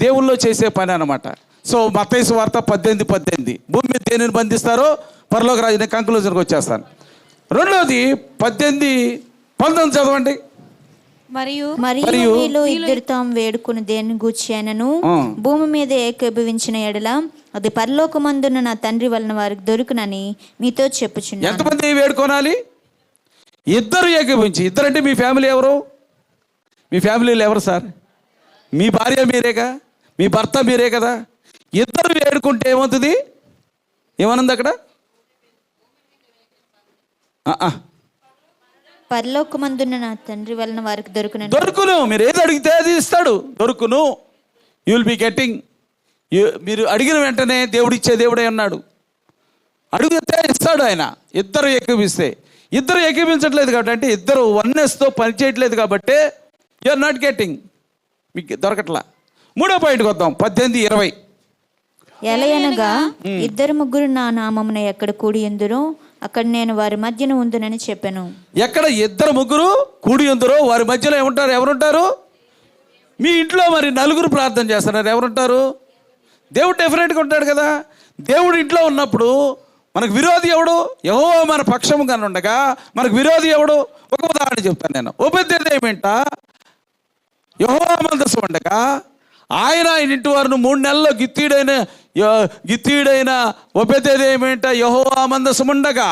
దేవుల్లో చేసే పని అన్నమాట. సో మత్తయి సువార్త 18:18, భూమి మీద దేనిని బంధిస్తారో పరలోక రాజుని. కంక్లూజన్కి వచ్చేస్తాను. రెండవది 18:19 చదవండి. మరియు మీలో ఇద్దరు తాము వేడుకుని దేని గూర్చి అయినను భూమి మీద ఏకీభవించిన ఎడల అది పరలోకమందున నా తండ్రి వలన వారికి దొరుకునని మీతో చెప్పుచున్నాను. ఎంతమంది వేడుకోనాలి? ఇద్దరు ఏకీభవించి. ఇద్దరంటే మీ ఫ్యామిలీ ఎవరు? మీ ఫ్యామిలీలో ఎవరు సార్? మీ భార్య మీరేగా, మీ భర్త మీరే కదా. ఇద్దరు వేడుకుంటే ఏమవుతుంది? ఏమనుంది అక్కడ? పరలోకమందున్న నా తండ్రి వలన వారికి దొరుకును. మీరు ఏది అడిగితే అది ఇస్తాడు. దొరుకును. You will be getting. మీరు అడిగిన వెంటనే దేవుడు ఇచ్చే దేవుడే ఉన్నాడు. అడిగితే ఇస్తాడు ఆయన. ఇద్దరు ఏకీపిస్తే, ఇద్దరు ఏకీపించట్లేదు కాబట్టి, అంటే ఇద్దరు వన్నెస్తో పనిచేయట్లేదు కాబట్టి యు ఆర్ నాట్ గెట్టింగ్, మీకు దొరకట్లా. 3వ పాయింట్కి వద్దాం. 18:20. ఎలయనగా ఇద్దరు ముగ్గురు నా నామమున ఎక్కడ కూడి ఎందురో అక్కడ నేను వారి మధ్యన ఉందునని చెప్పాను. ఎక్కడ ఇద్దరు ముగ్గురు కూడి ఎందురో వారి మధ్యలో ఏముంటారు? ఎవరుంటారు? మీ ఇంట్లో మరి నలుగురు ప్రార్థన చేస్తున్నారు, ఎవరుంటారు? దేవుడు డెఫినెట్గా ఉంటాడు కదా. దేవుడు ఇంట్లో ఉన్నప్పుడు మనకు విరోధి ఎవడు? యెహోవా మన పక్షము కానీ ఉండగా మనకు విరోధి ఎవడు? ఒక ఉదాహరణ చెప్తాను నేను. ఉపదేశమేంట, యెహోవా మందసం ఉండగా ఆయన ఇంటి వారిని 3 నెలల్లో గిత్తీడైన ఉపదేశమేంట, యెహోవా మందసం ఉండగా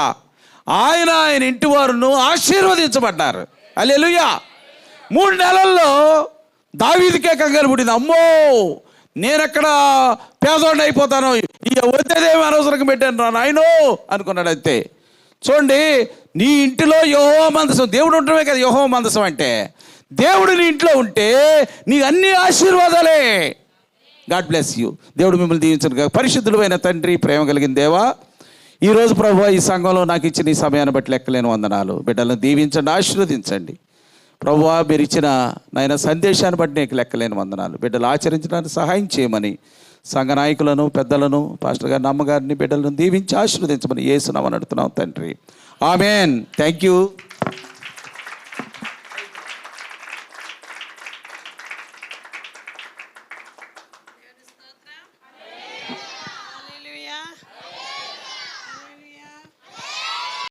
ఆయన ఇంటి వారును ఆశీర్వదించబడ్డారు. హల్లెలూయా. 3 నెలల్లో దావీదుకే కంగారు పుట్టింది. అమ్మో, నేనెక్కడ పేదోడిని అయిపోతాను, ఈ వద్దేదేమి అనవసరంగా పెట్టాను నాయనో అనుకున్నాడు. అంతే. చూడండి, నీ ఇంటిలో యెహోవా మందసం, దేవుడు ఉండటమే కదా యెహోవా మందసం అంటే. దేవుడు నీ ఇంట్లో ఉంటే నీకు అన్ని ఆశీర్వాదాలే. God bless you. దేవుడు మిమ్మల్ని దీవించను. పరిశుద్ధుడు అయిన తండ్రి, ప్రేమ కలిగిన దేవా, ఈరోజు ప్రభువా ఈ సంఘంలో నాకు ఇచ్చిన ఈ సమయాన్ని బట్టి లెక్కలేని వందనాలు. బిడ్డలను దీవించండి, ఆశీర్వదించండి ప్రభువా. మీరు ఇచ్చిన నాయన సందేశాన్ని బట్టి నీకు లెక్కలేని వందనాలు. బిడ్డలు ఆచరించడానికి సహాయం చేయమని సంఘ నాయకులను, పెద్దలను, పాస్టర్ గారిని, అమ్మగారిని, బిడ్డలను దీవించి ఆశీర్వదించమని యేసు నామమున అడుగుతున్నాం తండ్రి. ఆమేన్. Thank you.